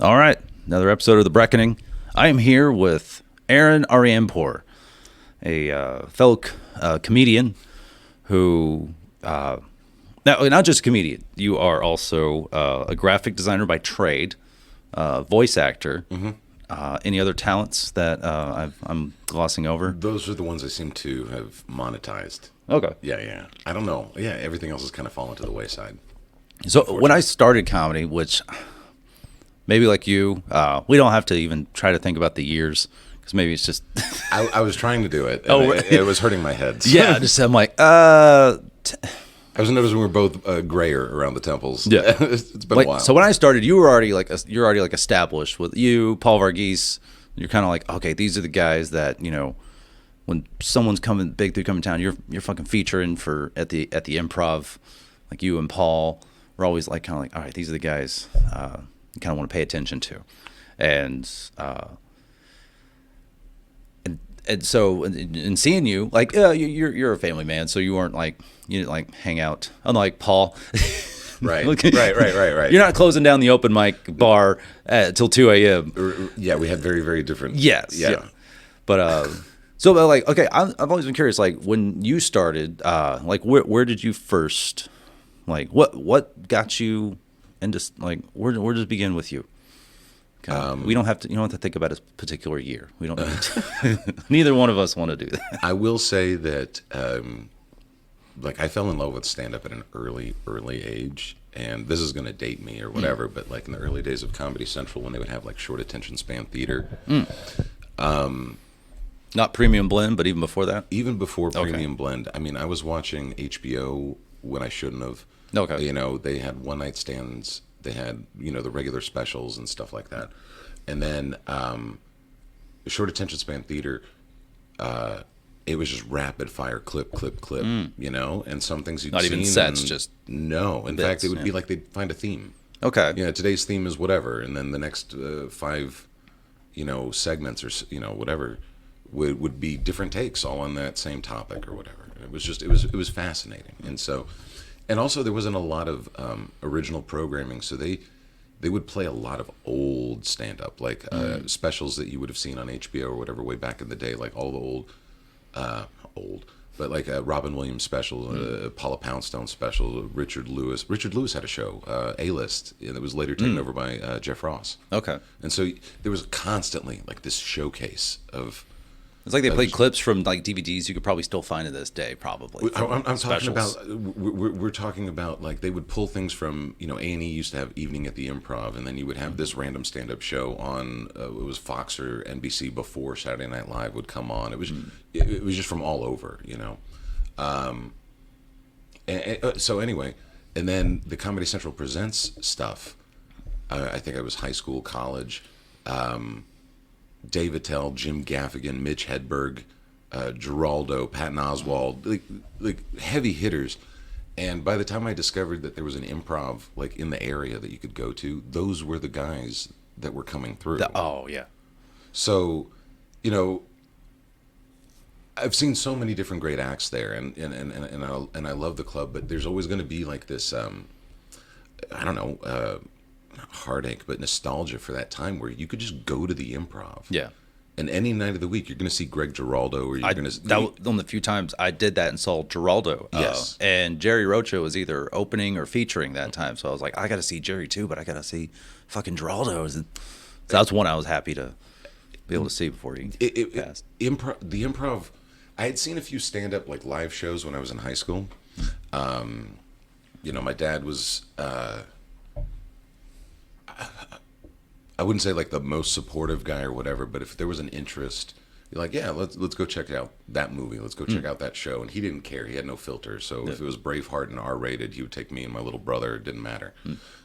All right, another episode of The Reckoning. I am here with Aaron Aryanpur, a fellow comedian who, not just a comedian, you are also a graphic designer by trade, voice actor. Mm-hmm. Any other talents that I'm glossing over? Those are the ones I seem to have monetized. Okay. Yeah. I don't know. Yeah, everything else has kind of fallen to the wayside. So when I started comedy, which maybe like you, we don't have to even try to think about the years because maybe it's just. I was trying to do it. And it was hurting my head. So. Yeah, I'm like, I was noticing we were both grayer around the temples. Yeah, it's been a while. So when I started, you're already established with you, Paul Varghese. You're kind of like, okay, these are the guys that when someone's coming to town, you're fucking featuring for at the Improv, like you and Paul. We're always like kind of like, all right, these are the guys you kind of want to pay attention to, and so in seeing you, like, you're a family man, so you weren't like you didn't like hang out, unlike Paul. Right. You're not closing down the open mic bar till 2 a.m. Yeah, we had very, very different. Yes. Yeah. But so like, okay, I've always been curious. Like, when you started, like, where did you first, like, what got you into, like, where does it begin with you? We don't have to. You don't have to think about a particular year. We don't. Need to. Neither one of us want to do that. I will say that, like, I fell in love with stand-up at an early age, and this is going to date me or whatever. But like in the early days of Comedy Central, when they would have like short attention span theater. Not Premium Blend, but even before that. Even before Premium Blend. I mean, I was watching HBO when I shouldn't have. Okay. They had one night stands. They had, the regular specials and stuff like that. And then short attention span theater, it was just rapid fire, clip, and some things you'd not seen. Not even sets, just. No. In fact, it would be like they'd find a theme. Okay. Today's theme is whatever. And then the next 5, segments or, whatever would be different takes all on that same topic or whatever. It was just, it was fascinating. And so. And also, there wasn't a lot of original programming, so they would play a lot of old stand-up, like specials that you would have seen on HBO or whatever way back in the day, like all the old, but like Robin Williams special, Paula Poundstone special, Richard Lewis. Richard Lewis had a show, A-List, and it was later taken over by Jeff Ross. Okay. And so there was constantly like this showcase of. It's like they played clips from like DVDs you could probably still find to this day, probably. I'm talking about. We're talking about like they would pull things from A&E used to have Evening at the Improv, and then you would have this random stand-up show on it was Fox or NBC before Saturday Night Live would come on. It was it was just from all over, So anyway, and then the Comedy Central Presents stuff. I think I was high school, college. Dave Attell, Jim Gaffigan, Mitch Hedberg, Geraldo, Patton Oswalt, like heavy hitters. And by the time I discovered that there was an improv like in the area that you could go to, those were the guys that were coming through. Oh yeah. So, I've seen so many different great acts there, and I love the club, but there's always going to be like this, I don't know. Heartache, but nostalgia for that time where you could just go to the Improv. Yeah. And any night of the week, you're going to see Greg Giraldo, or you're going to. On the few times I did that and saw Giraldo. Yes. And Jerry Rocha was either opening or featuring that time, so I was like, I got to see Jerry too, but I got to see fucking Giraldo. So that's one I was happy to be able to see before he passed. The Improv. I had seen a few stand-up like live shows when I was in high school. My dad was. I wouldn't say like the most supportive guy or whatever, but if there was an interest, you're like, yeah, let's go check out that movie. Let's go check out that show. And he didn't care. He had no filter. So if it was Braveheart and R-rated, he would take me and my little brother. It didn't matter.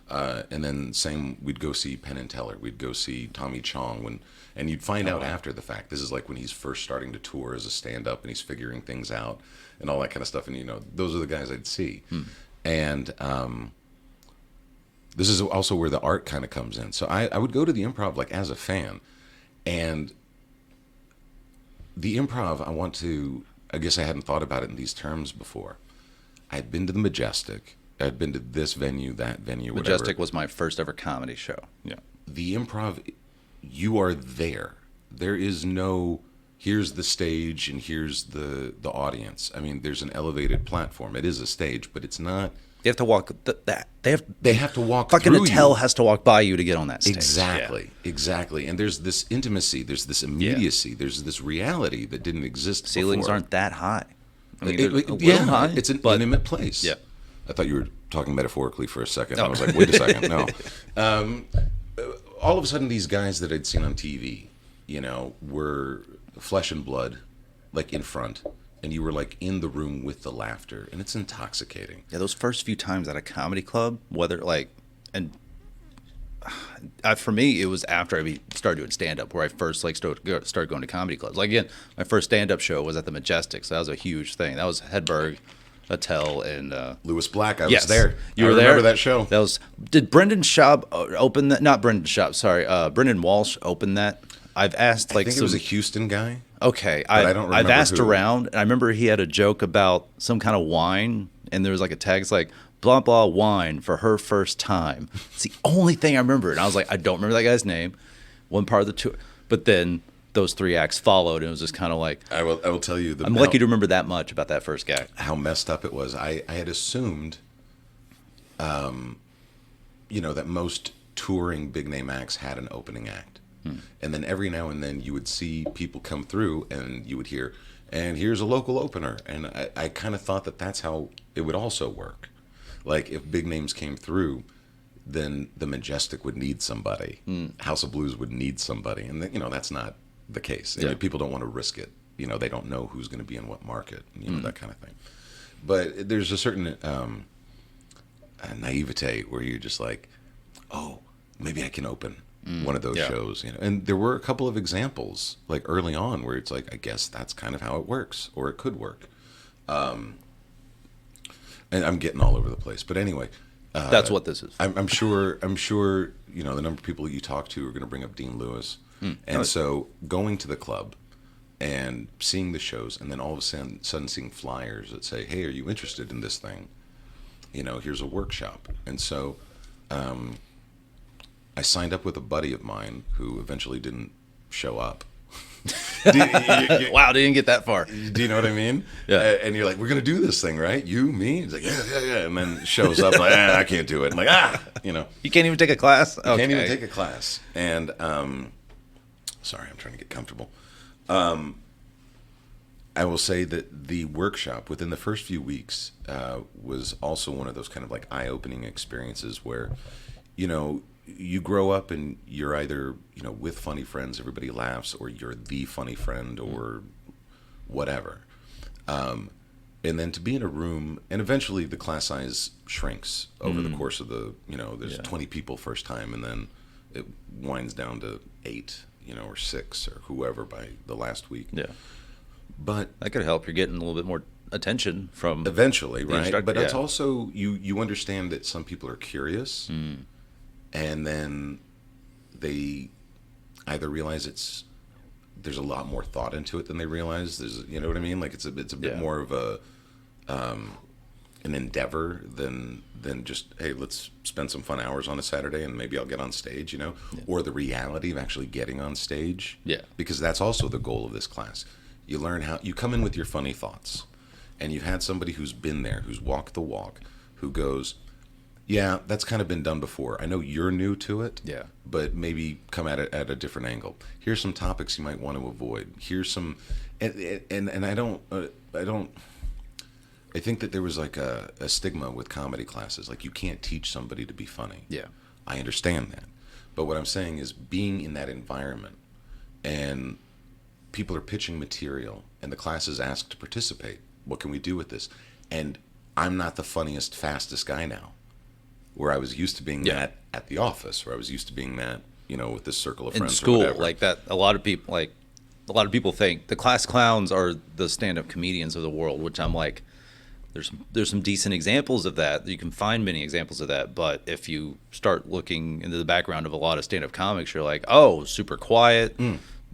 And then same, we'd go see Penn and Teller. We'd go see Tommy Chong. And you'd find out after the fact. This is like when he's first starting to tour as a stand-up and he's figuring things out and all that kind of stuff. And, those are the guys I'd see. And this is also where the art kind of comes in. So I would go to the Improv like as a fan, and the Improv, I guess I hadn't thought about it in these terms before. I had been to the Majestic. I'd been to this venue, that venue, Majestic whatever. was my first ever comedy show. Yeah. the improv, you are there. There is no, here's the stage and here's the audience. I mean, there's an elevated platform. It is a stage, but it's not. They have to walk. They have to walk fucking through Attell you. has to walk by you to get on that stage. Exactly. And there's this intimacy. There's this immediacy. There's this reality that didn't exist Ceilings before. aren't that high. I mean, they're a little high, it's an but intimate place. Yeah. I thought you were talking metaphorically for a second. I was like, wait a second, no. All of a sudden, these guys that I'd seen on TV, were flesh and blood, like in front, and you were like in the room with the laughter, and it's intoxicating. Yeah, those first few times at a comedy club, for me, it was after I started doing stand-up where I first started going to comedy clubs. Like, again, my first stand-up show was at the Majestic, so that was a huge thing. That was Hedberg, Attell, and Lewis Black. I yes. was there. You were there? Remember that show? Did Brendan Schaub open that? Not Brendan Schaub, sorry. Brendan Walsh opened that. I've asked I think it was a Houston guy. Okay, I don't remember I've asked who. around, and I remember he had a joke about some kind of wine, and there was like a tag, it's like blah blah wine for her first time. It's the only thing I remember, and I was like, I don't remember that guy's name. One part of the tour, but then those 3 acts followed, and it was just kind of like I will tell you. I'm lucky to remember that much about that first guy. How messed up it was. I had assumed, that most touring big name acts had an opening act. And then every now and then you would see people come through and you would hear, and here's a local opener. And I kind of thought that that's how it would also work. Like if big names came through, then the Majestic would need somebody. House of Blues would need somebody. And then, that's not the case. Yeah. People don't want to risk it. They don't know who's going to be in what market, that kind of thing. But there's a certain naivete where you're just like, oh, maybe I can open one of those shows, And there were a couple of examples, like early on, where it's like, I guess that's kind of how it works, or it could work. And I'm getting all over the place, but anyway, That's what this is. I'm sure. The number of people that you talk to are going to bring up Dean Lewis, and so going to the club and seeing the shows, and then all of a sudden seeing flyers that say, "Hey, are you interested in this thing? Here's a workshop." And so I signed up with a buddy of mine who eventually didn't show up. Wow, didn't get that far. Do you know what I mean? Yeah. And you're like, we're going to do this thing, right? You, me? He's like, yeah. And then shows up like, I can't do it. I'm like, You can't even take a class? Okay. Can't even take a class. And, sorry, I'm trying to get comfortable. I will say that the workshop within the first few weeks was also one of those kind of like eye-opening experiences where, you grow up and you're either, with funny friends, everybody laughs, or you're the funny friend or whatever. And then to be in a room, and eventually the class size shrinks over the course of there's 20 people first time, and then it winds down to 8, or 6 or whoever by the last week. Yeah. But that could help. You're getting a little bit more attention from eventually, the right? instructor. But it's also, you understand that some people are curious. And then they either realize there's a lot more thought into it than they realize. There's, you know what I mean? Like it's a bit more of an endeavor than just, hey, let's spend some fun hours on a Saturday and maybe I'll get on stage, or the reality of actually getting on stage. Yeah. Because that's also the goal of this class. You learn how you come in with your funny thoughts, and you've had somebody who's been there, who's walked the walk, who goes, yeah, that's kind of been done before. I know you're new to it, but maybe come at it at a different angle. Here's some topics you might want to avoid. Here's some, and I think that there was like a stigma with comedy classes, like you can't teach somebody to be funny. Yeah, I understand that, but what I'm saying is being in that environment, and people are pitching material, and the class is asked to participate. What can we do with this? And I'm not the funniest, fastest guy now. Where I was used to being that at the office, where I was used to being that, with this circle of friends. In school, or whatever. like that, a lot of people think the class clowns are the stand-up comedians of the world, which I'm like, there's some decent examples of that. You can find many examples of that, but if you start looking into the background of a lot of stand-up comics, you're like, oh, super quiet.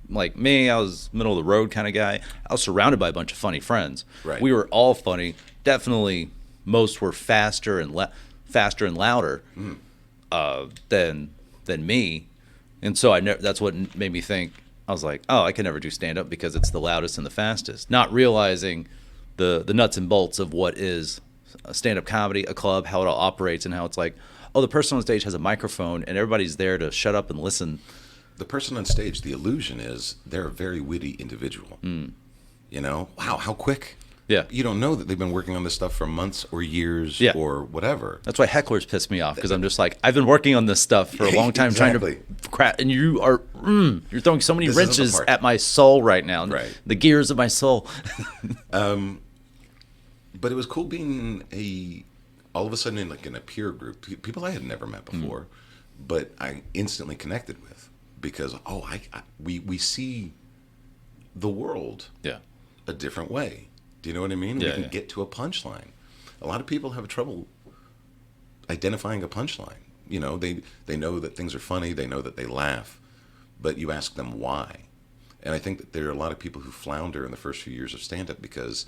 Like me, I was middle of the road kind of guy. I was surrounded by a bunch of funny friends. Right. We were all funny. Definitely, most were faster and louder than me, And so that's what made me think. I was like, oh, I can never do stand up because it's the loudest and the fastest. Not realizing the nuts and bolts of what is a stand up comedy, a club, how it all operates, and how it's like, oh, the person on stage has a microphone and everybody's there to shut up and listen. The person on stage, the illusion is they're a very witty individual. You know, wow, how quick. Yeah. You don't know that they've been working on this stuff for months or years or whatever. That's why hecklers piss me off, because I'm just like, I've been working on this stuff for a long time trying to crack, and you are you're throwing so many wrenches at my soul right now. Right. The gears of my soul. But it was cool being all of a sudden in a peer group, people I had never met before, but I instantly connected with, because we see the world a different way. Do you know what I mean? We can get to a punchline. A lot of people have trouble identifying a punchline. You know, they know that things are funny, they know that they laugh, but you ask them why. And I think that there are a lot of people who flounder in the first few years of stand-up because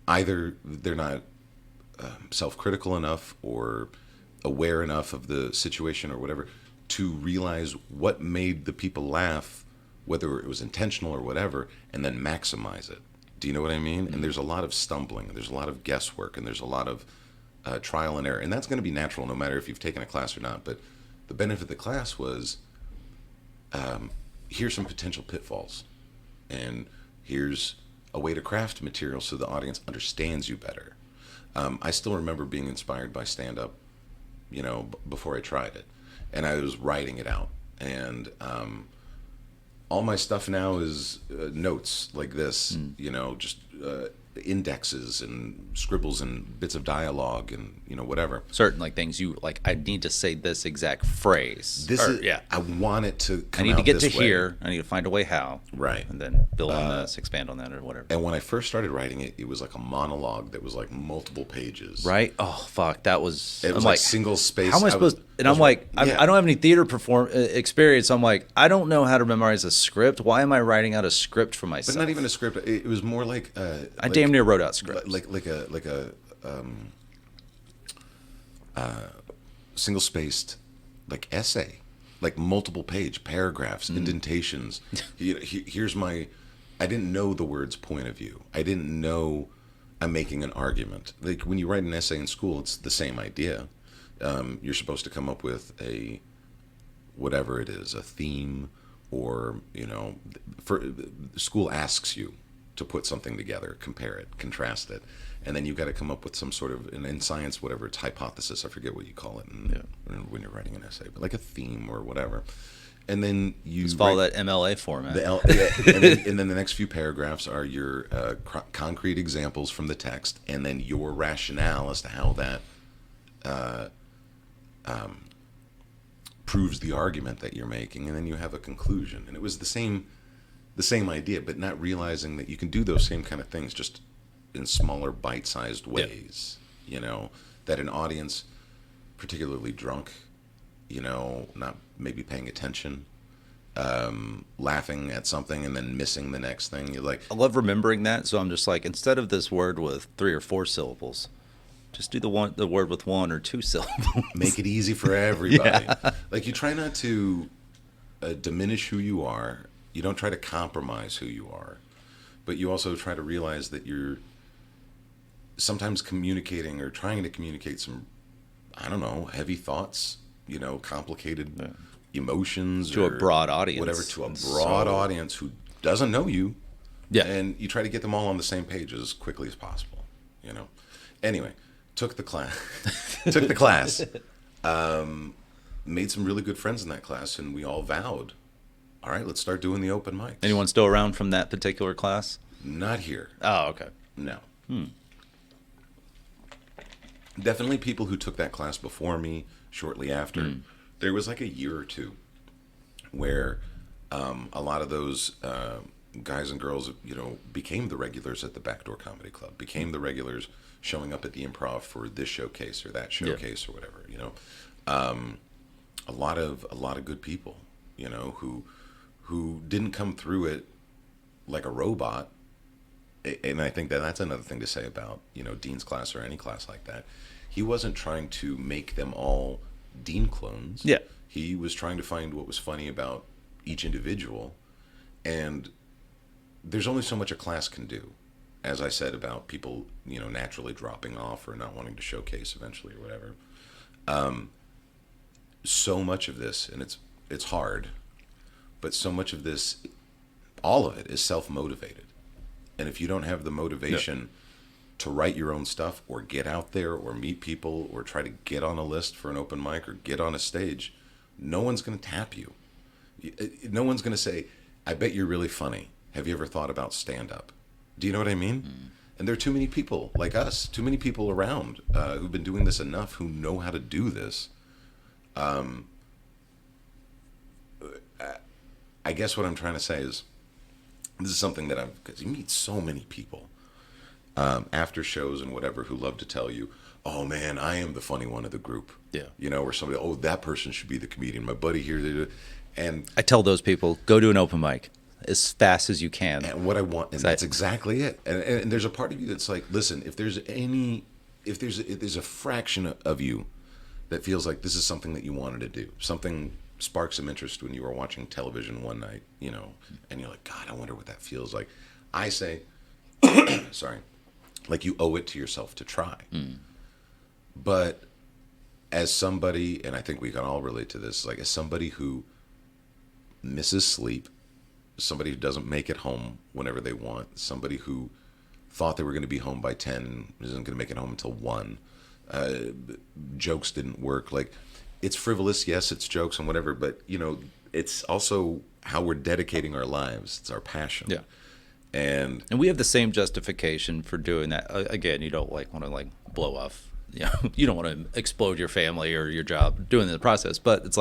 either they're not self-critical enough or aware enough of the situation or whatever to realize what made the people laugh, whether it was intentional or whatever, and then maximize it. Do you know what I mean? And there's a lot of stumbling, there's a lot of guesswork, and there's a lot of trial and error. And that's going to be natural no matter if you've taken a class or not. But the benefit of the class was here's some potential pitfalls, and here's a way to craft material so the audience understands you better. I still remember being inspired by stand-up, you know, before I tried it. And I was writing it out. And all my stuff now is notes like this, you know, just indexes and scribbles and bits of dialogue and, you know, whatever. Certain like things you like, I need to say this exact phrase. I want it to come out. I need to get to way. here. I need to find a way how. Right. And then build on this, expand on that, or whatever. And when I first started writing it, it was like a monologue that was like multiple pages. Right? Oh, fuck. That was... It was like single space. How am I supposed... And I'm like, I don't have any theater experience. I'm like, I don't know how to memorize a script. Why am I writing out a script for myself? But not even a script. It was more like... I damn near wrote out scripts. Like a single spaced like essay, like multiple page paragraphs, indentations. Here's my... I didn't know the words point of view. I didn't know I'm making an argument. Like when you write an essay in school, it's the same idea. You're supposed to come up with a whatever it is, a theme, or, you know, school asks you to put something together, compare it, contrast it, and then you've got to come up with some sort of, in science, whatever, it's hypothesis, I forget what you call it when you're writing an essay, but like a theme or whatever. And then you just follow that MLA format. And then the next few paragraphs are your concrete examples from the text, and then your rationale as to how that proves the argument that you're making, and then you have a conclusion. And it was the same idea, but not realizing that you can do those same kind of things just in smaller, bite-sized ways. You know, that an audience, particularly drunk, you know, not maybe paying attention, laughing at something and then missing the next thing. You're like, I love remembering that, so I'm just like, instead of this word with 3 or 4 syllables, just do the word with 1 or 2 syllables. Make it easy for everybody. Like, you try not to diminish who you are. You don't try to compromise who you are, but you also try to realize that you're sometimes communicating or trying to communicate some, I don't know, heavy thoughts, you know, complicated emotions to a broad audience, whatever, to a broad audience who doesn't know you. Yeah. And you try to get them all on the same page as quickly as possible, you know. Anyway, took the class, made some really good friends in that class, and we all vowed, all right, let's start doing the open mics. Anyone still around from that particular class? Not here. Oh, okay. No. Definitely people who took that class before me, shortly after. There was like a year or two where a lot of those guys and girls, you know, became the regulars at the Backdoor Comedy Club, became the regulars showing up at the Improv for this showcase or that showcase or whatever, you know. A lot of good people, you know, who didn't come through it like a robot. And I think that that's another thing to say about, you know, Dean's class or any class like that. He wasn't trying to make them all Dean clones. Yeah. He was trying to find what was funny about each individual. And there's only so much a class can do. As I said about people, naturally dropping off or not wanting to showcase eventually or whatever. So much of this, and it's hard, but so much of this, all of it is self-motivated. And if you don't have the motivation to write your own stuff or get out there or meet people or try to get on a list for an open mic or get on a stage, no one's going to tap you. No one's going to say, I bet you're really funny. Have you ever thought about stand-up? Do you know what I mean? And there are too many people like us, too many people around who've been doing this enough, who know how to do this. I guess what I'm trying to say is, this is something that because you meet so many people after shows and whatever who love to tell you, oh man, I am the funny one of the group. Yeah. Or somebody, oh, that person should be the comedian. My buddy here, and I tell those people, go to an open mic as fast as you can. And what I want, and that's exactly it. And there's a part of you that's like, listen, if there's a fraction of you that feels like this is something that you wanted to do, something sparked some interest when you were watching television one night, and you're like, God, I wonder what that feels like. I say, sorry, like you owe it to yourself to try. But as somebody, and I think we can all relate to this, like as somebody who misses sleep, somebody who doesn't make it home whenever they want, somebody who thought they were going to be home by 10 and isn't going to make it home until 1, jokes didn't work. Like, it's frivolous, yes, it's jokes and whatever, but it's also how we're dedicating our lives. It's our passion. Yeah. And we have the same justification for doing that. Again, you don't want to blow off. You don't want to explode your family or your job doing the process, but it's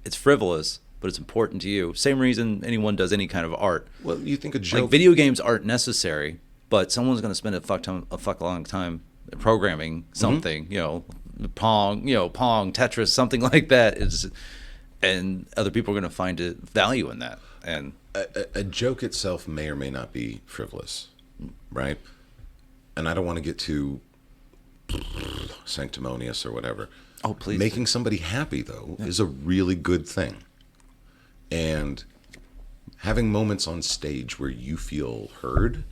it's frivolous, but it's important to you. Same reason anyone does any kind of art. Well, you think a joke, like video games aren't necessary, but someone's going to spend a fuck long time programming something. Pong, Tetris, something like that and other people are going to find value in that. And a joke itself may or may not be frivolous, right? And I don't want to get too sanctimonious or whatever. Oh, please. Making somebody happy, though, is a really good thing. And having moments on stage where you feel heard,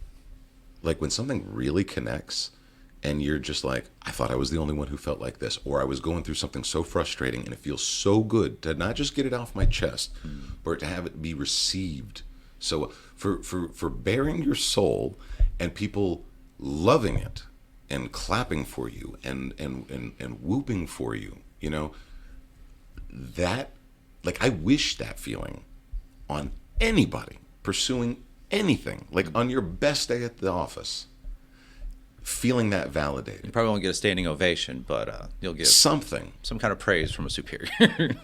like when something really connects and you're just like, I thought I was the only one who felt like this, or I was going through something so frustrating and it feels so good to not just get it off my chest, but to have it be received. So for bearing your soul and people loving it and clapping for you and whooping for you, that, like, I wish that feeling on anybody pursuing anything, like on your best day at the office, feeling that validated. You probably won't get a standing ovation, but you'll get some kind of praise from a superior.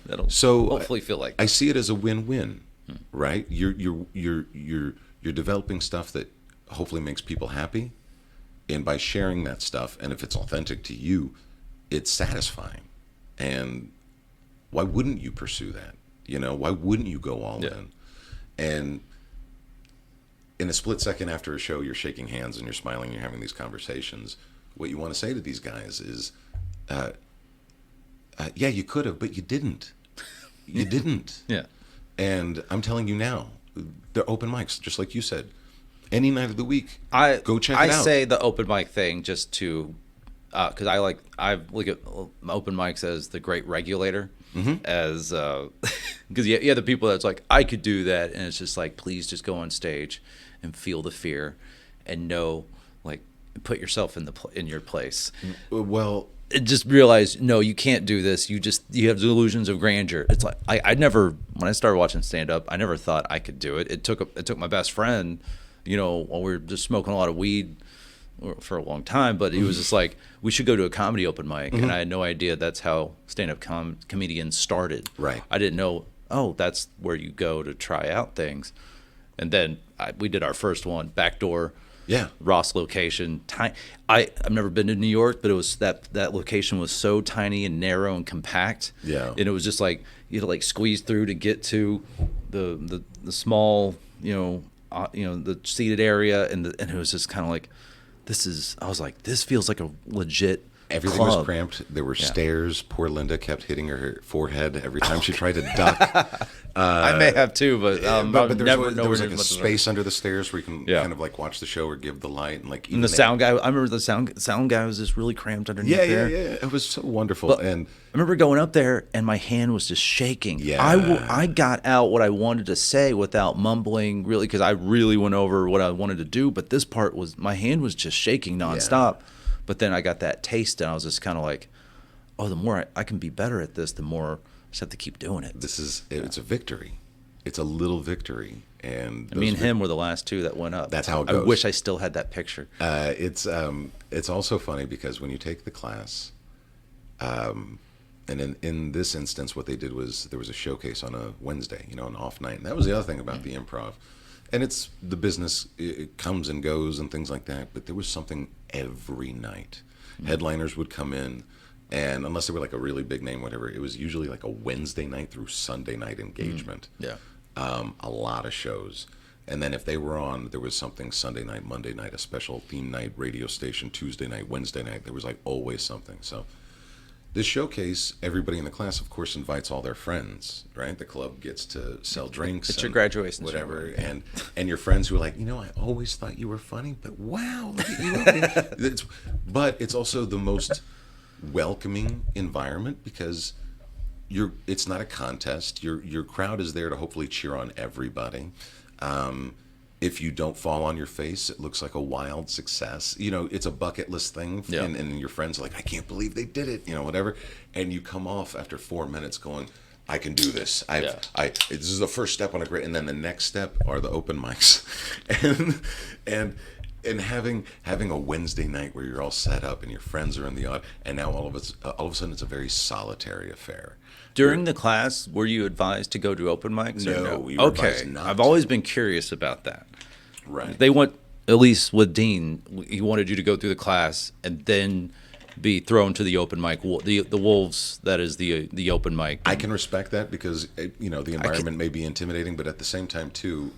That'll hopefully feel like that. I see it as a win-win, right? You're developing stuff that hopefully makes people happy, and by sharing that stuff, and if it's authentic to you, it's satisfying. And why wouldn't you pursue that? Why wouldn't you go all in? And in a split second after a show, you're shaking hands and you're smiling, you're having these conversations. What you want to say to these guys is, yeah, you could have, but you didn't. You didn't. Yeah. And I'm telling you now, they're open mics, just like you said. Any night of the week, go check it out. I say the open mic thing just to, because I look at open mics as the great regulator. As because you have the people that's like, I could do that, and it's just like, please just go on stage and feel the fear and know, like, put yourself in your place. Well, and just realize, no, you can't do this. You have delusions of grandeur. It's like I never, when I started watching stand up, I never thought I could do it. It took my best friend, while we were just smoking a lot of weed for a long time, but he was just like, we should go to a comedy open mic. And I had no idea that's how stand-up comedians started. Right. I didn't know, that's where you go to try out things. And then we did our first one, backdoor. Yeah. Ross location. I've never been to New York, but it was that location was so tiny and narrow and compact. Yeah. And it was just like, you had to like squeeze through to get to the small, the seated area, and it was just kind of like, I was like, this feels like a legit Everything club. was cramped. There were stairs. Poor Linda kept hitting her forehead every time she tried to duck. I may have too, but But there was as like a much as space under the stairs where you can Yeah. kind of like watch the show or give the light and like. And the sound guy, I remember the sound guy was just really cramped underneath Yeah, there. yeah. It was so wonderful. But And I remember going up there and my hand was just shaking. Yeah. I got out what I wanted to say without mumbling, really, because I really went over what I wanted to do. But this part was, my hand was just shaking nonstop. But then I got that taste and I was just kind of like, oh, the more I can be better at this, the more I just have to keep doing it. it's a victory. It's a little victory. And Me and him were the last two that went up. That's how it I goes. wish I still had that picture. It's also funny because when you take the class, and in this instance, what they did was there was a showcase on a Wednesday, an off night. And that was the other thing about the improv. And it's the business, it comes and goes and things like that. But there was something every night. Headliners would come in. And unless they were like a really big name, whatever, it was usually like a Wednesday night through Sunday night engagement. Yeah. A lot of shows. And then if they were on, there was something Sunday night, Monday night, a special theme night, radio station, Tuesday night, Wednesday night. There was like always something. So this showcase, everybody in the class, of course, invites all their friends, right? The club gets to sell drinks. It's your graduation whatever. And your friends who are like, I always thought you were funny, but wow, look at you. But it's also the most welcoming environment because it's not a contest. Your crowd is there to hopefully cheer on everybody. If you don't fall on your face, it looks like a wild success. It's a bucket list thing, and your friends are like, I can't believe they did it, whatever. And you come off after 4 minutes going, I can do this. This is the first step on a great, and then the next step are the open mics, and having a Wednesday night where you're all set up and your friends are in the audience, and now all of a sudden it's a very solitary affair. During the class, were you advised to go to open mics? No, we were advised not I've to. always been curious about that. Right. They want, at least with Dean, he wanted you to go through the class and then be thrown to the open mic, the Wolves. That is the open mic. I can respect that because the environment may be intimidating, but at the same time too,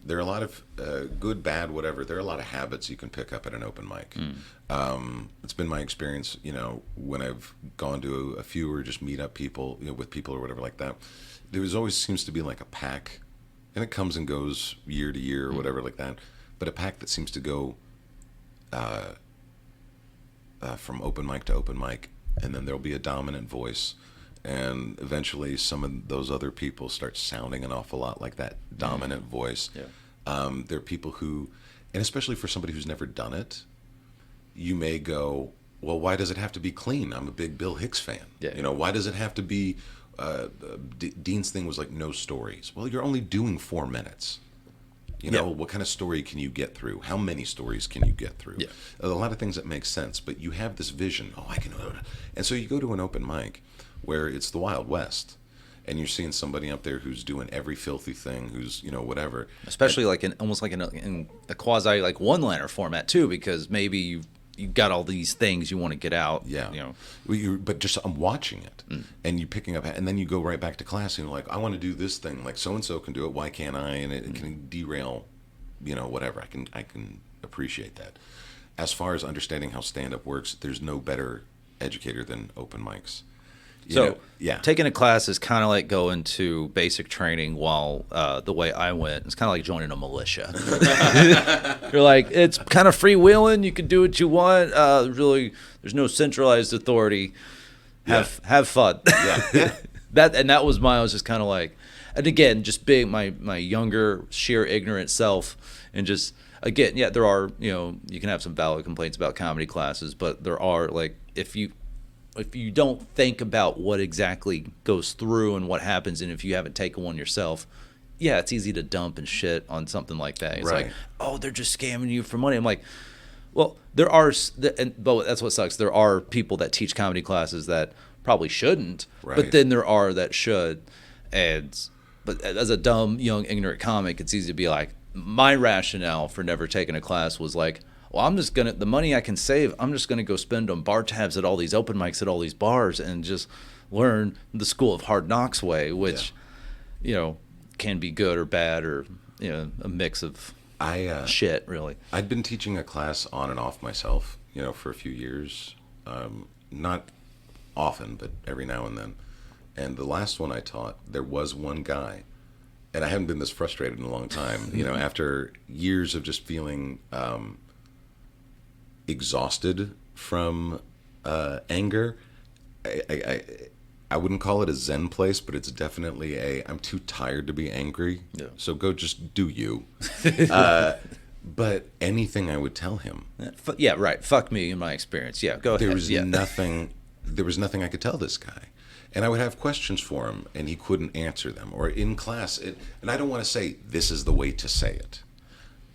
there are a lot of good, bad, whatever. There are a lot of habits you can pick up at an open mic. It's been my experience, when I've gone to a few or just meet up people, with people or whatever like that. There always seems to be like a pack, and it comes and goes year to year or whatever like that. But a pack that seems to go from open mic to open mic, and then there'll be a dominant voice. And eventually some of those other people start sounding an awful lot like that dominant voice. Yeah. There are people who, and especially for somebody who's never done it, you may go, well, why does it have to be clean? I'm a big Bill Hicks fan. Yeah. Why does it have to be, Dean's thing was like no stories. Well, you're only doing 4 minutes. What kind of story can you get through? How many stories can you get through? Yeah. A lot of things that make sense, but you have this vision. Oh, I can. And so you go to an open mic where it's the Wild West, and you're seeing somebody up there who's doing every filthy thing, who's whatever. Especially almost like in a quasi like one-liner format too, because maybe you got all these things you want to get out. Yeah. But just I'm watching it, and you picking up, and then you go right back to class, and you're like, I want to do this thing, like so and so can do it. Why can't I? And it can derail, whatever. I can appreciate that. As far as understanding how stand-up works, there's no better educator than open mics. Taking a class is kind of like going to basic training while the way I went, it's kind of like joining a militia. You're like, it's kind of freewheeling. You can do what you want. Really, there's no centralized authority. Have fun. Yeah. That was I was just kind of like, and again, just being my younger, sheer ignorant self, and just, again, there are, you can have some valid complaints about comedy classes, but there are, like, if you don't think about what exactly goes through and what happens, and if you haven't taken one yourself, it's easy to dump and shit on something like that. It's right. like, oh, they're just scamming you for money. I'm like, well, there are, but that's what sucks. There are people that teach comedy classes that probably shouldn't, right. But then there are that should. But as a dumb, young, ignorant comic, it's easy to be like, my rationale for never taking a class was like, well, I'm just the money I can save, I'm just gonna go spend on bar tabs at all these open mics at all these bars and just learn the School of Hard Knocks way, which, can be good or bad or, a mix of shit, really. I'd been teaching a class on and off myself, for a few years. not often, but every now and then. And the last one I taught, there was one guy, and I haven't been this frustrated in a long time. After years of just feeling exhausted from anger, I wouldn't call it a Zen place, but it's definitely I'm too tired to be angry. Yeah. So go just do you. But anything I would tell him. Yeah, right. Fuck me in my experience. Yeah, go ahead. There was nothing I could tell this guy. And I would have questions for him, and he couldn't answer them. Or in class, and I don't want to say, this is the way to say it.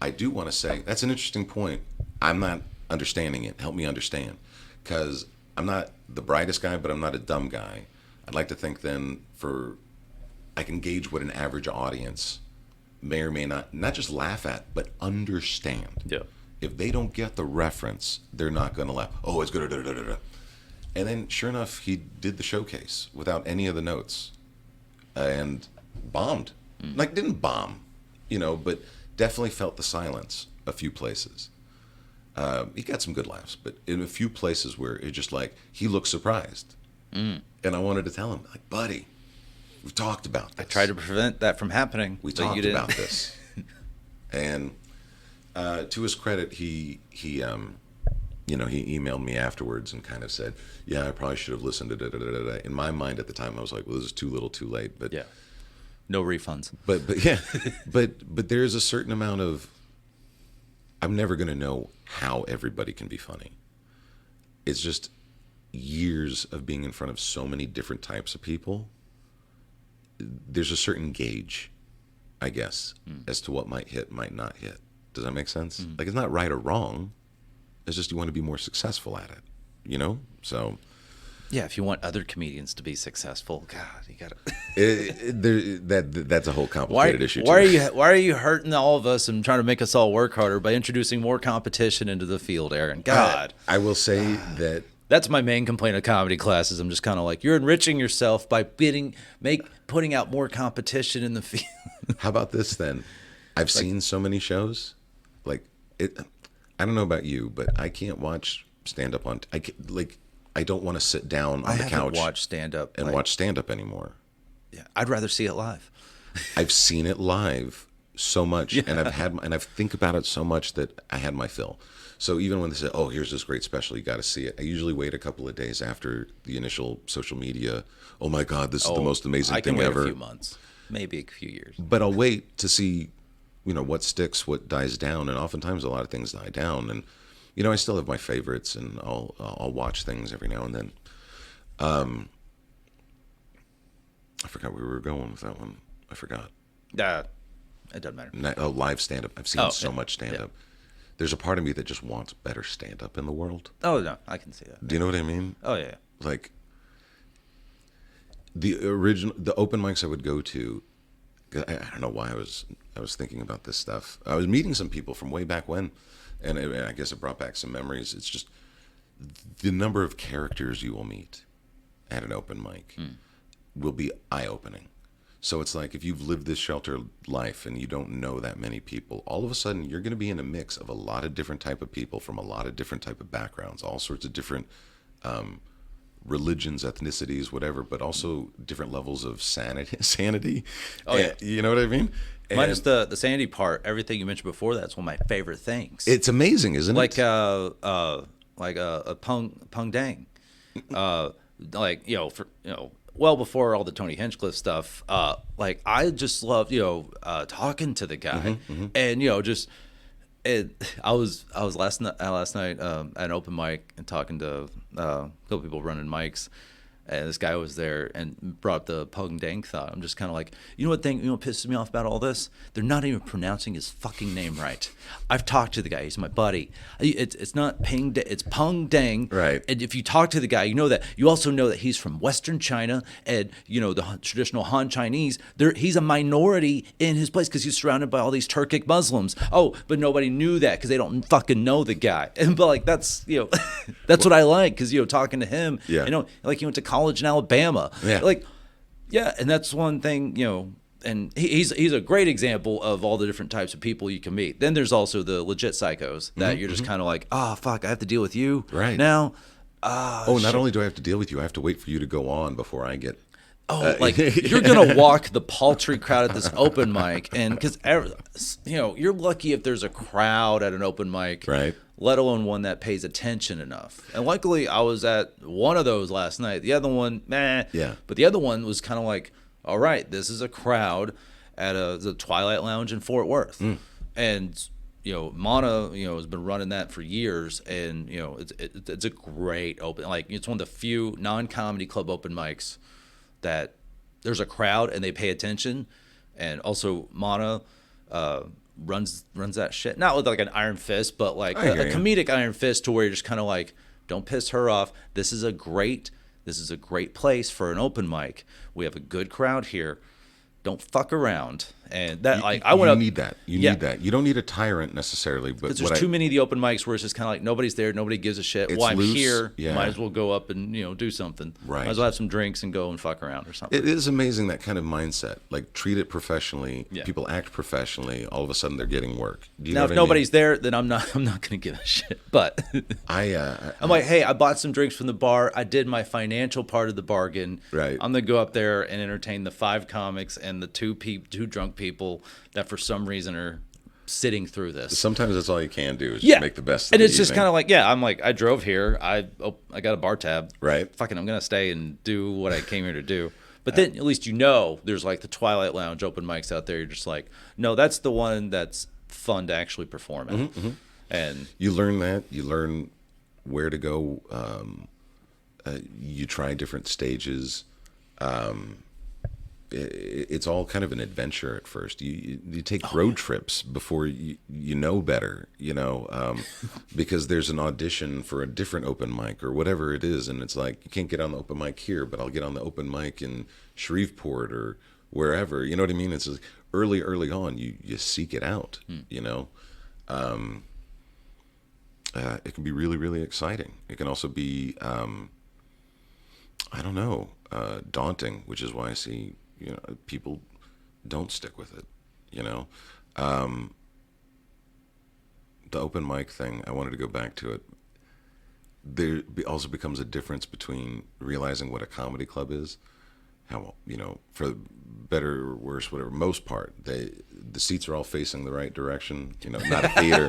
I do want to say, that's an interesting point. I'm not understanding it. Help me understand. Because I'm not the brightest guy, but I'm not a dumb guy. I'd like to think then I can gauge what an average audience may or may not just laugh at, but understand. Yeah. If they don't get the reference, they're not going to laugh. Oh, it's good. And then, sure enough, he did the showcase without any of the notes, and bombed. Like, didn't bomb, but definitely felt the silence a few places. He got some good laughs, but in a few places where it just like he looked surprised, and I wanted to tell him, like, buddy, we've talked about this. I tried to prevent that from happening. We talked about this, and to his credit, he emailed me afterwards and kind of said, "Yeah, I probably should have listened to da-da-da-da-da." In my mind at the time, I was like, "Well, this is too little, too late." But yeah, no refunds. But yeah, but there is a certain amount of. I'm never going to know how everybody can be funny. It's just years of being in front of so many different types of people. There's a certain gauge, I guess, as to what might hit, might not hit. Does that make sense? Like, it's not right or wrong. It's just you want to be more successful at it, So, yeah, if you want other comedians to be successful, God, you got to. That's a whole complicated issue. Why are you hurting all of us and trying to make us all work harder by introducing more competition into the field, Aaron? God, I will say that that's my main complaint of comedy classes. I'm just kind of like, you're enriching yourself by putting out more competition in the field. How about this then? I've seen so many shows, like it. I don't know about you, but I can't watch stand-up on. I don't want to sit down on the couch watch stand-up and watch stand-up anymore. Yeah, I'd rather see it live. I've seen it live so much, and I've think about it so much that I had my fill. So even when they say, "Oh, here's this great special, you got to see it," I usually wait a couple of days after the initial social media. Oh my God, this is the most amazing thing ever. I can wait a few months, maybe a few years. But I'll wait to see. What sticks, what dies down, and oftentimes a lot of things die down. And I still have my favorites, and I'll watch things every now and then. I forgot where we were going with that one. I forgot. It doesn't matter. Live stand-up. I've seen so much stand-up. Yeah. There's a part of me that just wants better stand-up in the world. Oh no, I can see that. Do you know what I mean? Oh yeah. Like the open mics I would go to. I don't know why I was thinking about this stuff. I was meeting some people from way back when, and I guess it brought back some memories. It's just the number of characters you will meet at an open mic will be eye-opening. So it's like if you've lived this sheltered life and you don't know that many people, all of a sudden you're going to be in a mix of a lot of different type of people from a lot of different type of backgrounds, all sorts of different religions, ethnicities, whatever, but also different levels of sanity. Oh yeah, you know what I mean. Minus the sanity part, everything you mentioned before, that's one of my favorite things. It's amazing, isn't it? Like a Pung Dang, well before all the Tony Hinchcliffe stuff. Like I just love talking to the guy, and just. I was last night at an open mic and talking to a couple people running mics, and this guy was there and brought up the Pung Dang thought. I'm just kind of like, what pisses me off about all this? They're not even pronouncing his fucking name right. I've talked to the guy. He's my buddy. It's not Ping, it's Pung Dang. Right. And if you talk to the guy, that. You also know that he's from Western China, and the traditional Han Chinese. He's a minority in his place because he's surrounded by all these Turkic Muslims. Oh, but nobody knew that because they don't fucking know the guy. But that's that's what I like because talking to him. Yeah. Like he went to college in Alabama. Yeah. And that's one thing, and he's a great example of all the different types of people you can meet. Then there's also the legit psychos that you're just kind of like, oh fuck, I have to deal with you right now. Not only do I have to deal with you, I have to wait for you to go on before I get. Like you're gonna walk the paltry crowd at this open mic, and because you're lucky if there's a crowd at an open mic, Right. Let alone one that pays attention enough. And luckily, I was at one of those last night. The other one, meh. Yeah. But the other one was kind of like, all right, this is a crowd at the Twilight Lounge in Fort Worth, and Mana, has been running that for years, and it's a great open. Like it's one of the few non-comedy club open mics that there's a crowd and they pay attention, and also Mana runs that shit. Not with like an iron fist, but like a comedic iron fist to where you're just kind of like, don't piss her off. This is a great place for an open mic. We have a good crowd here. Don't fuck around. And that You need that. You need that. You don't need a tyrant necessarily, but because there's too many of the open mics where it's just kind of like nobody's there, nobody gives a shit. Well, I'm here. Yeah. Might as well go up and do something. Right. Might as well have some drinks and go and fuck around or something. It is amazing, that kind of mindset. Like, treat it professionally. Yeah. People act professionally. All of a sudden, they're getting work. Do you now, know if what nobody's there, then I'm not going to give a shit. But I'm like, hey, I bought some drinks from the bar. I did my financial part of the bargain. Right. I'm going to go up there and entertain the 5 comics and the two drunk people that for some reason are sitting through this. Sometimes that's all you can do is just make the best of and the it's just kind of like, I'm like, I drove here. I got a bar tab. Right. Fucking, I'm going to stay and do what I came here to do. But then at least there's like the Twilight Lounge open mics out there. You're just like, no, that's the one that's fun to actually perform at. Mm-hmm. And you learn that. You learn where to go. You try different stages. It's all kind of an adventure at first. You take road trips before you know better, because there's an audition for a different open mic or whatever it is, and it's like, you can't get on the open mic here, but I'll get on the open mic in Shreveport or wherever. You know what I mean? It's just early on, you seek it out. It can be really, really exciting. It can also be, daunting, which is why I see. People don't stick with it, The open mic thing, I wanted to go back to it. There also becomes a difference between realizing what a comedy club is, how, for better or worse, whatever, most part, the seats are all facing the right direction, not a theater.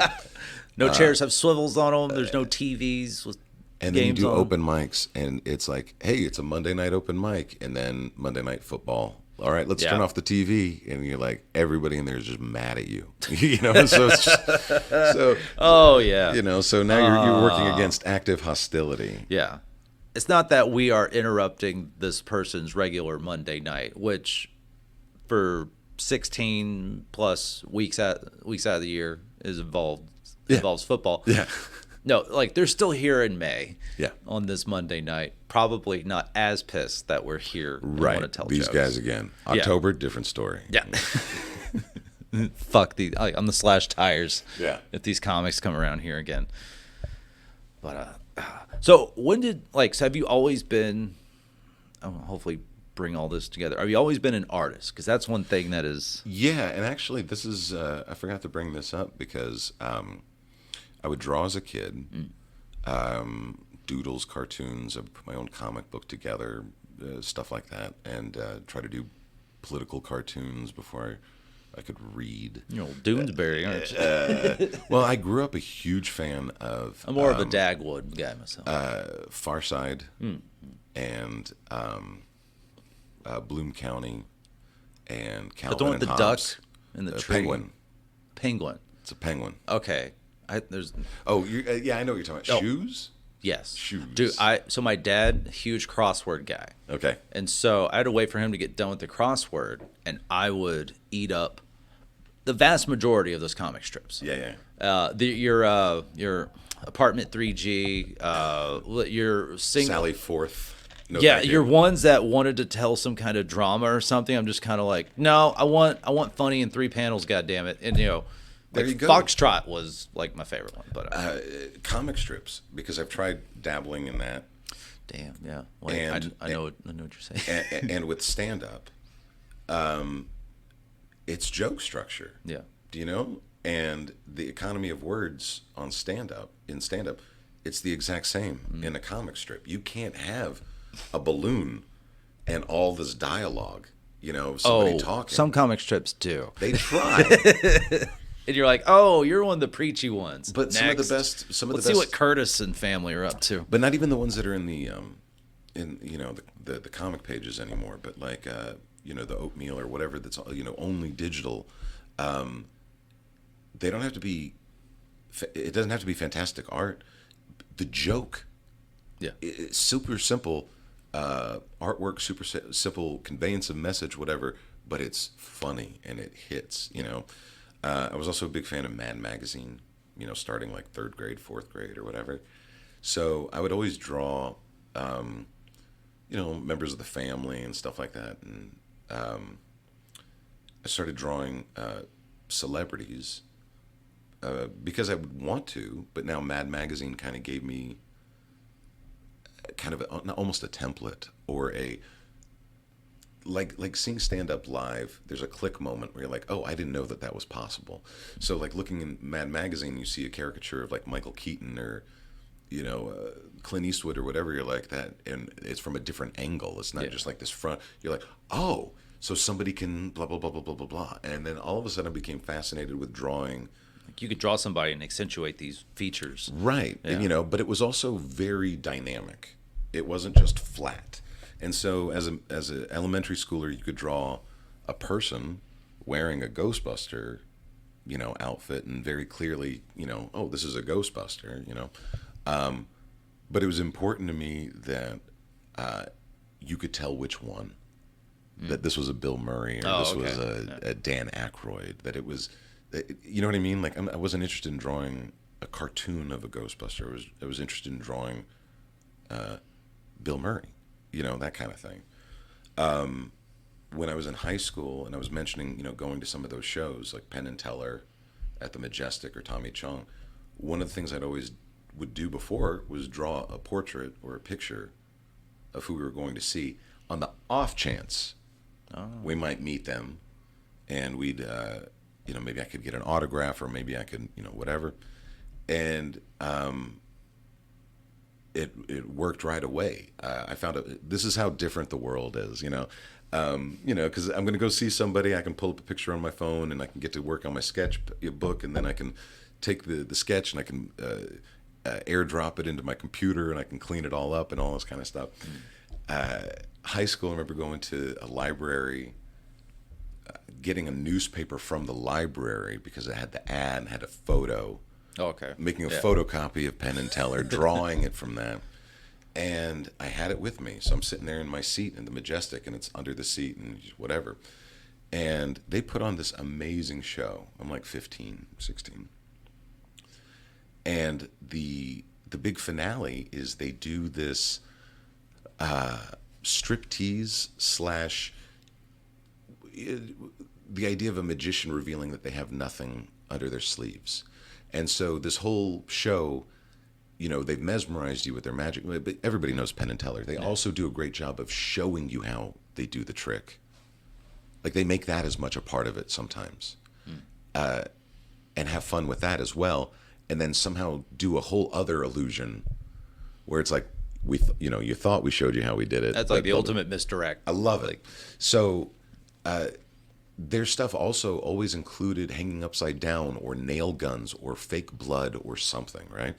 No chairs have swivels on them. There's no TVs with and then you do open mics, and it's like, hey, it's a Monday night open mic, and then Monday Night Football. All right, let's turn off the TV, and you're like, everybody in there is just mad at you, So it's just, oh yeah, So now you're working against active hostility. Yeah, it's not that we are interrupting this person's regular Monday night, which for 16 plus weeks out of the year involves football. Yeah. No, like they're still here in May. Yeah. On this Monday night, probably not as pissed that we're here. Right. And want to tell These jokes. Guys again. October, different story. Yeah. Fuck I'm the slash tires. Yeah. If these comics come around here again. But so when did so have you always been? I'll hopefully bring all this together. Have you always been an artist? Because that's one thing that is. Yeah, and actually, this is I forgot to bring this up because. I would draw as a kid, doodles, cartoons. I would put my own comic book together, stuff like that, and try to do political cartoons before I could read. Doonesbury, aren't you? Well, I grew up a huge fan of... I'm more of a Dagwood guy myself. Far Side and Bloom County and Calvin the one with and the Hobbes. duck and the tree. Penguin. It's a penguin. Okay. I know what you're talking about. Shoes? Yes. Shoes. Dude, so my dad, huge crossword guy. Okay. And so I had to wait for him to get done with the crossword, and I would eat up the vast majority of those comic strips. Yeah. Your apartment 3G, your Sally Forth. No, your ones that wanted to tell some kind of drama or something. I'm just kind of like, no, I want funny in 3 panels, goddammit. And there you go. Foxtrot was like my favorite one, but comic strips, because I've tried dabbling in that. Damn, yeah. Well, I know what you're saying. and with stand up, it's joke structure. Yeah. Do you know? And the economy of words in stand up It's the exact same in a comic strip. You can't have a balloon and all this dialogue, somebody talking. Some comic strips do. They try. And you're like, oh, you're one of the preachy ones. But Next. some of the best, Let's see what Curtis and family are up to. But not even the ones that are in the the comic pages anymore. But like the oatmeal or whatever that's only digital. They don't have to be. It doesn't have to be fantastic art. The joke, it's super simple. Artwork, super simple conveyance of message, whatever. But it's funny and it hits. I was also a big fan of Mad Magazine, starting like 3rd grade, 4th grade or whatever. So I would always draw, members of the family and stuff like that. And I started drawing celebrities because I would want to, but now Mad Magazine kind of gave me kind of almost a template or a like seeing stand up live. There's a click moment where you're like, oh, I didn't know that was possible. So like looking in Mad Magazine, you see a caricature of like Michael Keaton or Clint Eastwood or whatever. You're like that, and it's from a different angle. It's not just like this front. You're like, oh, so somebody can blah blah blah blah blah blah blah. And then all of a sudden, I became fascinated with drawing. Like you could draw somebody and accentuate these features, right? Yeah. And, but it was also very dynamic. It wasn't just flat. And so as an elementary schooler, you could draw a person wearing a Ghostbuster, outfit and very clearly, oh, this is a Ghostbuster, But it was important to me that you could tell which one, that this was a Bill Murray or was a Dan Aykroyd, that it was, you know what I mean? Like I wasn't interested in drawing a cartoon of a Ghostbuster. I was interested in drawing Bill Murray. That kind of thing. When I was in high school, and I was mentioning, going to some of those shows like Penn and Teller at the Majestic or Tommy Chong, one of the things I'd always would do before was draw a portrait or a picture of who we were going to see on the off chance we might meet them, and we'd, maybe I could get an autograph or maybe I could, whatever. And it worked right away. I found this is how different the world is, because I'm going to go see somebody. I can pull up a picture on my phone and I can get to work on my sketch book, and then I can take the sketch and I can airdrop it into my computer and I can clean it all up and all this kind of stuff. High school, I remember going to a library, getting a newspaper from the library because it had the ad and had a photo. Oh, okay. Making a photocopy of Penn and Teller, drawing it from that. And I had it with me. So I'm sitting there in my seat in the Majestic, and it's under the seat and whatever. And they put on this amazing show. I'm like 15, 16. And the big finale is they do this striptease / the idea of a magician revealing that they have nothing under their sleeves. And so this whole show, they've mesmerized you with their magic. But everybody knows Penn and Teller. They also do a great job of showing you how they do the trick. Like they make that as much a part of it sometimes, and have fun with that as well. And then somehow do a whole other illusion where it's like you thought we showed you how we did it. That's like the ultimate misdirect. I love it. So. Their stuff also always included hanging upside down or nail guns or fake blood or something, right?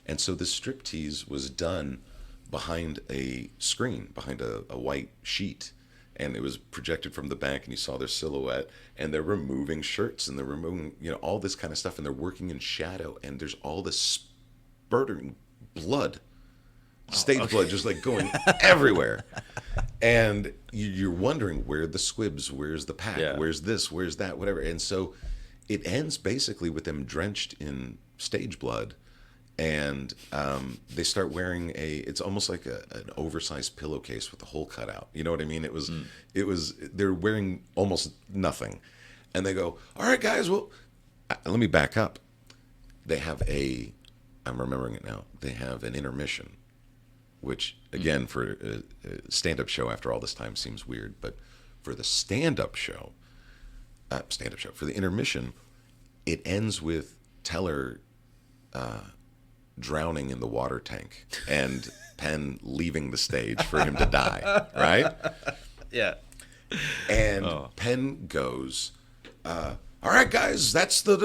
And so the striptease was done behind a screen, behind a white sheet. And it was projected from the back and you saw their silhouette, and they're removing shirts and they're removing, all this kind of stuff, and they're working in shadow, and there's all this spurting blood, stage blood just like going everywhere. And you're wondering where are the squibs, where's the pack, where's this, where's that, whatever. And so it ends basically with them drenched in stage blood, and they start wearing it's almost like an oversized pillowcase with the hole cut out. You know what I mean? It was they're wearing almost nothing, and they go, all right, guys, well, let me back up. They have I'm remembering it now. They have an intermission, which, again, for a stand-up show after all this time seems weird. But for the stand-up show, for the intermission, it ends with Teller drowning in the water tank and Penn leaving the stage for him to die, right? Yeah. And Penn goes, all right, guys, that's the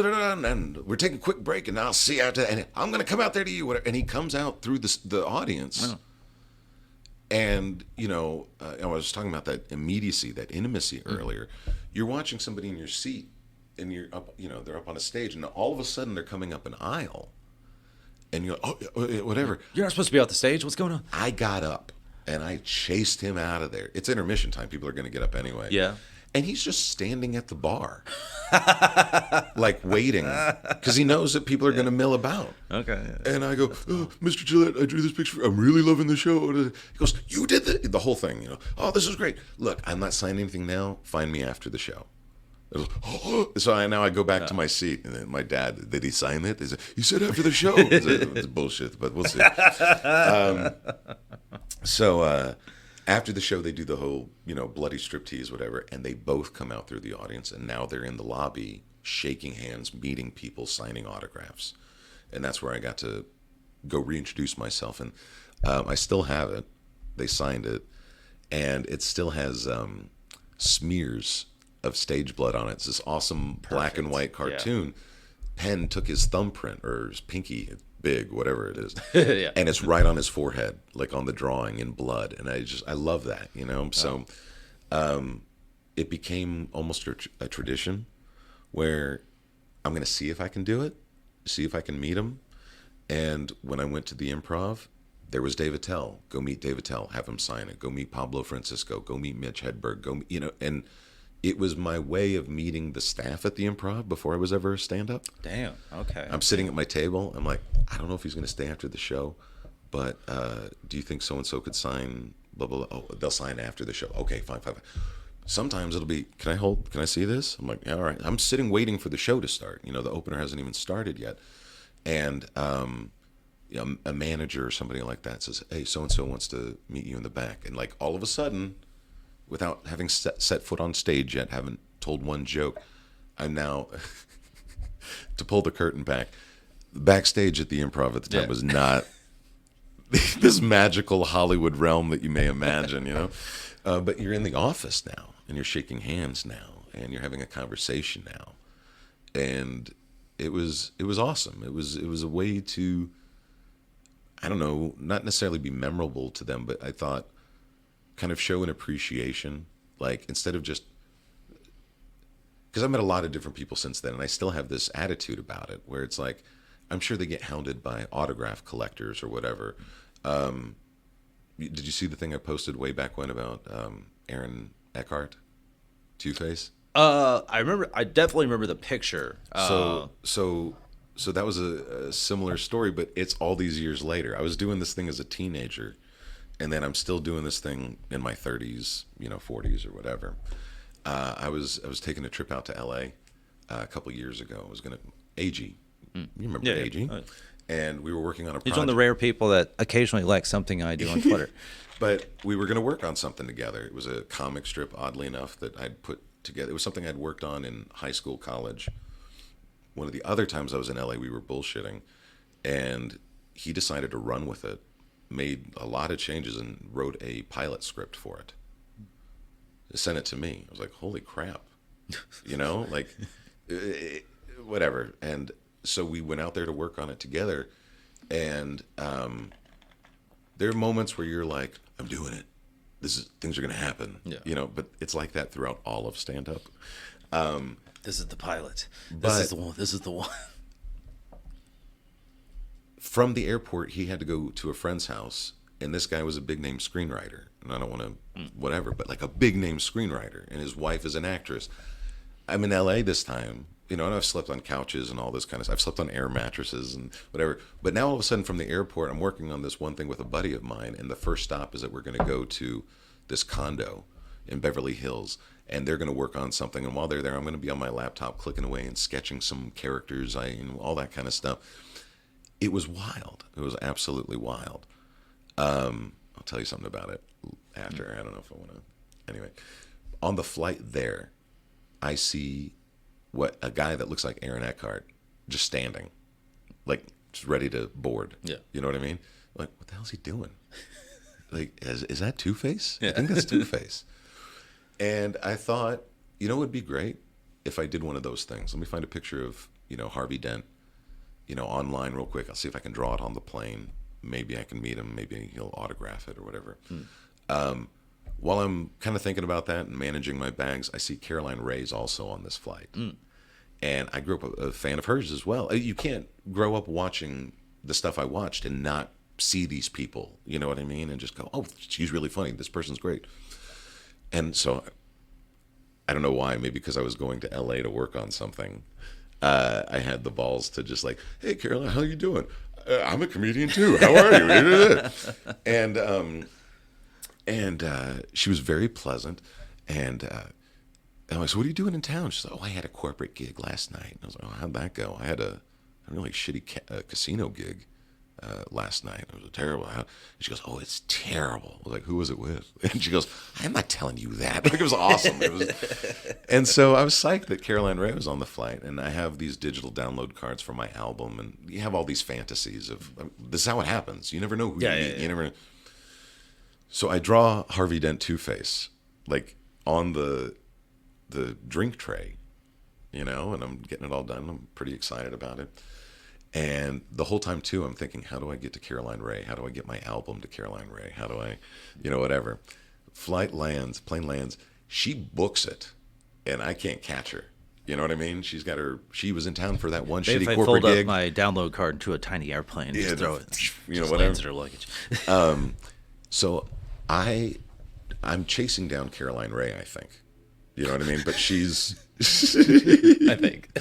and we're taking a quick break, and I'll see you after that. And I'm going to come out there to you. And he comes out through the audience. Wow. And, I was talking about that immediacy, that intimacy earlier. You're watching somebody in your seat, and you're up, they're up on a stage, and all of a sudden they're coming up an aisle. And you're like, oh, whatever. You're not supposed to be off the stage. What's going on? I got up, and I chased him out of there. It's intermission time. People are going to get up anyway. Yeah. And he's just standing at the bar, like waiting, because he knows that people are going to mill about. Okay. And I go, Mr. Gillette, I drew this picture. I'm really loving the show. He goes, you did the whole thing, Oh, this is great. Look, I'm not signing anything now. Find me after the show. So now I go back to my seat, and then my dad, did he sign it? He said, he said after the show. It's bullshit, but we'll see. So after the show, they do the whole, bloody striptease, whatever, and they both come out through the audience, and now they're in the lobby, shaking hands, meeting people, signing autographs. And that's where I got to go reintroduce myself. And I still have it. They signed it, and it still has smears of stage blood on it. It's this awesome black and white cartoon. Yeah. Penn took his thumbprint, or his pinky, big, whatever it is, yeah. And it's right on his forehead, like on the drawing in blood. And I love that, So it became almost a tradition where I'm going to see if I can do it, see if I can meet him. And when I went to the Improv, there was Dave Attell. Go meet Dave Attell, have him sign it. Go meet Pablo Francisco. Go meet Mitch Hedberg. And it was my way of meeting the staff at the Improv before I was ever a stand-up. Damn. Okay. I'm sitting at my table. I'm like, I don't know if he's going to stay after the show, but do you think so-and-so could sign blah, blah, blah? Oh, they'll sign after the show. Okay, fine. Sometimes it'll be, can I see this? I'm like, yeah, all right. I'm sitting waiting for the show to start. The opener hasn't even started yet. And a manager or somebody like that says, hey, so-and-so wants to meet you in the back. And like all of a sudden, without having set foot on stage yet, haven't told one joke, I'm now, to pull the curtain back, backstage at the Improv at the time was not this magical Hollywood realm that you may imagine, but you're in the office now, and you're shaking hands now, and you're having a conversation now. And it was awesome. It was a way to, I don't know, not necessarily be memorable to them, but I thought kind of show an appreciation, like instead of just, because I've met a lot of different people since then, and I still have this attitude about it where it's like, I'm sure they get hounded by autograph collectors or whatever. Did you see the thing I posted way back when about Aaron Eckhart, Two-Face? I definitely remember the picture. So that was a similar story, but it's all these years later. I was doing this thing as a teenager, and then I'm still doing this thing in my 30s, 40s or whatever. I was taking a trip out to LA a couple years ago. I was going to AG. You remember AG? Yeah. And we were working on a project. He's one of the rare people that occasionally likes something I do on Twitter. But we were going to work on something together. It was a comic strip, oddly enough, that I'd put together. It was something I'd worked on in high school, college. One of the other times I was in LA, we were bullshitting, and he decided to run with it, made a lot of changes, and wrote a pilot script for it. Sent it to me. I was like, holy crap. Whatever. And so we went out there to work on it together, and there are moments where you're like, I'm doing it. Things are going to happen. Yeah. But it's like that throughout all of stand-up. This is the pilot. This is the one. From the airport, he had to go to a friend's house, and this guy was a big-name screenwriter. And I don't want to whatever, but like a big-name screenwriter, and his wife is an actress. I'm in L.A. this time, and I've slept on couches and all this kind of stuff. I've slept on air mattresses and whatever. But now all of a sudden from the airport, I'm working on this one thing with a buddy of mine, and the first stop is that we're going to go to this condo in Beverly Hills, and they're going to work on something. And while they're there, I'm going to be on my laptop clicking away and sketching some characters, all that kind of stuff. It was wild. It was absolutely wild. I'll tell you something about it after. I don't know if I want to. Anyway, on the flight there, I see a guy that looks like Aaron Eckhart just standing, like just ready to board. Yeah. You know what I mean? Like, what the hell's he doing? Like, is that Two-Face? Yeah. I think that's Two-Face. And I thought, it would be great if I did one of those things. Let me find a picture of, Harvey Dent, online real quick. I'll see if I can draw it on the plane. Maybe I can meet him. Maybe he'll autograph it or whatever. While I'm kind of thinking about that and managing my bags, I see Caroline Ray's also on this flight. And I grew up a fan of hers as well. You can't grow up watching the stuff I watched and not see these people, you know what I mean? And just go, oh, she's really funny. This person's great. And so I don't know why, maybe because I was going to LA to work on something. I had the balls to just like, hey, Caroline, how you doing? I'm a comedian too. How are you? And she was very pleasant. And I'm like, so what are you doing in town? She's like, oh, I had a corporate gig last night. And I was like, oh, how'd that go? I had a really shitty casino gig last night. It was terrible. And she goes, oh, it's terrible. I was like, who was it with? And she goes, I'm not telling you that. Like, it was awesome. And so I was psyched that Caroline Ray was on the flight. And I have these digital download cards for my album. And you have all these fantasies of, this is how it happens. You never know who you meet. You never. So I draw Harvey Dent Two-Face, like, on the drink tray, and I'm getting it all done. I'm pretty excited about it. And the whole time, too, I'm thinking, how do I get to Caroline Ray? How do I get my album to Caroline Ray? How do I, whatever. Plane lands, she books it, and I can't catch her. You know what I mean? She was in town for that one shitty corporate gig. If I fold up my download card into a tiny airplane, just throw it. Whatever. Lands in her luggage. So I'm chasing down Caroline Ray, I think. You know what I mean? But she's... I think.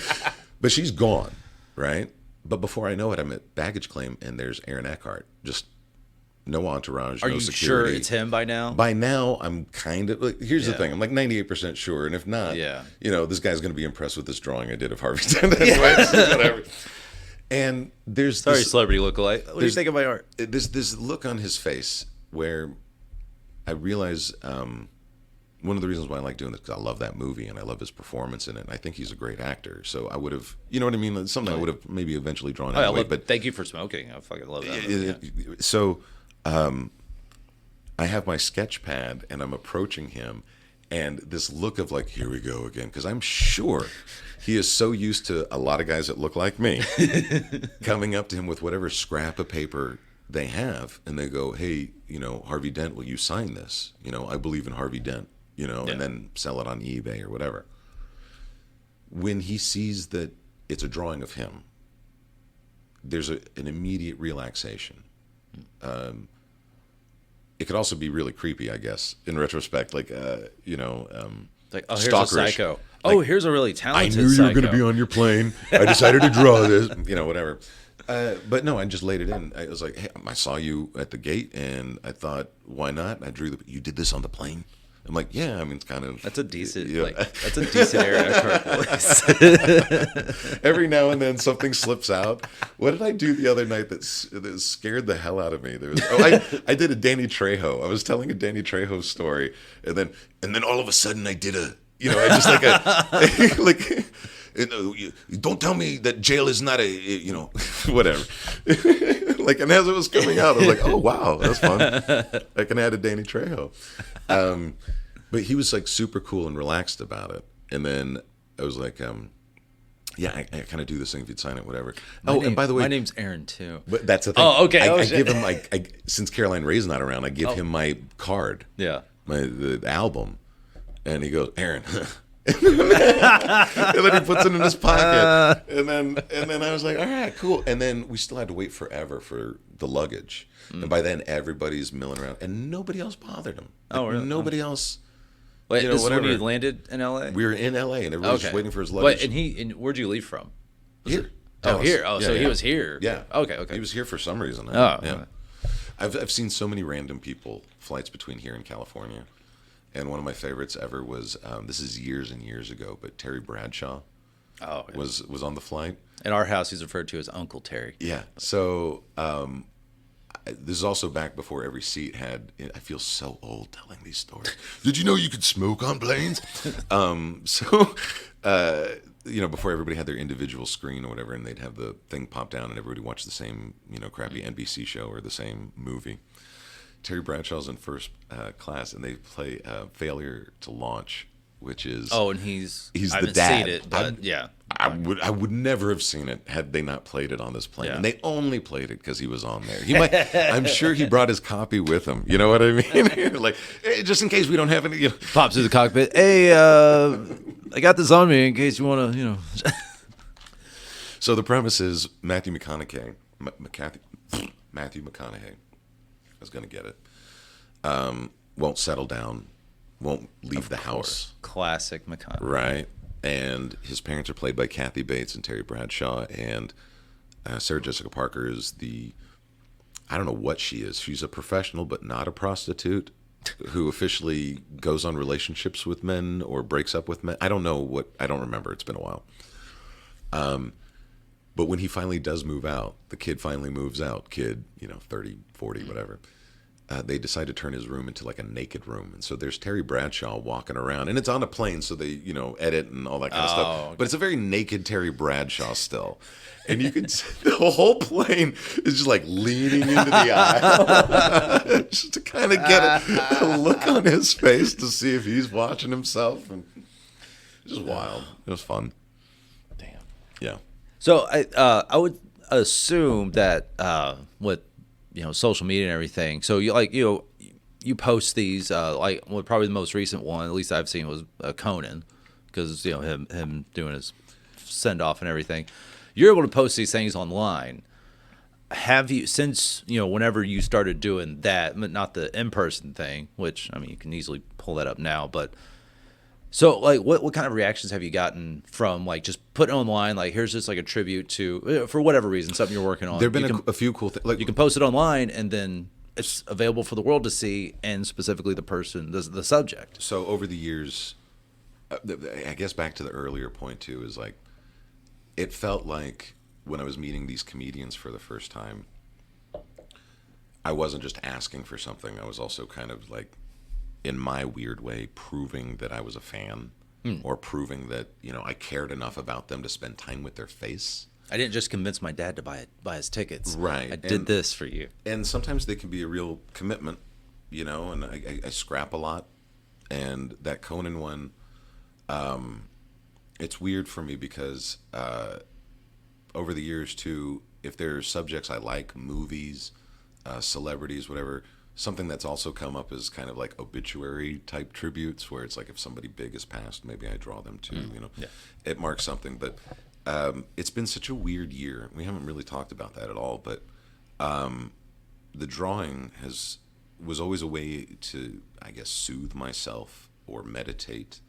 But she's gone, right? But before I know it, I'm at baggage claim, and there's Aaron Eckhart. Just no entourage, no security. Are you sure it's him by now? By now, I'm kind of... Like, here's the thing. I'm like 98% sure, and if not, this guy's going to be impressed with this drawing I did of Harvey Dent. Whatever. And there's... Sorry, celebrity lookalike. What do you think of my art? There's this look on his face where I realize... one of the reasons why I like doing this is because I love that movie and I love his performance in it. And I think he's a great actor. So I would have, you know what I mean? Something I would have maybe eventually drawn anyway. But thank you for smoking. I fucking love that. So I have my sketch pad and I'm approaching him, and this look of like, here we go again. Because I'm sure he is so used to a lot of guys that look like me coming up to him with whatever scrap of paper they have. And they go, hey, Harvey Dent, will you sign this? I believe in Harvey Dent. And then sell it on eBay or whatever. When he sees that it's a drawing of him, there's an immediate relaxation. It could also be really creepy, I guess, in retrospect, like, like, oh, here's stalkerish. a psycho. Oh, here's a really talented psycho. I knew you were going to be on your plane. I decided to draw this, whatever. But no, I just laid it in. I was like, hey, I saw you at the gate, and I thought, why not? I drew you did this on the plane? I'm like, yeah, I mean, it's kind of... That's a decent, that's a decent Aaron Aryanpur voice. Every now and then something slips out. What did I do the other night that scared the hell out of me? I did a Danny Trejo. I was telling a Danny Trejo story, and then all of a sudden I did I just like don't tell me that jail is not a, whatever. Like, and as it was coming out, I was like, oh, wow, that's fun. I can add a Danny Trejo. But he was like super cool and relaxed about it. And then I was like, I kind of do this thing if you'd sign it, whatever. And by the way, my name's Aaron too. But that's the thing. Oh, okay. I give him since Caroline Ray's not around, I give him my card. Yeah. The album. And he goes, Aaron. And then he puts it in his pocket. And then I was like, all right, cool. And then we still had to wait forever for the luggage. And by then everybody's milling around, and nobody else bothered him. Oh, really? Nobody else. Wait, this is when you landed in LA? We were in LA, and everybody was just waiting for his luggage. Wait, and where'd you leave from? Here. Here. Oh, yeah, so he was here. Yeah. Okay. He was here for some reason. Yeah. I've seen so many random people, flights between here and California. And one of my favorites ever was, this is years and years ago, but Terry Bradshaw was on the flight. In our house, he's referred to as Uncle Terry. Yeah. So this is also back before every seat had, I feel so old telling these stories. Did you know you could smoke on planes? So before everybody had their individual screen or whatever, and they'd have the thing pop down and everybody watched the same, crappy NBC show or the same movie. Terry Bradshaw's in first class, and they play Failure to Launch, which is... Oh, and he's the I haven't dad. seen it, but yeah. I would never have seen it had they not played it on this plane. Yeah. And they only played it because he was on there. I'm sure he brought his copy with him. You know what I mean? Like, just in case we don't have any... Pops through the cockpit. Hey, I got this on me in case you want to, So the premise is Matthew McConaughey. I was going to get it. Won't settle down. Won't leave the house. Classic McConaughey. Right. And his parents are played by Kathy Bates and Terry Bradshaw. And Sarah Jessica Parker is I don't know what she is. She's a professional but not a prostitute who officially goes on relationships with men or breaks up with men. I don't know I don't remember. It's been a while. But when he finally does move out, the kid finally moves out, 30, 40, whatever. They decide to turn his room into like a naked room. And so there's Terry Bradshaw walking around. And it's on a plane, so they, edit and all that kind of stuff. Okay. But it's a very naked Terry Bradshaw still. And you can see the whole plane is just like leaning into the aisle just to kind of get a look on his face to see if he's watching himself. And it's just wild. It was fun. Damn. Yeah. So I would assume that with social media and everything. So you post these probably the most recent one, at least I've seen, was Conan, because him doing his send off and everything. You're able to post these things online. Have you, since whenever you started doing that, not the in-person thing, which you can easily pull that up now, but so what kind of reactions have you gotten from just putting online, here's just a tribute to, for whatever reason, something you're working on? There've been a few cool things. You can post it online and then it's available for the world to see, and specifically the person, the subject. So over the years, I guess back to the earlier point too, is it felt like when I was meeting these comedians for the first time, I wasn't just asking for something. I was also kind of in my weird way, proving that I was a fan or proving that, I cared enough about them to spend time with their face. I didn't just convince my dad to buy his tickets. Right. I did this for you. And sometimes they can be a real commitment, and I scrap a lot. And that Conan one, it's weird for me because over the years too, if there's subjects I like, movies, celebrities, whatever, something that's also come up is kind of like obituary type tributes, where it's if somebody big has passed, maybe I draw them too. Yeah. It marks something. But it's been such a weird year. We haven't really talked about that at all. But the drawing was always a way to, I guess, soothe myself or meditate.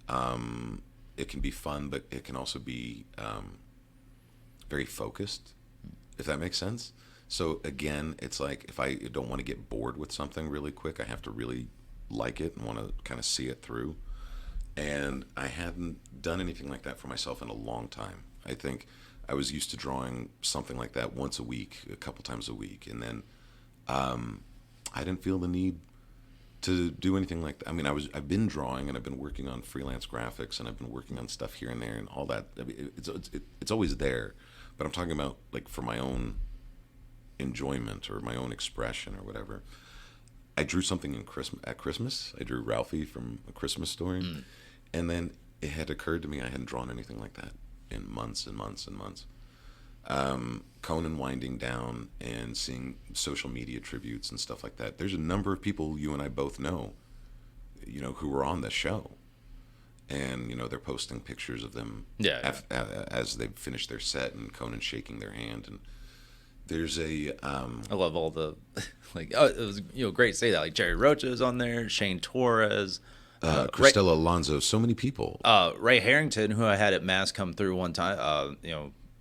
It can be fun, but it can also be very focused, if that makes sense. So again, it's if I don't want to get bored with something really quick, I have to really like it and want to kind of see it through. And I hadn't done anything like that for myself in a long time. I think I was used to drawing something like that once a week, a couple times a week. And then I didn't feel the need to do anything like that. I've been drawing, and I've been working on freelance graphics, and I've been working on stuff here and there and all that. It's always there. But I'm talking about for my own enjoyment or my own expression or whatever. I drew something at Christmas. I drew Ralphie from A Christmas Story. And then it had occurred to me I hadn't drawn anything like that in months and months and months. Conan winding down and seeing social media tributes and stuff like that. There's a number of people you and I both know, who were on the show. And, they're posting pictures of them as they've finished their set, and Conan shaking their hand. And there's I love all the it was great to say that, Jerry Rocha is on there, Shane Torres, Cristela Alonso, so many people. Ray Harrington, who I had at Mass come through one time,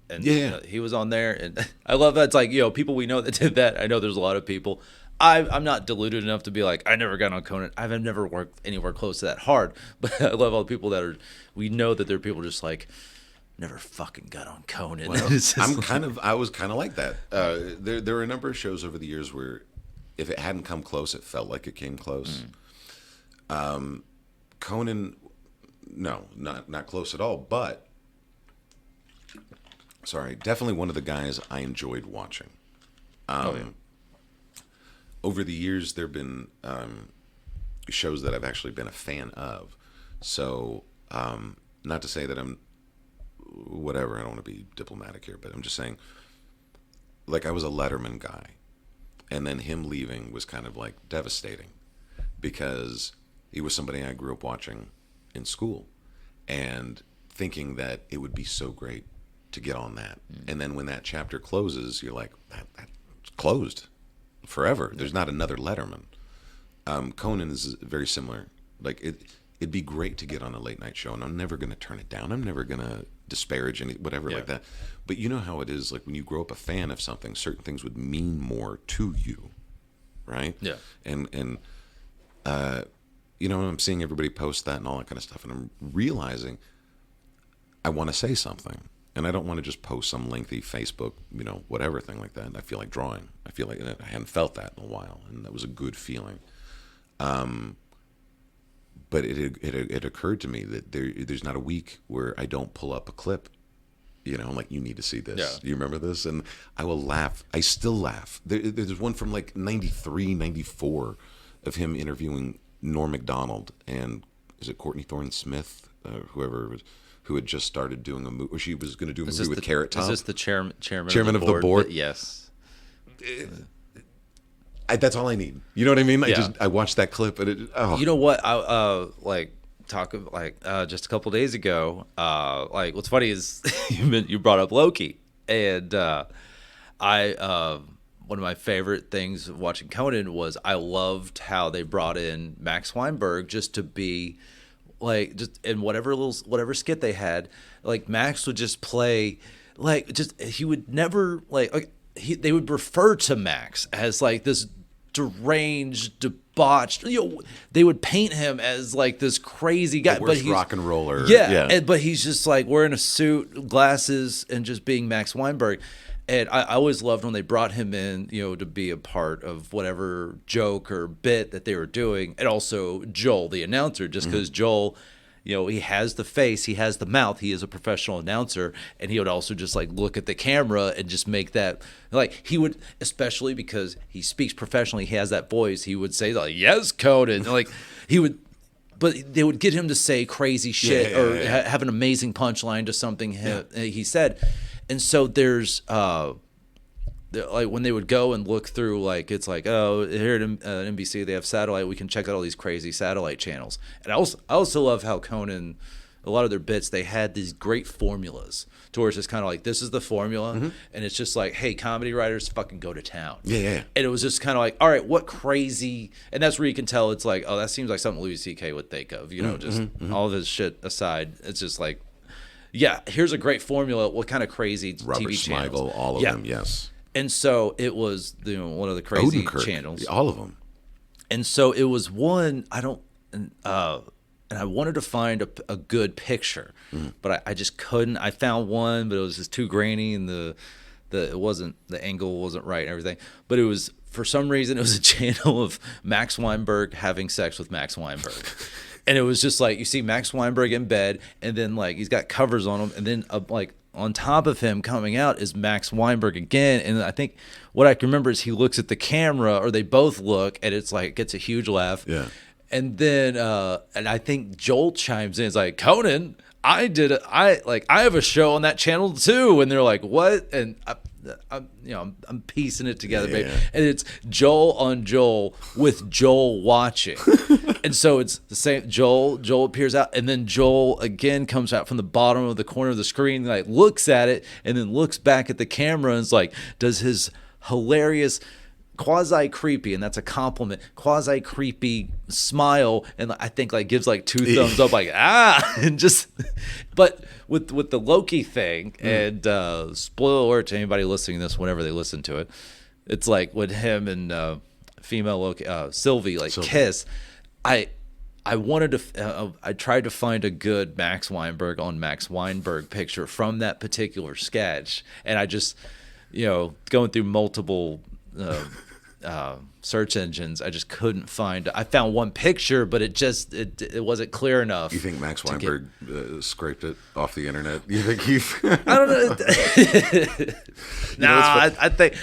and he was on there, and I love that. It's people we know that did that. I know there's a lot of people. I'm not deluded enough to be I never got on Conan. I've never worked anywhere close to that hard, but I love all the people that we know that there are people just never fucking got on Conan. Well, I was kind of like that. There were a number of shows over the years where if it hadn't come close, it felt like it came close. Conan, no, not close at all. But sorry, definitely one of the guys I enjoyed watching. Oh yeah. Over the years, there have been shows that I've actually been a fan of. So, not to say that I'm whatever. I don't want to be diplomatic here, but I'm just saying, like, I was a Letterman guy, and then him leaving was kind of like devastating because he was somebody I grew up watching in school and thinking that it would be so great to get on that. And then when that chapter closes, you're like, that's closed forever. There's not another Letterman. Conan is very similar. Like, it'd be great to get on a late night show, and I'm never going to turn it down. I'm never going to disparage any whatever like that. But you know how it is, like when you grow up a fan of something, certain things would mean more to you, right? Yeah. And you know, I'm seeing everybody post that and all that kind of stuff, and I'm realizing I want to say something, and I don't want to just post some lengthy Facebook, you know, whatever thing like that. And I feel like drawing. I feel like I hadn't felt that in a while, and that was a good feeling. But it occurred to me that there's not a week where I don't pull up a clip. You know, I'm like, you need to see this. Yeah. Do you remember this? And I will laugh. I still laugh. There's one from like 93, 94 of him interviewing Norm Macdonald and is it Courtney Thorne Smith, whoever it was, who had just started doing a movie, or she was going to do a movie with Carrot Top. Is this the chairman of the board? Yes. That's all I need. You know what I mean? Yeah. I watched that clip and You know what? I just a couple days ago. Like what's funny is you brought up Loki, and one of my favorite things of watching Conan was I loved how they brought in Max Weinberg just to be like just in whatever skit they had. Like Max would just play like just he would never they would refer to Max as like this deranged, debauched. You know, they would paint him as like this crazy guy, but he's rock and roller. Yeah. But he's just like wearing a suit, glasses, and just being Max Weinberg. And I always loved when they brought him in, you know, to be a part of whatever joke or bit that they were doing, and also Joel, the announcer, just because Joel. You know, he has the face, he has the mouth, he is a professional announcer, and he would also just like look at the camera and just make that like he would, especially because he speaks professionally, he has that voice, he would say like, yes, Conan, like he would, but they would get him to say crazy shit or have an amazing punchline to something he said. And so there's like when they would go and look through, like it's like, oh, here at NBC they have satellite, we can check out all these crazy satellite channels. And I also love how Conan, a lot of their bits, they had these great formulas towards just kind of like, this is the formula, and it's just like, hey, comedy writers, fucking go to town. And it was just kind of like, all right, what crazy, and that's where you can tell it's like, oh, that seems like something Louis C.K. would think of, you know, just all of his shit aside, it's just like, yeah, here's a great formula. What kind of crazy Robert TV channels? Smigel, all of them, yes. And so it was, you know, one of the crazy Odenkirk, channels. all of them. And so it was one, and I wanted to find a good picture, but I just couldn't. I found one, but it was just too grainy, and the angle wasn't right and everything. But it was, for some reason, it was a channel of Max Weinberg having sex with Max Weinberg. And it was just like, you see Max Weinberg in bed, and then like he's got covers on him, and then like on top of him coming out is Max Weinberg again. And I think what I can remember is he looks at the camera, or they both look, and it's like, gets a huge laugh. Yeah. And then, and I think Joel chimes in. It's like, Conan, I have a show on that channel too. And they're like, what? And I'm piecing it together, baby. Yeah. And it's Joel on Joel with Joel watching. And so it's the same. Joel appears out, and then Joel again comes out from the bottom of the corner of the screen, like looks at it, and then looks back at the camera, and is like, does his hilarious, quasi creepy, and that's a compliment, quasi creepy smile, and I think like gives like two thumbs up, like and just. But with the Loki thing, and spoiler alert to anybody listening to this, whenever they listen to it, it's like when him and female Loki, Sylvie, kiss. I wanted to. I tried to find a good Max Weinberg on Max Weinberg picture from that particular sketch, and I just, going through multiple search engines, I just couldn't find. I found one picture, but it wasn't clear enough. You think Max Weinberg scraped it off the internet? You think he? I don't know. I think.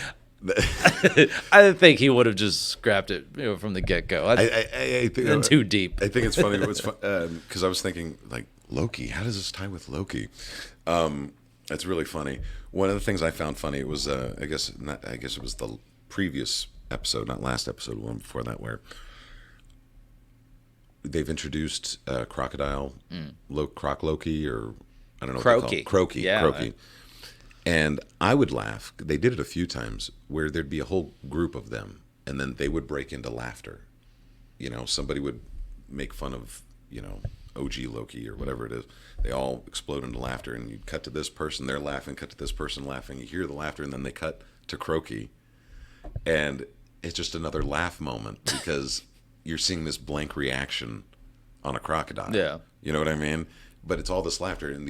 I think he would have just scrapped it, from the get go. I think too deep. I think it's funny. It's because I was thinking like Loki. How does this tie with Loki? That's really funny. One of the things I found funny was I guess it was the previous episode, not last episode, one before that, where they've introduced crocodile, Croc Loki, or I don't know, Croaky. Croaky, Yeah. Croaky. And I would laugh. They did it a few times where there'd be a whole group of them, and then they would break into laughter. Somebody would make fun of, OG Loki or whatever it is. They all explode into laughter, and you'd cut to this person, they're laughing, cut to this person laughing. You hear the laughter, and then they cut to Croaky. And it's just another laugh moment because you're seeing this blank reaction on a crocodile. Yeah. You know what I mean? But it's all this laughter, and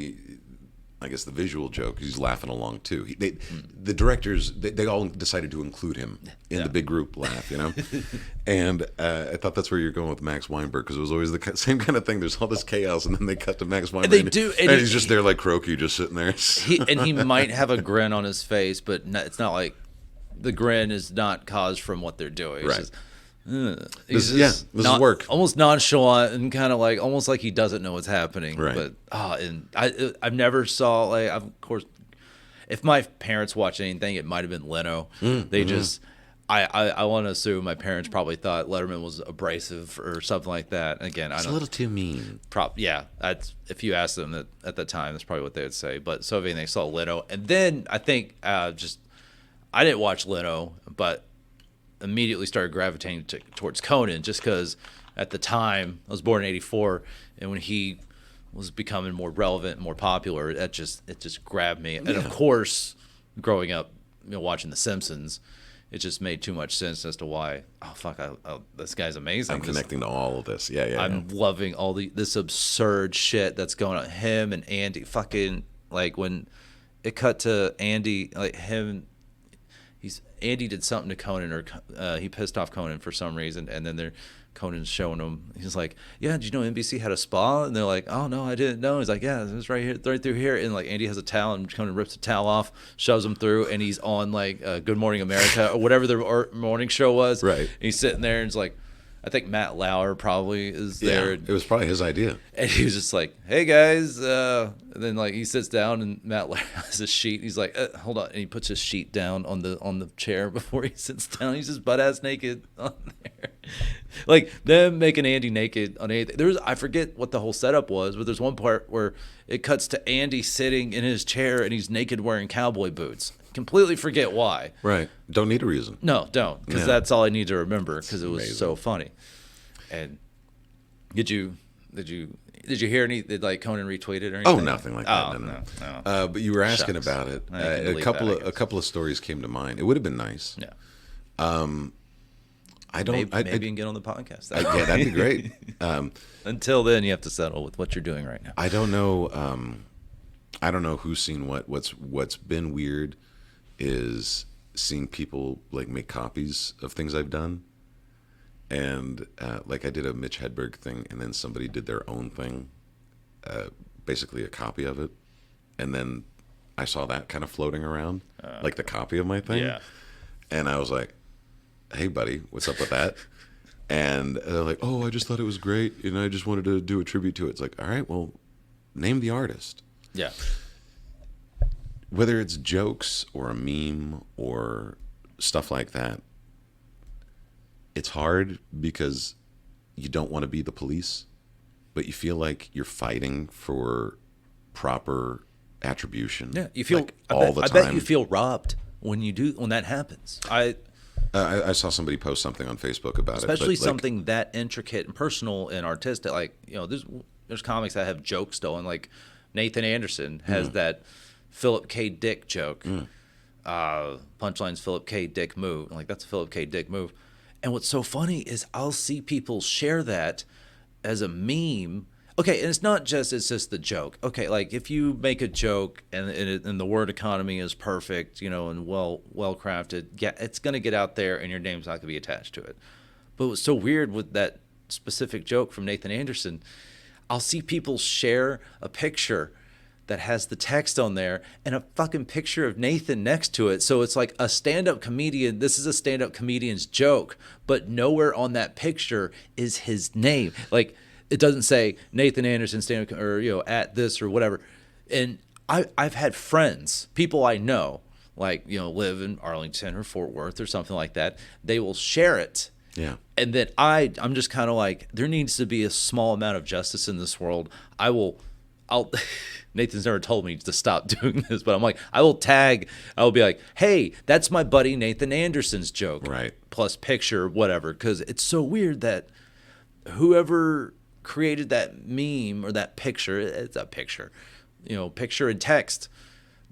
I guess the visual joke, he's laughing along too. The directors, they all decided to include him in the big group laugh, And I thought that's where you're going with Max Weinberg, because it was always the same kind of thing. There's all this chaos, and then they cut to Max Weinberg. They do, and he's just there like Croaky, just sitting there. He might have a grin on his face, but it's not like the grin is not caused from what they're doing. It's Right. just, This is work. Almost nonchalant and kind of like almost like he doesn't know what's happening. Right. But and I've never saw like of course, if my parents watched anything, it might have been Leno. They just I want to assume my parents probably thought Letterman was abrasive or something like that. Again, It's a little too mean. That's if you asked them at the time, that's probably what they would say. But so if anything, they saw Leno, and then I think I didn't watch Leno, but immediately started gravitating towards Conan just because at the time I was born in '84, and when he was becoming more relevant, more popular, it just grabbed me. And of course, growing up, watching The Simpsons, it just made too much sense as to why. Oh fuck! This guy's amazing. I'm connecting to all of this. Yeah. I'm loving all this absurd shit that's going on. Him and Andy, fucking like when it cut to Andy, like him. Andy did something to Conan, or he pissed off Conan for some reason, and then Conan's showing him. He's like, "Yeah, did you know NBC had a spa?" And they're like, "Oh no, I didn't know." He's like, "Yeah, it was right here, right through here." And like Andy has a towel, and Conan rips the towel off, shoves him through, and he's on like Good Morning America or whatever the morning show was. Right. And he's sitting there, and it's like, I think Matt Lauer probably is there. Yeah, it was probably his idea. And he was just like, "Hey guys," and then like he sits down and Matt Lauer has a sheet. He's like, "Hold on," and he puts his sheet down on the chair before he sits down. He's just butt ass naked on there, like them making Andy naked on anything. I forget what the whole setup was, but there's one part where it cuts to Andy sitting in his chair and he's naked wearing cowboy boots. Completely forget why. Right. Don't need a reason. No, don't, because that's all I need to remember because it was so funny. And did you hear any? Did like Conan retweet it or anything? Oh, nothing like that. Oh, no. But you were asking Shucks. about it. I can A delete couple that, I of couple of stories came to mind. It would have been nice. Yeah. I don't. Maybe you can get on the podcast. Yeah, that'd be great. Until then, you have to settle with what you're doing right now. I don't know. I don't know who's seen what. What's been weird is seeing people like make copies of things I've done, and like I did a Mitch Hedberg thing, and then somebody did their own thing, basically a copy of it, and then I saw that kind of floating around, like the copy of my thing, Yeah. and I was like, "Hey, buddy, what's up with that?" And they're like, "Oh, I just thought it was great, and I just wanted to do a tribute to it." It's like, all right, well, name the artist. Yeah. Whether it's jokes or a meme or stuff like that, it's hard because you don't want to be the police, but you feel like you're fighting for proper attribution. Yeah. You feel like, all the time. I bet you feel robbed when that happens. I saw somebody post something on Facebook about Especially it. something that intricate and personal and artistic. Like, there's comics that have jokes stolen. Like Nathan Anderson has that Philip K. Dick joke. Punchline's Philip K. Dick move. Like, that's a Philip K. Dick move. And what's so funny is I'll see people share that as a meme. Okay, and it's just the joke. Okay, like if you make a joke and the word economy is perfect, and well crafted, yeah, it's gonna get out there and your name's not gonna be attached to it. But what's so weird with that specific joke from Nathan Anderson, I'll see people share a picture that has the text on there and a fucking picture of Nathan next to it. So it's like a stand-up comedian. This is a stand-up comedian's joke, but nowhere on that picture is his name. Like it doesn't say Nathan Anderson stand-up or at this or whatever. And I've had friends, people I know, like live in Arlington or Fort Worth or something like that. They will share it. Yeah. And then I'm just kind of like, there needs to be a small amount of justice in this world. I'll Nathan's never told me to stop doing this, but I'm like, I will be like, hey, that's my buddy Nathan Anderson's joke. Right. Plus picture, whatever. Because it's so weird that whoever created that meme or that picture, it's a picture, picture and text,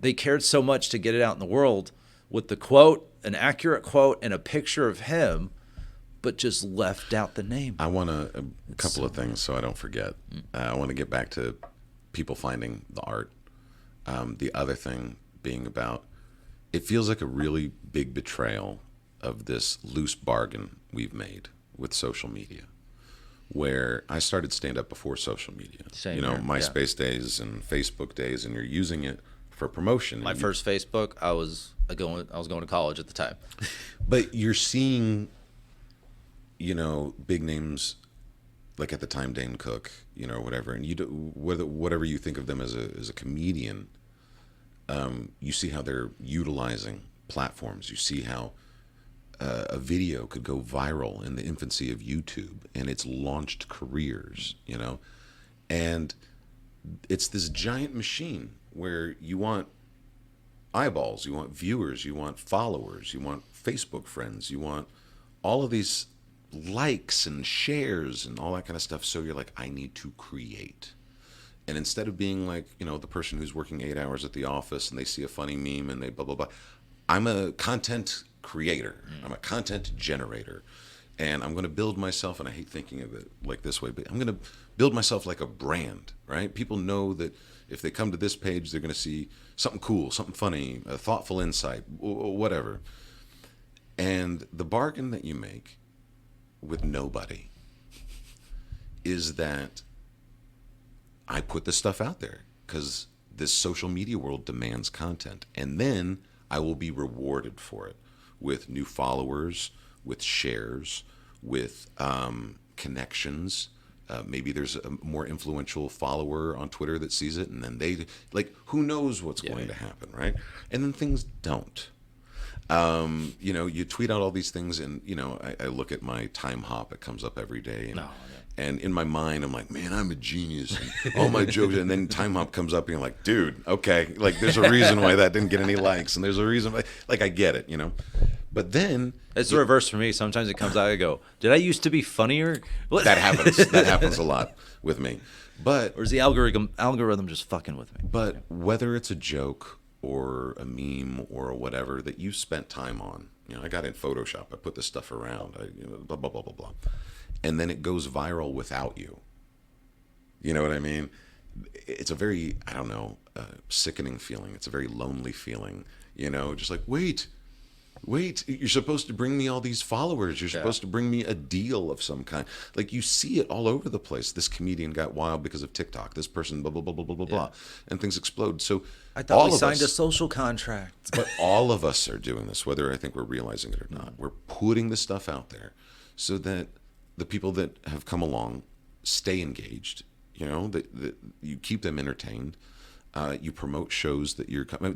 they cared so much to get it out in the world with the quote, an accurate quote, and a picture of him, but just left out the name. I want a couple of things so I don't forget. I want to get back to people finding the art. The other thing being about, it feels like a really big betrayal of this loose bargain we've made with social media, where I started stand-up before social media. Same here, MySpace days and Facebook days, and you're using it for promotion. My first Facebook, I was going to college at the time. But you're seeing, big names, like at the time Dane Cook, or whatever, and whatever you think of them as a comedian, you see how they're utilizing platforms. You see how a video could go viral in the infancy of YouTube, and it's launched careers, and it's this giant machine where you want eyeballs, you want viewers, you want followers, you want Facebook friends, you want all of these likes and shares and all that kind of stuff. So you're like, I need to create. And instead of being like, the person who's working 8 hours at the office and they see a funny meme and they blah, blah, blah. I'm a content creator. I'm a content generator. And I'm going to build myself, and I hate thinking of it like this way, but I'm going to build myself like a brand, right? People know that if they come to this page, they're going to see something cool, something funny, a thoughtful insight, whatever. And the bargain that you make with nobody is that I put this stuff out there because this social media world demands content, and then I will be rewarded for it with new followers, with shares, with connections. Maybe there's a more influential follower on Twitter that sees it, and then they, like, who knows what's going to happen, right? And then things don't. You tweet out all these things, and I look at my time hop. It comes up every day, and in my mind, I'm like, man, I'm a genius. And all my jokes, and then time hop comes up, and you're like, dude, okay, like there's a reason why that didn't get any likes, and there's a reason why, like, I get it, But then it's the reverse for me. Sometimes it comes out, I go, did I used to be funnier? What? That happens. That happens a lot with me. But or is the algorithm just fucking with me? But whether it's a joke or a meme or whatever that you spent time on, I got in Photoshop, I put this stuff around, blah, blah, blah, blah, blah. And then it goes viral without you. You know what I mean? It's a very, sickening feeling. It's a very lonely feeling, just like, wait, you're supposed to bring me all these followers. You're supposed to bring me a deal of some kind. Like, you see it all over the place. This comedian got wild because of TikTok. This person, blah, blah, blah, blah, blah, blah, blah. And things explode. So I thought we signed a social contract. But all of us are doing this, whether I think we're realizing it or not. We're putting the stuff out there so that the people that have come along stay engaged, that you keep them entertained. You promote shows that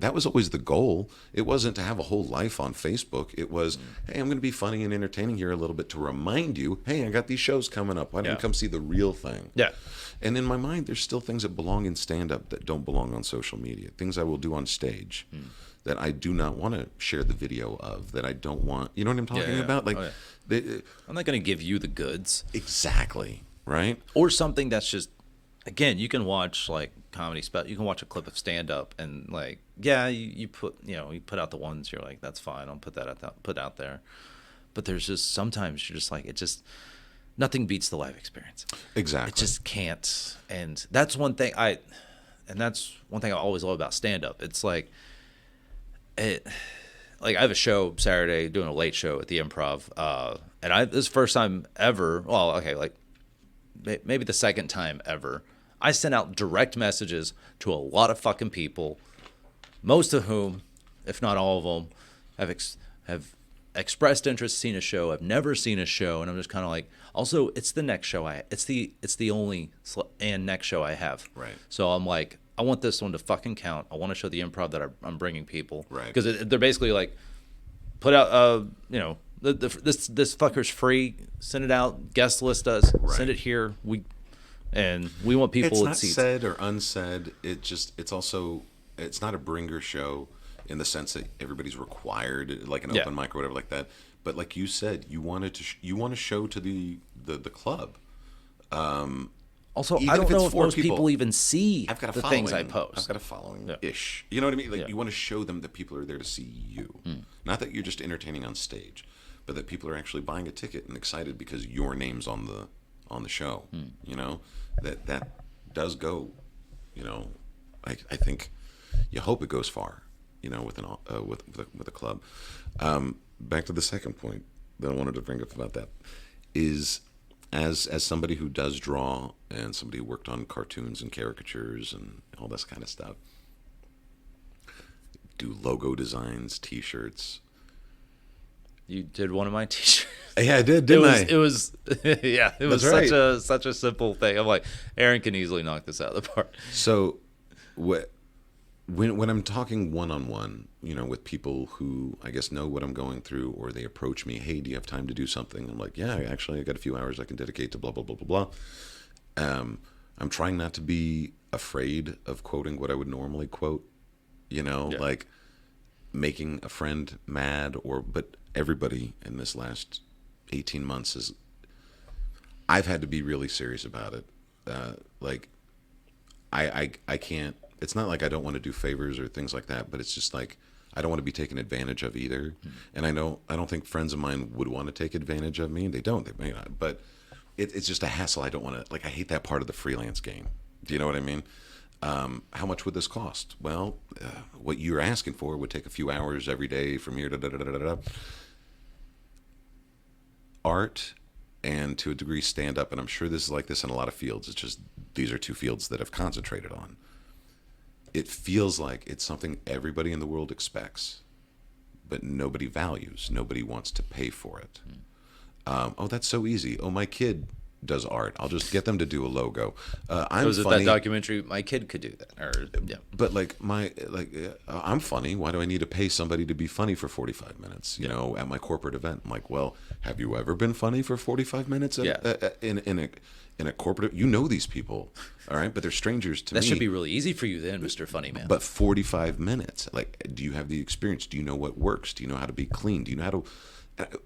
that was always the goal. It wasn't to have a whole life on Facebook. It was, hey, I'm going to be funny and entertaining here a little bit to remind you, hey, I got these shows coming up. Why don't you come see the real thing? Yeah. And in my mind, there's still things that belong in stand-up that don't belong on social media. Things I will do on stage that I do not want to share the video of, that I don't want. You know what I'm talking about? Like, I'm not going to give you the goods. Exactly. Right? Or something that's just, again, you can watch like comedy you can watch a clip of stand up and like, you put out the ones you're like, that's fine, I'll put that out there. But there's just sometimes you're just like, nothing beats the live experience. Exactly. It just can't. And that's one thing I always love about stand-up. It's like I have a show Saturday, doing a late show at the Improv, and this is the first time ever. Well, okay, like maybe the second time ever. I sent out direct messages to a lot of fucking people, most of whom, if not all of them, have expressed interest, seen a show. I've never seen a show, and I'm just kind of like. Also, it's the next show it's the only and next show I have. Right. So I'm like, I want this one to fucking count. I want to show the Improv that I'm bringing people. Right. Because they're basically like, put out, this fucker's free. Send it out. Guest list us. Right. Send it here. We want people. It's with not seats. said or unsaid. It's not a bringer show in the sense that everybody's required, like an open mic or whatever like that. But like you said, you want to show to the club. Also, Even I don't if it's know if four most people even see I've got a the following. things I post. I've got a following-ish. You know what I mean? Like, Yeah. you want to show them that people are there to see you. Not that you're just entertaining on stage, but that people are actually buying a ticket and excited because your name's on the show. You know? That does go, you know, I think you hope it goes far, you know, with a club. Back to the second point that I wanted to bring up about that is, as somebody who does draw and somebody who worked on cartoons and caricatures and all this kind of stuff, do logo designs, T-shirts. You did one of my T-shirts. Yeah, I did, didn't I? It was yeah. It was That's right. such a simple thing. I'm like, Aaron can easily knock this out of the park. So, when I'm talking one-on-one, you know, with people who I guess know what I'm going through, or they approach me, hey, do you have time to do something? I'm like, yeah, actually, I got a few hours I can dedicate to blah, blah, blah, blah, blah. I'm trying not to be afraid of quoting what I would normally quote, you know, like making a friend mad, but everybody in this last 18 months I've had to be really serious about it. Like, I can't. It's not like I don't want to do favors or things like that, but it's just like I don't want to be taken advantage of either. And I don't think friends of mine would want to take advantage of me. They don't. They may not. But it's just a hassle. I don't want to. Like, I hate that part of the freelance game. Do you know what I mean? How much would this cost? Well, what you're asking for would take a few hours every day from here to da-da-da-da-da. Art and, to a degree, stand-up, and I'm sure this is like this in a lot of fields. It's just these are two fields that I've concentrated on. It feels like it's something everybody in the world expects, but nobody values. Nobody wants to pay for it. Oh, that's so easy. Oh, my kid does art. I'll just get them to do a logo. I'm Was it funny. that documentary? My kid could do that. Or yeah. But I'm funny. Why do I need to pay somebody to be funny for 45 minutes? You know, at my corporate event, I'm like, well, have you ever been funny for 45 minutes in a corporate? You know these people, all right? But they're strangers to me. That should be really easy for you then, Mr. Funny Man. But 45 minutes. Like, do you have the experience? Do you know what works? Do you know how to be clean? Do you know how to?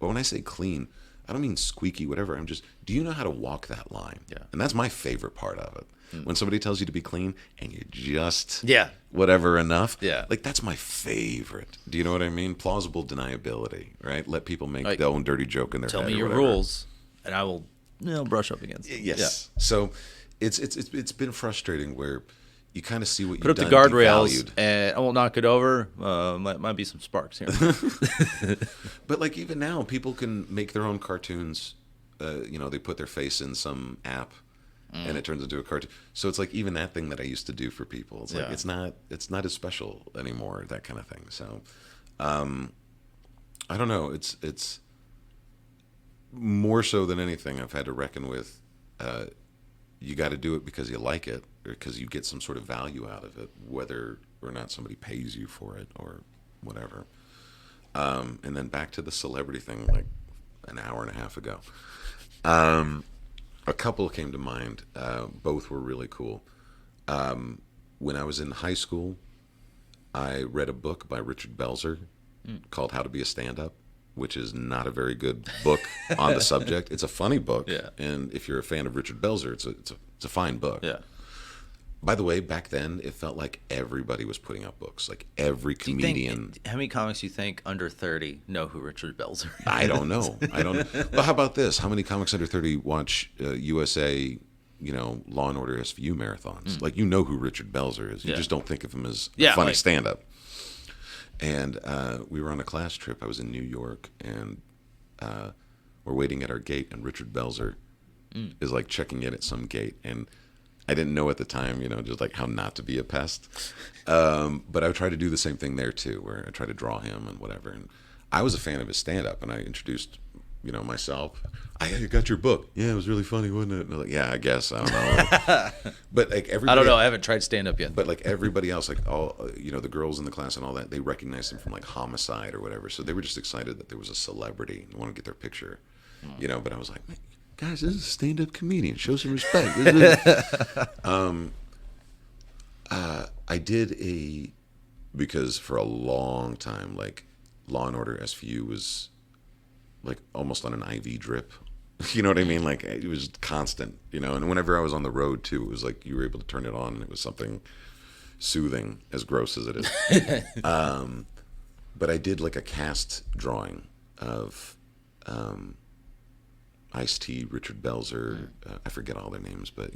When I say clean, I don't mean squeaky, whatever. Do you know how to walk that line? Yeah. And that's my favorite part of it. When somebody tells you to be clean and you just whatever enough. Yeah. Like, that's my favorite. Do you know what I mean? Plausible deniability, right? Let people make their own dirty joke in their head. Tell me your rules, and I will brush up against it. Yes. Yeah. So it's been frustrating where you kind of see what Put you've up done the guardrails, devalued. and I will knock it over. Might be some sparks here. But like, even now, people can make their own cartoons. You know, they put their face in some app, and it turns into a cartoon. So it's like, even that thing that I used to do for people, it's like it's not as special anymore. That kind of thing. So I don't know. It's more so than anything I've had to reckon with. You got to do it because you like it, or because you get some sort of value out of it, whether or not somebody pays you for it or whatever. And then back to the celebrity thing, like an hour and a half ago. A couple came to mind. Both were really cool. When I was in high school, I read a book by Richard Belzer called How to Be a Stand-Up, which is not a very good book on the subject. It's a funny book, and if you're a fan of Richard Belzer, it's a fine book. Yeah. By the way, back then it felt like everybody was putting out books. Like every comedian. How many comics do you think under 30 know who Richard Belzer is? I don't know. Well, how about this? How many comics under 30 watch USA, Law and Order SVU marathons? Like, you know who Richard Belzer is. You just don't think of him as a funny stand-up. And we were on a class trip. I was in New York, and we're waiting at our gate, and Richard Belzer is like checking in at some gate. And I didn't know at the time, just like how not to be a pest. But I tried to do the same thing there too, where I tried to draw him and whatever. And I was a fan of his stand-up, and I introduced, myself. I got your book. Yeah, it was really funny, wasn't it? And I'm like, yeah, I guess. I don't know. But like everybody, I don't know. I haven't tried stand-up yet. But like everybody else, like all, the girls in the class and all that, they recognized him from like Homicide or whatever. So they were just excited that there was a celebrity and wanted to get their picture, But I was like, man, guys, this is a stand-up comedian. Show some respect. I did because for a long time, like Law and Order SVU was like almost on an IV drip. You know what I mean? Like it was constant, and whenever I was on the road too, it was like you were able to turn it on and it was something soothing, as gross as it is. But I did like a cast drawing of Ice-T, Richard Belzer, I forget all their names, but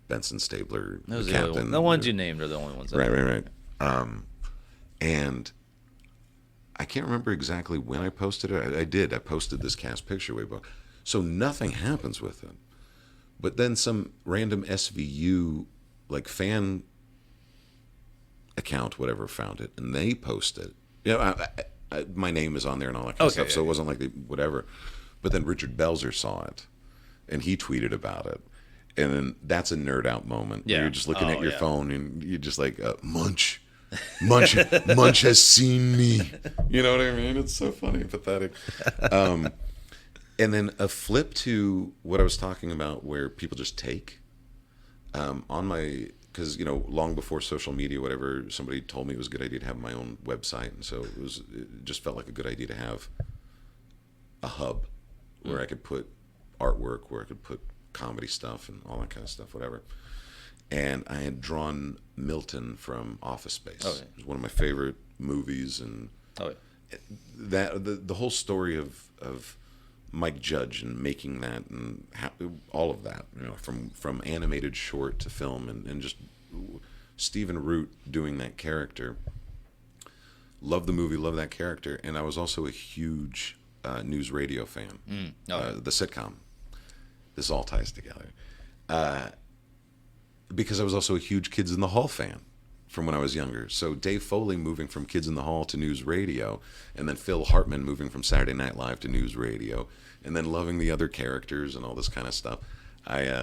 Benson Stabler, Those the captain. The ones you named are the only ones. Right. And I can't remember exactly when I posted it. I did. I posted this cast picture way back. So nothing happens with it. But then some random SVU like fan account, whatever, found it, and they posted. My name is on there and all that kind of stuff. So it wasn't like whatever. But then Richard Belzer saw it, and he tweeted about it. And then that's a nerd out moment. Yeah. You're just looking at your phone, and you're just like, Munch has seen me. You know what I mean? It's so funny and pathetic. And then a flip to what I was talking about, where people just take because long before social media, whatever, somebody told me it was a good idea to have my own website, and so it just felt like a good idea to have a hub where I could put artwork, where I could put comedy stuff and all that kind of stuff, whatever. And I had drawn Milton from Office Space. Oh, yeah. It was one of my favorite movies, and that the whole story of Mike Judge and making that and all of that, from animated short to film, and just Stephen Root doing that character. Love the movie, love that character, and I was also a huge news radio fan. The sitcom. This all ties together. Because I was also a huge Kids in the Hall fan from when I was younger. So Dave Foley moving from Kids in the Hall to news radio, and then Phil Hartman moving from Saturday Night Live to news radio, and then loving the other characters and all this kind of stuff. Anyway,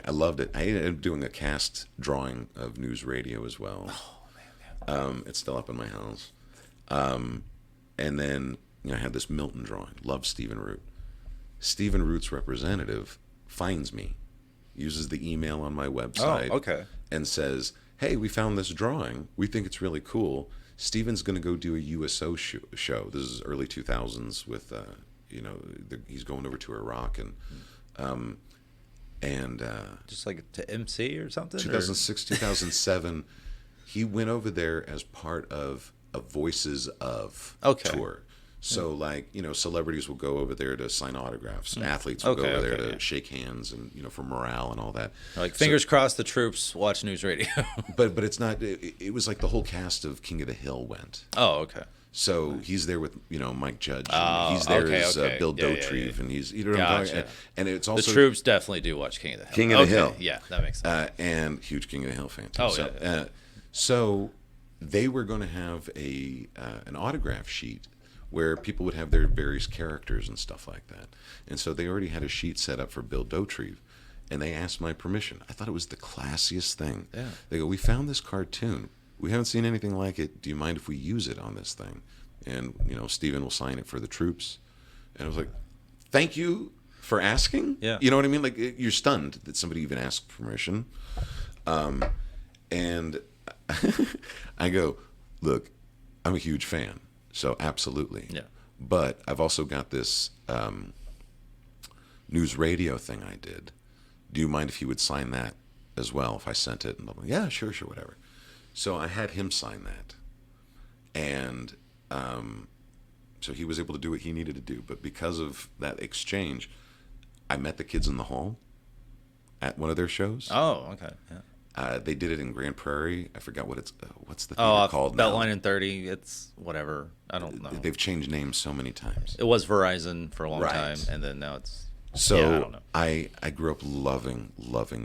I loved it. I ended up doing a cast drawing of news radio as well. Oh, man. It's still up in my house. And then I had this Milton drawing. Love Stephen Root. Stephen Root's representative finds me, uses the email on my website, and says, hey, we found this drawing. We think it's really cool. Stephen's going to go do a USO show. This is early 2000s with, he's going over to Iraq and just like to MC or something? 2006, 2007, he went over there as part of a Voices of tour. So, celebrities will go over there to sign autographs. Athletes will go over there to shake hands and, for morale and all that. Like, fingers crossed the troops watch news radio. but it's not, it was like the whole cast of King of the Hill went. Oh, okay. So he's there with, Mike Judge. And he's there as Bill Dauterive. And he's, what I'm talking about? And it's also... The troops definitely do watch King of the Hill. King of the Hill. Yeah, that makes sense. And huge King of the Hill fan, too. So they were going to have an autograph sheet where people would have their various characters and stuff like that. And so they already had a sheet set up for Bill Dauterive, and they asked my permission. I thought it was the classiest thing. Yeah. They go, we found this cartoon. We haven't seen anything like it. Do you mind if we use it on this thing? And, Stephen will sign it for the troops. And I was like, thank you for asking. Yeah. You know what I mean? Like, you're stunned that somebody even asked permission. And I go, look, I'm a huge fan. So absolutely. Yeah. But I've also got this news radio thing I did. Do you mind if he would sign that as well if I sent it? And I'm like, yeah, sure, whatever. So I had him sign that. And so he was able to do what he needed to do. But because of that exchange, I met the kids in the hall at one of their shows. Oh, okay. Yeah. They did it in Grand Prairie. I forgot what's the theater called now. Beltline and 30. It's whatever. I don't know. They've changed names so many times. It was Verizon for a long Right. time, and then now it's... So yeah, I don't know. I grew up loving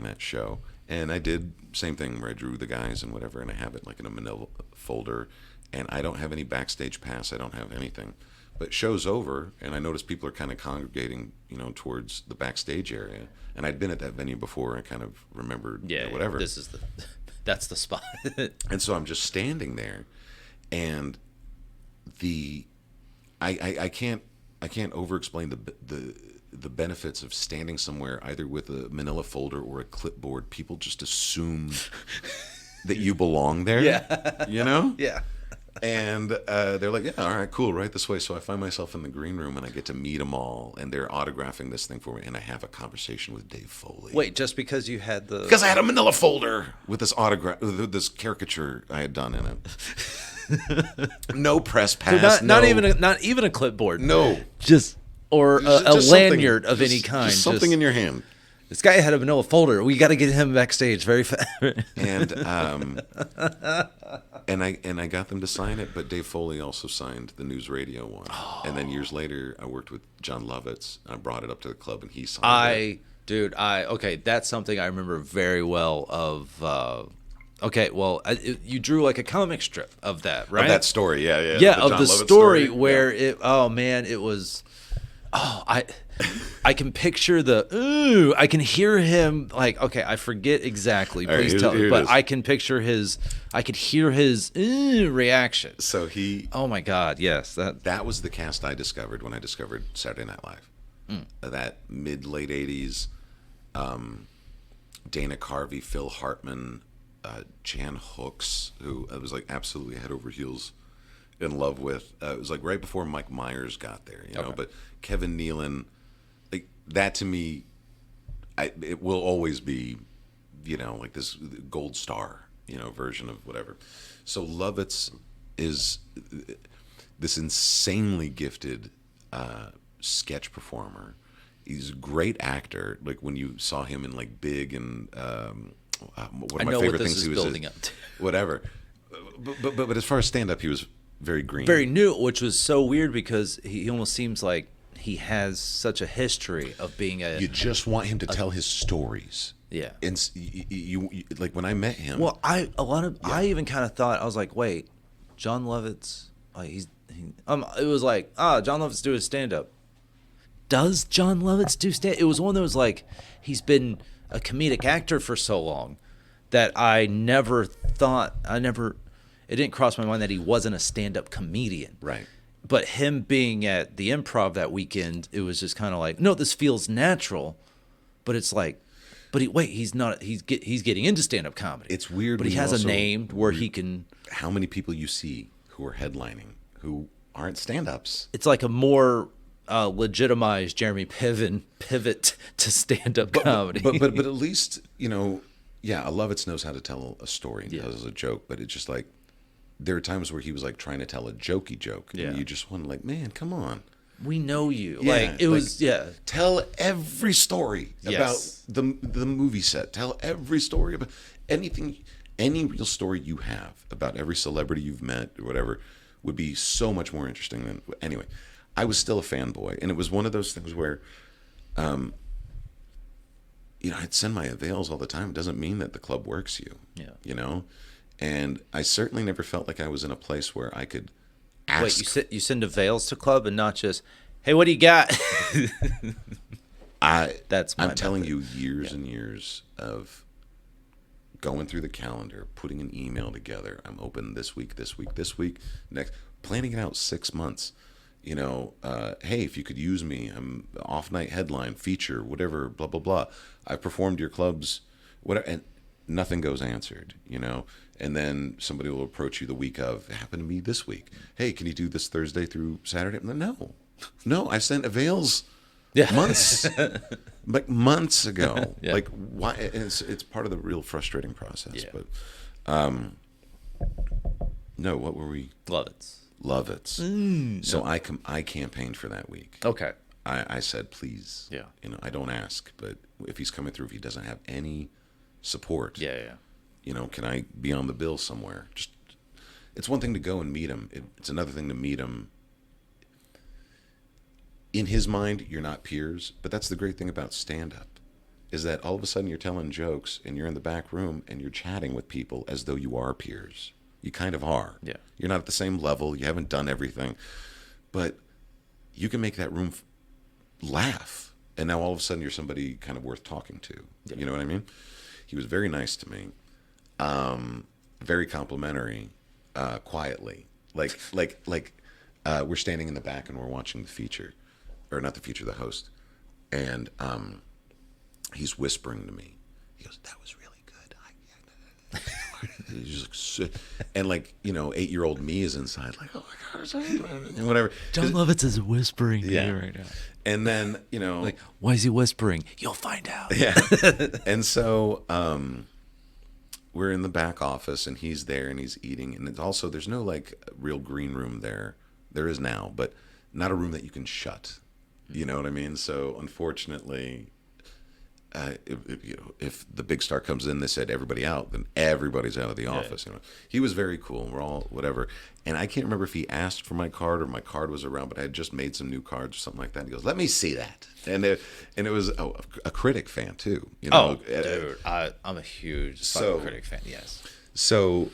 that show. And I did same thing where I drew the guys and whatever, and I have it like in a manila folder. And I don't have any backstage pass. I don't have anything. But show's over, and I noticed people are kind of congregating, towards the backstage area. And I'd been at that venue before. I kind of remembered, whatever. This is that's the spot. And so I'm just standing there, and I can't over-explain the benefits of standing somewhere either with a manila folder or a clipboard. People just assume that you belong there. Yeah. Yeah. And they're like, yeah, all right, cool, right this way. So I find myself in the green room, and I get to meet them all, and they're autographing this thing for me, and I have a conversation with Dave Foley. Wait, just because you had the... Because I had a manila folder with this autograph, with this caricature I had done in it. No press pass. So not even a clipboard. No. Just... Or a lanyard of any kind. Just something in your hand. This guy had a manila folder. We got to get him backstage very fast. And I got them to sign it, but Dave Foley also signed the news radio one. Oh. And then years later, I worked with John Lovitz. I brought it up to the club, and he signed it. Okay, that's something I remember very well of. Okay, well, you drew like a comic strip of that, right? Of that story, yeah. Yeah, of the story where it. Oh man, it was. Oh, I can picture I can hear him like, okay, I forget exactly. Please tell me. But I can picture I could hear his reaction. So oh my God, yes. That was the cast I discovered when I discovered Saturday Night Live. That mid-late 80s, Dana Carvey, Phil Hartman, Jan Hooks, who I was like absolutely head over heels in love with. It was like right before Mike Myers got there, know, but Kevin Nealon, like that to me, it will always be, like this gold star, version of whatever. So Lovitz is this insanely gifted sketch performer. He's a great actor. Like when you saw him in like Big and one of my favorite things he was building up to. Whatever. But as far as stand up, he was very green. Very new, which was so weird because he almost seems like he has such a history of being You just want him to tell his stories. Yeah. And you like when I met him. Well, I even kind of thought, I was like, wait, John Lovitz, like it was like, John Lovitz do his stand up. Does John Lovitz do stand? It was one of those like he's been a comedic actor for so long that I never thought it didn't cross my mind that he wasn't a stand-up comedian. Right. But him being at the Improv that weekend, it was just kind of like, no, this feels natural. But it's like, he's not. He's getting into stand-up comedy. It's weird. But he has a name where he can. How many people you see who are headlining who aren't stand-ups? It's like a more legitimized Jeremy Piven pivot to stand-up comedy. But at least Lovitz knows how to tell a story and tells a joke. But it's just like. There are times where he was like trying to tell a jokey joke, and you just want to like, man, come on. We know you. Yeah, Tell every story about the movie set. Tell every story about anything, any real story you have about every celebrity you've met or whatever would be so much more interesting than anyway. I was still a fanboy, and it was one of those things where, I'd send my avails all the time. It doesn't mean that the club works you. Yeah. And I certainly never felt like I was in a place where I could ask. Wait, you send avails to club and not just, hey, what do you got? I'm telling you, years and years of going through the calendar, putting an email together. I'm open this week, next, planning it out 6 months. Hey, if you could use me, I'm off night headline, feature, whatever, blah, blah, blah. I've performed your clubs, whatever, and nothing goes answered, And then somebody will approach you the week of, it happened to me this week. Hey, can you do this Thursday through Saturday? No. I sent avails Yeah. months, like months ago. Yeah. Like why? And it's part of the real frustrating process. Yeah. But no, what were we? Love it. So I campaigned for that week. Okay. I said, please. Yeah. I don't ask, but if he's coming through, if he doesn't have any support, Yeah. can I be on the bill somewhere? Just, it's one thing to go and meet him. It's another thing to meet him. In his mind, you're not peers, but that's the great thing about stand-up, is that all of a sudden you're telling jokes and you're in the back room and you're chatting with people as though you are peers. You kind of are. Yeah. You're not at the same level. You haven't done everything, but you can make that room laugh. And now all of a sudden you're somebody kind of worth talking to. Yeah. You know what I mean? He was very nice to me, very complimentary, quietly. Like we're standing in the back and we're watching the feature, or not the feature, the host, and he's whispering to me. He goes, "That was really good." He's just like, and 8-year-old me is inside, like, "Oh my God," and whatever. John Lovitz is whispering to Yeah. you right now. And then Like, why is he whispering? You'll find out. yeah. And so we're in the back office and he's there and he's eating, and it's also, there's no real green room there. There is now, but not a room that you can shut. You know what I mean? So unfortunately, if the big star comes in, they said everybody out, then everybody's out of the office. He was very cool, and we're all whatever. And I can't remember if he asked for my card or my card was around, but I had just made some new cards or something like that. He goes, "Let me see that." And it was a Critic fan too. Dude, I'm a huge fucking Critic fan. Yes. So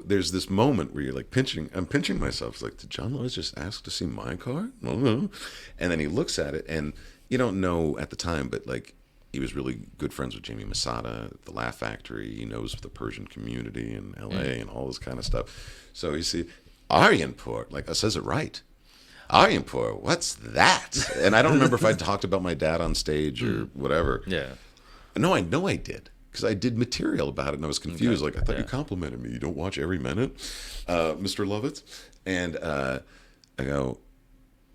there's this moment where you're like I'm pinching myself. It's like, did John Lewis just ask to see my card? I don't know. And then he looks at it, and you don't know at the time, but he was really good friends with Jamie Masada at the Laugh Factory. He knows the Persian community in L.A. and all this kind of stuff. So you see, Aryanpur, I says it right. Aryanpur, what's that? And I don't remember if I talked about my dad on stage or whatever. Yeah. No, I know I did, because I did material about it, and I was confused. Okay. I thought you complimented me. You don't watch every minute, Mr. Lovitz? And I go,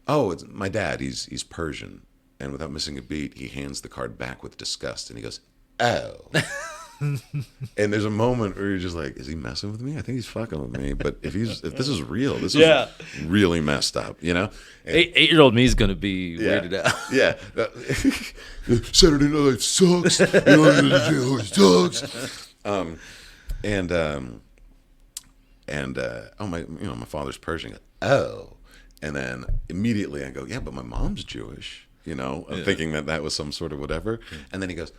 "Oh, it's my dad. He's Persian." And without missing a beat, he hands the card back with disgust, and he goes, "Oh." And there's a moment where you're just like, is he messing with me? I think he's fucking with me. But if this is real, this is really messed up, And 8-year-old me is gonna be weirded out. Yeah. Saturday Night Live sucks. It sucks. My father's Persian. Oh. And then immediately I go, "Yeah, but my mom's Jewish." I'm thinking that was some sort of whatever. And then he goes,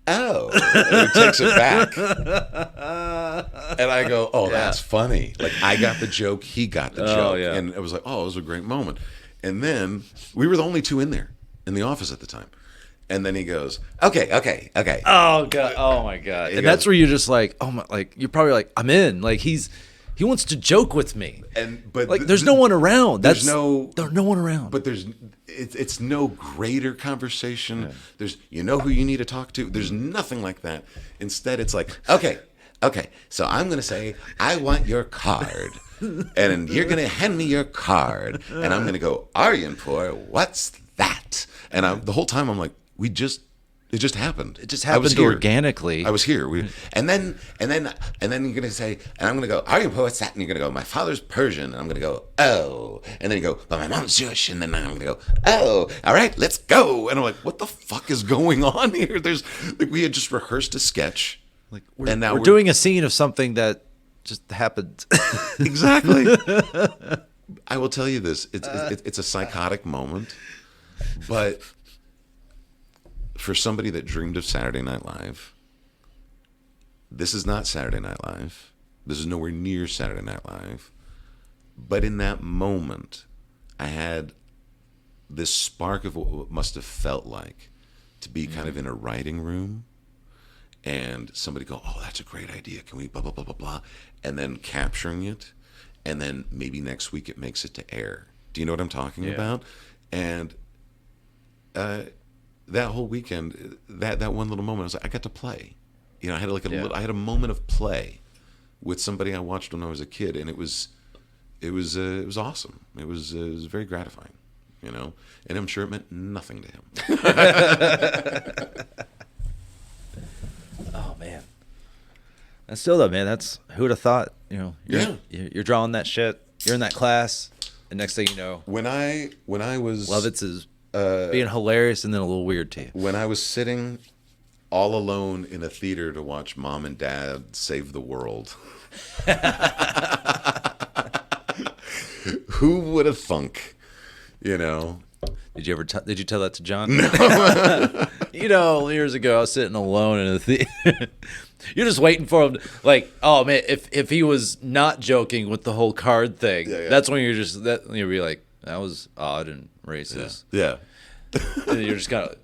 "Oh," and he takes it back. And I go, "Oh, that's funny." I got the joke, he got the joke. Yeah. And it was like, oh, it was a great moment. And then we were the only two in there in the office at the time. And then he goes, okay. Oh God! Oh my God! And that's where you're just like, oh my! You're probably like, I'm in. He wants to joke with me. But there's no one around. There's no one around. But it's no greater conversation. Yeah. There's who you need to talk to. There's nothing like that. Instead, it's like, okay. So I'm gonna say, "I want your card," and you're gonna hand me your card, and I'm gonna go, "Aryanpur, what's that?" And the whole time I'm like, it just happened. It just happened organically. I was here. And then you're gonna say, and I'm gonna go, "Aryanpur, what's that?" And you're gonna go, "My father's Persian," and I'm gonna go, "Oh," and then you go, "But my mom's Jewish," and then I'm gonna go, "Oh, all right, let's go." And I'm like, what the fuck is going on here? We had just rehearsed a sketch, and now we're doing a scene of something that just happened. Exactly. I will tell you this: it's a psychotic moment, but for somebody that dreamed of Saturday Night Live, this is not Saturday Night Live. This is nowhere near Saturday Night Live. But in that moment, I had this spark of what must have felt like to be kind of in a writing room and somebody go, "Oh, that's a great idea. Can we blah, blah, blah, blah, blah." And then capturing it. And then maybe next week it makes it to air. Do you know what I'm talking about? And that whole weekend, that one little moment, I was like, I got to play. I had I had a moment of play with somebody I watched when I was a kid, and it was awesome. It was very gratifying. you know, and I'm sure it meant nothing to him. Oh man, that's still though, man. That's who would have thought? You know, you're drawing that shit. You're in that class, and next thing you know, When I was Lovitz is being hilarious and then a little weird to you. when I was sitting all alone in a theater to watch Mom and Dad save the world. Who would have thunk, you know? Did you ever? Did you tell that to John? No. You know, years ago, I was sitting alone in a theater. You're just waiting for him. Like, oh man, if he was not joking with the whole card thing, that's when you'd be like, that was odd and racist. Yeah. And you're just kind of,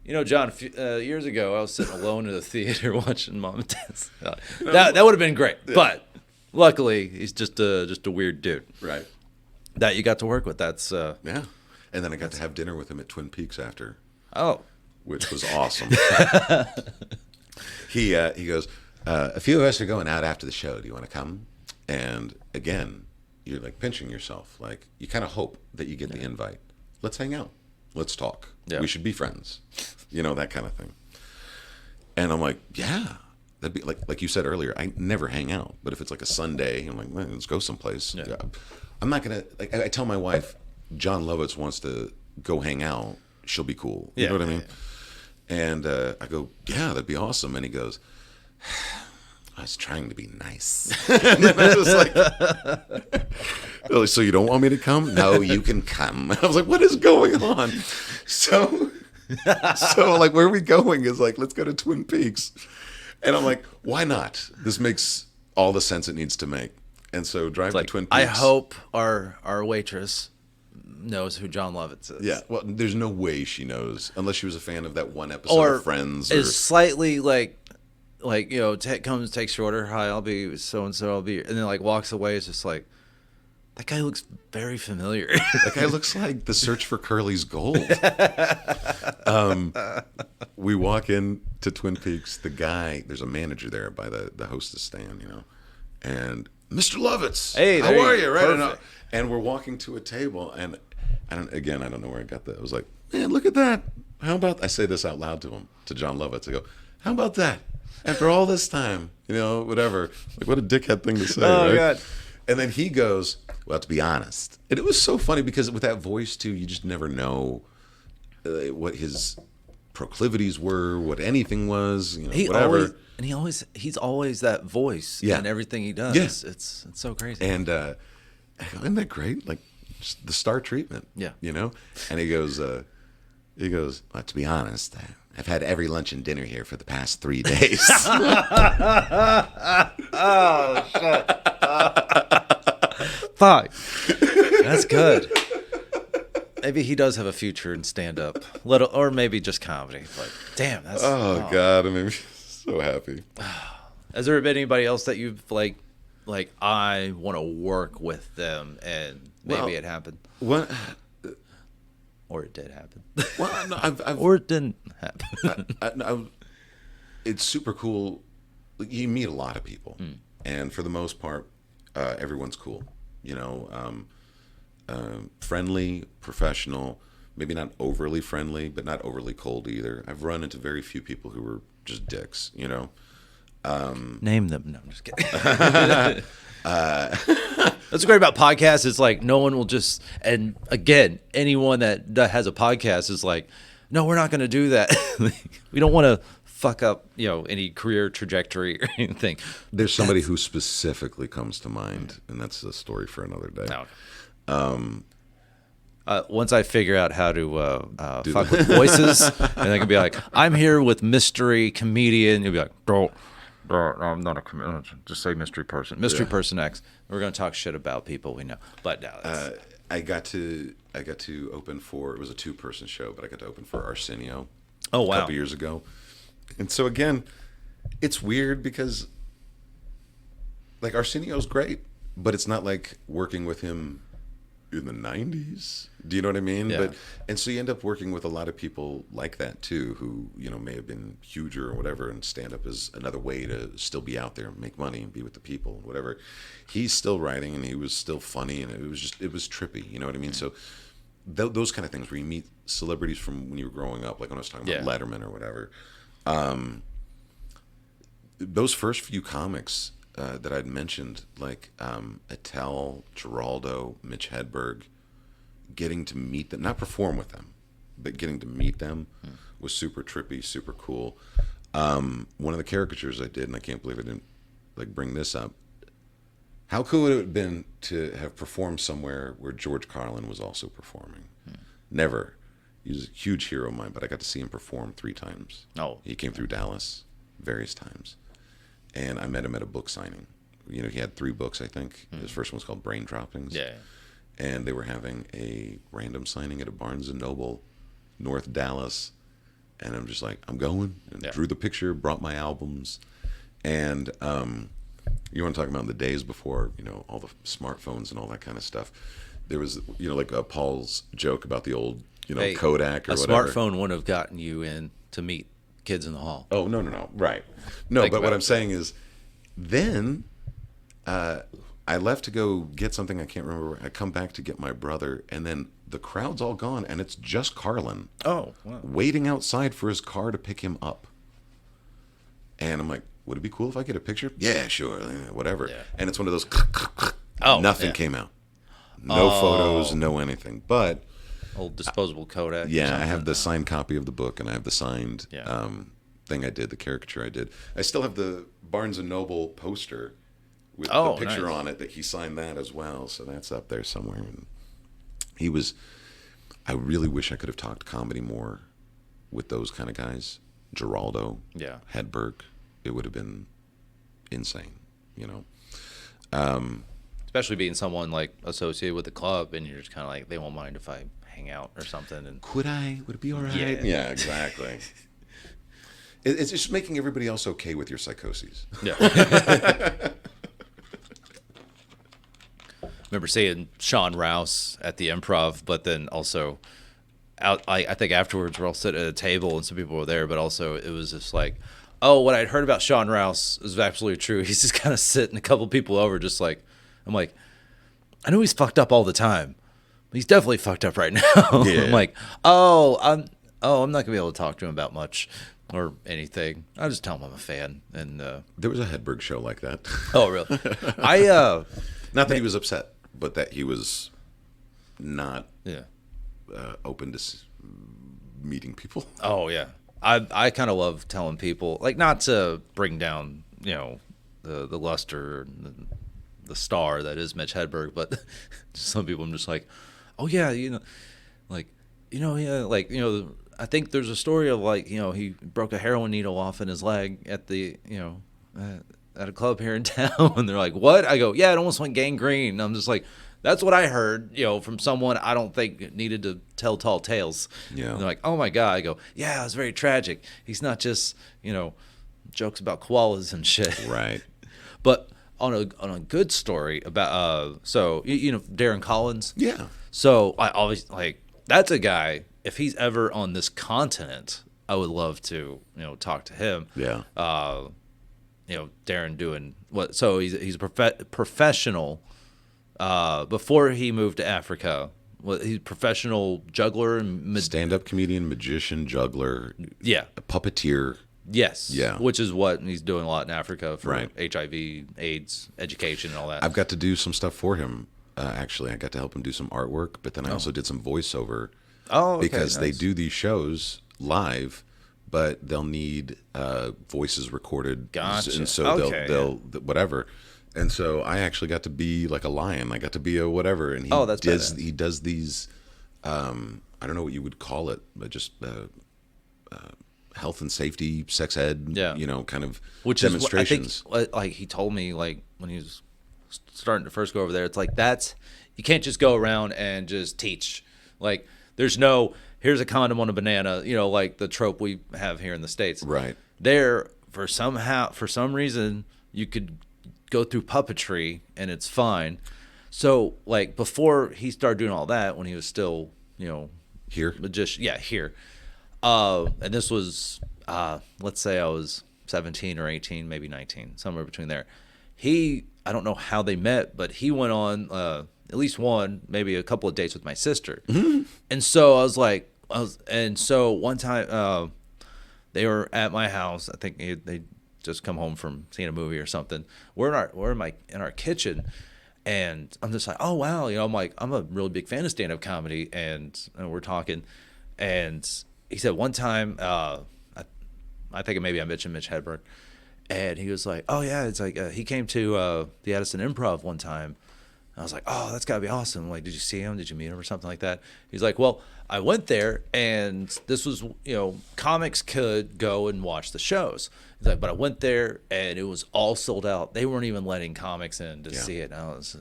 you know, John. Years ago, I was sitting alone in a theater watching Mom and Dad. That would have been great, but luckily, he's just a weird dude. Right. That you got to work with. That's Yeah. And then I got to have dinner with him at Twin Peaks after. Oh. Which was awesome. He goes, a few of us are going out after the show. Do you want to come? And again, you're like pinching yourself. Like you kind of hope that you get the invite. Let's hang out. Let's talk. Yeah. We should be friends. You know, that kind of thing. And I'm like, yeah. That'd be like you said earlier, I never hang out. But if it's like a Sunday, I'm like, man, let's go someplace. Yeah. I'm not going to, like, I tell my wife, John Lovitz wants to go hang out. She'll be cool. You know what I mean? And I go, yeah, that'd be awesome. And he goes, I was trying to be nice. And then I was like, really, so you don't want me to come? No, you can come. I was like, what is going on? So like, where are we going? Is like, let's go to Twin Peaks. And I'm like, why not? This makes all the sense it needs to make. And so drive to Twin Peaks. I hope our waitress knows who John Lovitz is. Yeah, well, there's no way she knows unless she was a fan of that one episode of Friends. Or is slightly like you know, takes your order. Hi, I'll be so and so. I'll be, and then like walks away. It's just like that guy looks very familiar. That guy looks like the search for Curly's gold. We walk in to Twin Peaks. The guy, there's a manager there by the hostess stand, you know, and Mr. Lovitz, hey, how are you? Right, and we're walking to a table, and I don't know where I got that. I was like, man, look at that. How about, I say this out loud to him, to John Lovitz. I go, how about that? After all this time, you know, whatever. Like, what a dickhead thing to say, oh, right? God. And then he goes, well, to be honest. And it was so funny because with that voice, too, you just never know what his proclivities were, what anything was, you know, whatever. He's always that voice in everything he does. Yeah. It's so crazy. And I go, isn't that great? Like, just the star treatment. Yeah. You know? And he goes, well, to be honest, I've had every lunch and dinner here for the past 3 days. Oh, shit. Fuck. That's good. Maybe he does have a future in stand-up. Or maybe just comedy. Like, damn, that's... Oh, God. I mean, so happy. Has there been anybody else that you've, like I want to work with them, and maybe it happened? What... Or it did happen. Well, no, or it didn't happen. It's super cool. You meet a lot of people, and for the most part, everyone's cool. You know, friendly, professional. Maybe not overly friendly, but not overly cold either. I've run into very few people who were just dicks. You know. Name them. No, I'm just kidding. That's great about podcasts. It's like no one will just, and again, anyone that has a podcast is like, no, we're not going to do that. We don't want to fuck up, you know, any career trajectory or anything. There's somebody who specifically comes to mind, and that's a story for another day. No. Once I figure out how to fuck with voices, and I can be like, I'm here with mystery comedian. You'll be like, bro. I'm not a comedian. Just say mystery person. Mystery person X. We're going to talk shit about people we know. But no, I got to open for, it was a 2-person show, but I got to open for Arsenio. Oh, wow. A couple years ago. And so again, it's weird because like Arsenio's great, but it's not like working with him in the 90s. Do you know what I mean? Yeah. And so you end up working with a lot of people like that too, who, you know, may have been huger or whatever, and stand up is another way to still be out there and make money and be with the people and whatever. He's still writing and he was still funny, and it was trippy, you know what I mean? So those kind of things where you meet celebrities from when you were growing up, like when I was talking about Letterman or whatever. Those first few comics that I'd mentioned, like Attell, Geraldo, Mitch Hedberg, getting to meet them, not perform with them, but getting to meet them was super trippy, super cool. One of the caricatures I did, and I can't believe I didn't like bring this up. How cool would it have been to have performed somewhere where George Carlin was also performing? Never. He was a huge hero of mine, but I got to see him perform 3 times. Oh. He came through Dallas various times. And I met him at a book signing. You know, he had 3 books, I think. His first one was called Brain Droppings. Yeah. And they were having a random signing at a Barnes & Noble, North Dallas. And I'm just like, I'm going. And drew the picture, brought my albums. And you want to talk about the days before, you know, all the smartphones and all that kind of stuff. There was, you know, like Paul's joke about the old, you know, Kodak or whatever. A smartphone wouldn't have gotten you in to meet kids in the hall. Oh, no. Right. No, but what I'm saying is then I left to go get something I can't remember. I come back to get my brother, and then the crowd's all gone, and it's just Carlin. Oh, wow. Waiting outside for his car to pick him up. And I'm like, would it be cool if I get a picture? Yeah, sure, whatever. Yeah. And it's one of those, nothing came out. No photos, no anything. But old disposable Kodak. Yeah, I have the signed copy of the book, and I have the signed thing I did, the caricature I did. I still have the Barnes & Noble poster with the picture on it that he signed that as well. So that's up there somewhere. And he was, I really wish I could have talked comedy more with those kind of guys. Geraldo, Hedberg. It would have been insane, you know. Especially being someone like associated with the club, and you're just kind of like, they won't mind if I hang out or something. And would it be all right? Yeah, exactly. It's just making everybody else okay with your psychoses. Yeah. Remember seeing Sean Rouse at the Improv, but then also I think afterwards we're all sitting at a table and some people were there, but also it was just like, oh, what I'd heard about Sean Rouse is absolutely true. He's just kind of sitting a couple people over, just like, I'm like, I know he's fucked up all the time, but he's definitely fucked up right now. Yeah. I'm like, I'm not gonna be able to talk to him about much or anything. I'll just tell him I'm a fan. And there was a Hedberg show like that. Oh, really? Not that he was upset, but that he was not open to meeting people. Oh yeah, I kind of love telling people, like, not to bring down, you know, the luster, the star that is Mitch Hedberg, but some people I'm just like, oh yeah, you know, like, you know, yeah, like, you know, I think there's a story of, like, you know, he broke a heroin needle off in his leg at the, you know, at a club here in town. And they're like, what? I go, yeah, it almost went gangrene. And I'm just like, that's what I heard, you know, from someone I don't think needed to tell tall tales. Yeah. And they're like, oh my God. I go, yeah, it was very tragic. He's not just, you know, jokes about koalas and shit. Right. But on a good story about, so, you know, Darren Collins. Yeah. So I always, like, that's a guy, if he's ever on this continent, I would love to, you know, talk to him. Yeah. You know, Darren doing what? So he's a professional. Before he moved to Africa, he's a professional juggler and stand-up comedian, magician, juggler. Yeah. A puppeteer. Yes. Yeah. Which is what he's doing a lot in Africa for HIV, AIDS, education, and all that. I've got to do some stuff for him. Actually, I got to help him do some artwork, but then I also did some voiceover. Oh, okay, because they do these shows live, but they'll need voices recorded. Gotcha. And so they'll whatever. And so I actually got to be like a lion. I got to be a whatever. And he does these. I don't know what you would call it, but just health and safety, sex ed. Yeah. You know, kind of demonstrations. I think, like he told me, like when he was starting to first go over there, it's like you can't just go around and just teach. Like, there's no, here's a condom on a banana, you know, like the trope we have here in the States. Right. There, for some reason, you could go through puppetry and it's fine. So, like, before he started doing all that, when he was still, you know, here, magician, here. And this was, let's say I was 17 or 18, maybe 19, somewhere between there. I don't know how they met, but he went on, at least one, maybe a couple of dates with my sister. And so I was like, and so one time they were at my house. I think they just come home from seeing a movie or something. We're in our kitchen, and I'm just like, oh wow, I'm like, I'm a really big fan of stand-up comedy, and we're talking, and he said one time, I think maybe I mentioned Mitch Hedberg, and he was like, oh yeah, it's like he came to the Addison Improv one time. I was like, oh, that's gotta be awesome. Like, did you see him? Did you meet him or something like that? He's like, well, I went there, and this was, comics could go and watch the shows. He's like, but I went there, and it was all sold out. They weren't even letting comics in to see it. And I was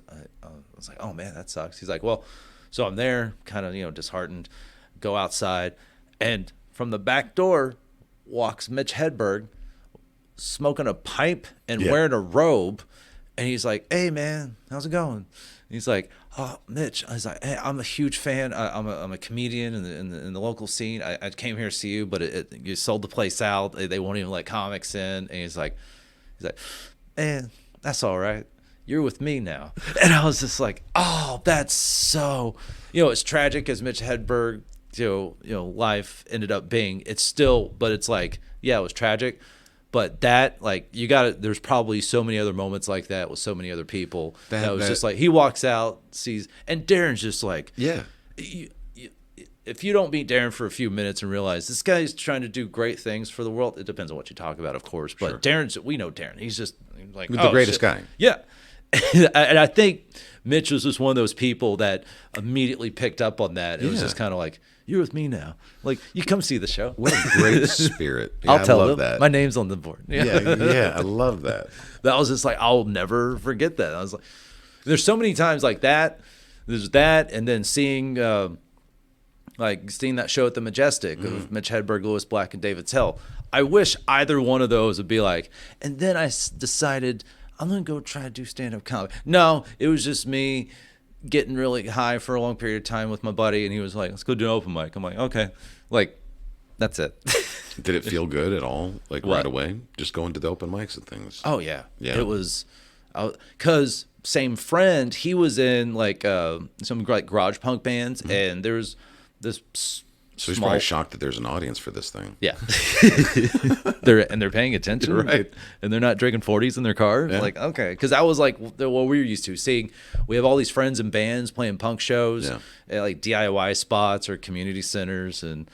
like, oh man, that sucks. He's like, well, so I'm there, kind of, disheartened. Go outside, and from the back door walks Mitch Hedberg, smoking a pipe and wearing a robe. And he's like, hey, man, how's it going? And he's like, oh, Mitch. I was like, hey, I'm a huge fan. I'm a comedian in the local scene. I came here to see you, but you sold the place out. They won't even let comics in. And he's like, man, that's all right. You're with me now. And I was just like, oh, that's so, as tragic as Mitch Hedberg, life ended up being. It's still, but it's like, yeah, it was tragic. But that, like, there's probably so many other moments like that with so many other people. That was just like, he walks out, sees, and Darren's just like, yeah. If you don't meet Darren for a few minutes and realize this guy's trying to do great things for the world, it depends on what you talk about, of course. But sure. We know Darren. He's just like, the greatest guy. Yeah. And I think Mitch was just one of those people that immediately picked up on that. It was just kind of like, you're with me now. Like, you come see the show. What a great spirit. Yeah, I'll tell them. That. My name's on the board. Yeah, I love that. That was just like, I'll never forget that. I was like, there's so many times like that. There's that, and then seeing that show at the Majestic of Mitch Hedberg, Lewis Black, and David Tell. I wish either one of those would be like, and then I decided I'm going to go try to do stand-up comedy. No, it was just me getting really high for a long period of time with my buddy, and he was like, let's go do an open mic. I'm like, okay. Like, that's it. Did it feel good at all, like right away? Just going to the open mics and things? Oh, yeah. It was, because same friend, he was in like some like garage punk bands, and there's this So he's probably shocked that there's an audience for this thing. Yeah. they're paying attention. Right. And they're not drinking 40s in their car. Yeah. Like, okay. Because that was like what we were used to seeing. We have all these friends in bands playing punk shows, at like DIY spots or community centers. And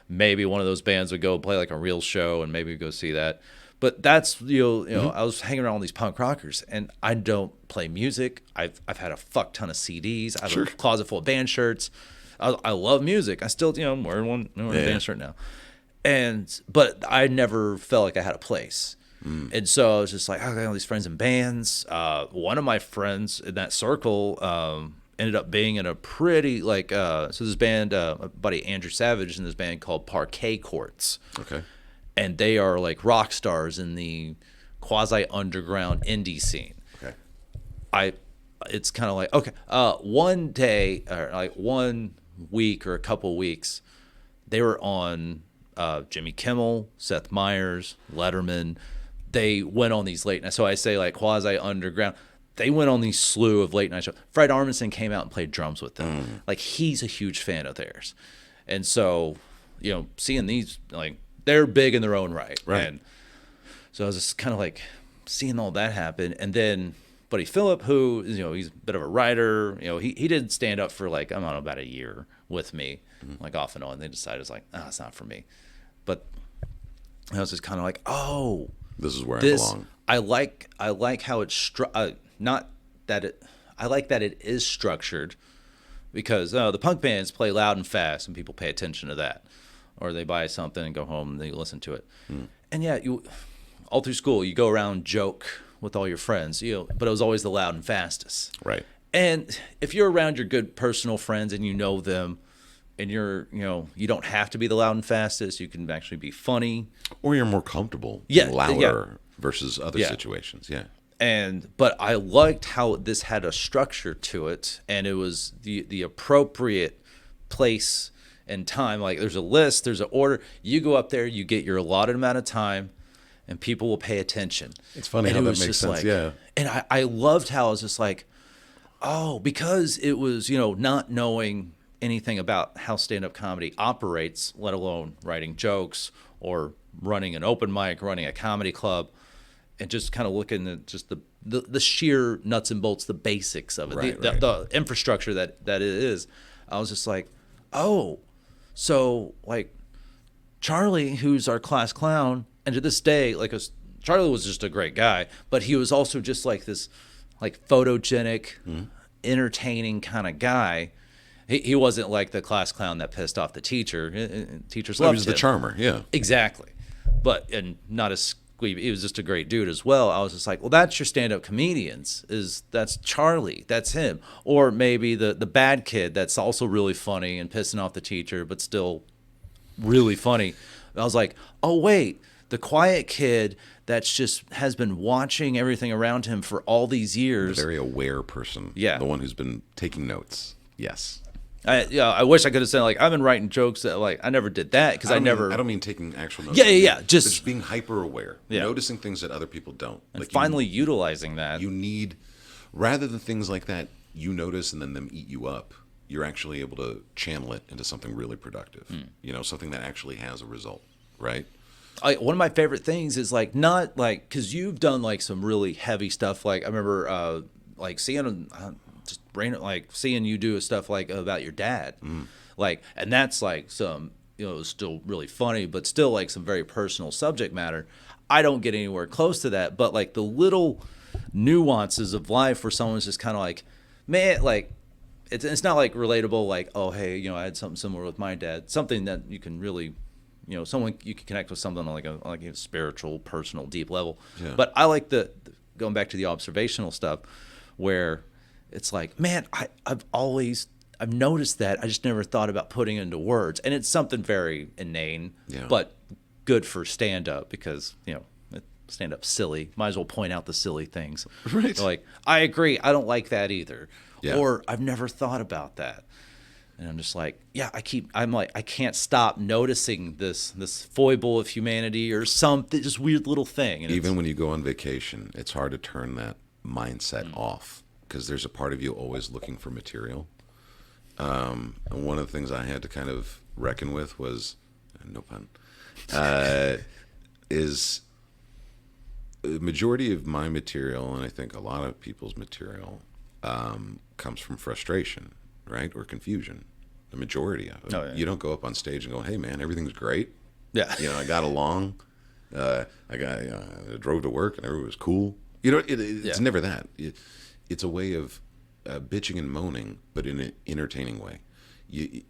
maybe one of those bands would go play like a real show and maybe we'd go see that. But that's, I was hanging around with these punk rockers, and I don't play music. I've had a fuck ton of CDs. I have a closet full of band shirts. I love music. I still, I'm wearing a band shirt now. But I never felt like I had a place. And so I was just like, I got all these friends in bands. One of my friends in that circle ended up being in a pretty, so this band, my buddy Andrew Savage in this band called Parquet Courts. Okay. And they are like rock stars in the quasi-underground indie scene. Okay. It's kind of like, okay, one day, or like 1 week or a couple weeks, they were on Jimmy Kimmel, Seth Meyers, Letterman. They went on these late night, so I say like quasi underground. They went on these slew of late night shows. Fred Armisen came out and played drums with them. Like, he's a huge fan of theirs. And so, seeing these, like, they're big in their own right. And so I was just kind of like seeing all that happen. And then buddy Philip, who, he's a bit of a writer, he did stand up for like, I don't know, about a year with me, like off and on. They decided it's like, it's not for me. But I was just kind of like, oh, this is where I belong. I like how it's not that it. I like that it is structured, because the punk bands play loud and fast, and people pay attention to that, or they buy something and go home and they listen to it. And yeah, all through school you go around joke with all your friends, but it was always the loud and fastest. Right. And if you're around your good personal friends and you know them, and you're, you don't have to be the loud and fastest. You can actually be funny, or you're more comfortable, louder versus other situations. Yeah. But I liked how this had a structure to it, and it was the appropriate place and time. Like, there's a list, there's an order. You go up there, you get your allotted amount of time, and people will pay attention. It's funny how that makes sense. And I loved how I was just like, Oh, because it was, not knowing anything about how stand-up comedy operates, let alone writing jokes or running an open mic, running a comedy club, and just kind of looking at just the sheer nuts and bolts, the basics of it, Right, the infrastructure that it is. I was just like, oh, so like Charlie, who's our class clown, and to this day, Charlie was just a great guy, but he was also just like this, like photogenic, entertaining kind of guy. He wasn't like the class clown that pissed off the teacher. Teachers loved him. He was the charmer, yeah. Exactly. And not as squeeby. He was just a great dude as well. I was just like, well, that's your stand-up comedians. That's Charlie. That's him. Or maybe the bad kid that's also really funny and pissing off the teacher, but still really funny. I was like, oh, wait, the quiet kid that's just has been watching everything around him for all these years. The very aware person. Yeah. The one who's been taking notes. Yes. I wish I could have said, like, I've been writing jokes that, like, I never did that because I don't mean taking actual notes. Yeah. Just being hyper aware. Yeah. Noticing things that other people don't. And like finally utilizing that. You need, rather than things like that, you notice and then them eat you up, you're actually able to channel it into something really productive. Something that actually has a result, right? One of my favorite things is like not like because you've done like some really heavy stuff. Like I remember like seeing seeing you do stuff like about your dad, like, and that's like some it was still really funny, but still like some very personal subject matter. I don't get anywhere close to that, but like the little nuances of life where someone's just kind of like, man, like it's not like relatable, like, oh hey, I had something similar with my dad, something that you can really. Someone you can connect with something on like a spiritual, personal, deep level. Yeah. But I like the going back to the observational stuff, where it's like, man, I've noticed that I just never thought about putting it into words, and it's something very inane, but good for stand up because stand up silly. Might as well point out the silly things. Right. Like I agree, I don't like that either, yeah. Or I've never thought about that. And I'm just like, I can't stop noticing this foible of humanity or something, just weird little thing. And even when you go on vacation, it's hard to turn that mindset off because there's a part of you always looking for material. And one of the things I had to kind of reckon with was, no pun, is the majority of my material, and I think a lot of people's material, comes from frustration. Right? Or confusion. The majority of it. Oh, yeah. You don't go up on stage and go, hey, man, everything's great. Yeah. I got along. I drove to work and everyone was cool. It's never that. It's a way of bitching and moaning, but in an entertaining way.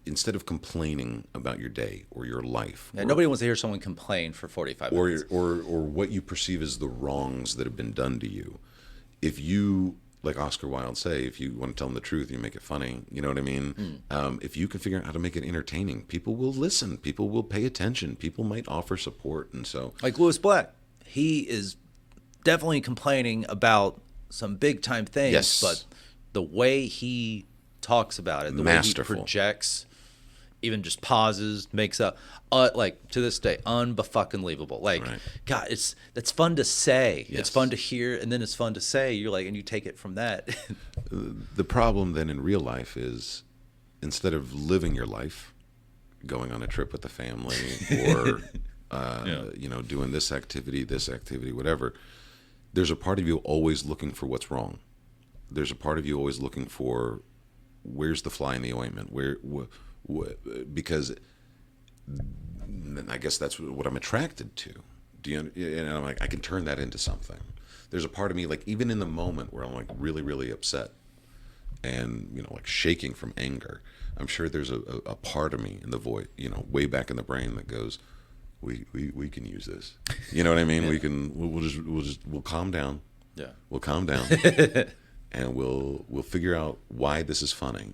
Instead of complaining about your day or your life. Yeah, nobody wants to hear someone complain for 45 minutes. Or what you perceive as the wrongs that have been done to you. If you... Like Oscar Wilde say, if you want to tell them the truth, you make it funny. You know what I mean? If you can figure out how to make it entertaining, people will listen. People will pay attention. People might offer support. And so, like Lewis Black, he is definitely complaining about some big time things. Yes. But the way he talks about it, the Masterful. way he projects, even just pauses, makes up, like to this day, unfucking-believable. Like, right. God, that's fun to say. Yes. It's fun to hear, and then it's fun to say. You're like, and you take it from that. The problem then in real life is, instead of living your life, going on a trip with the family, or doing this activity, whatever, there's a part of you always looking for what's wrong. There's a part of you always looking for where's the fly in the ointment, because I guess that's what I'm attracted to. And I'm like, I can turn that into something. There's a part of me, like even in the moment where I'm like really, really upset and like shaking from anger, I'm sure there's a part of me in the void, way back in the brain that goes, we can use this. You know what I mean? Yeah. We'll calm down. Yeah. We'll calm down, and we'll figure out why this is funny.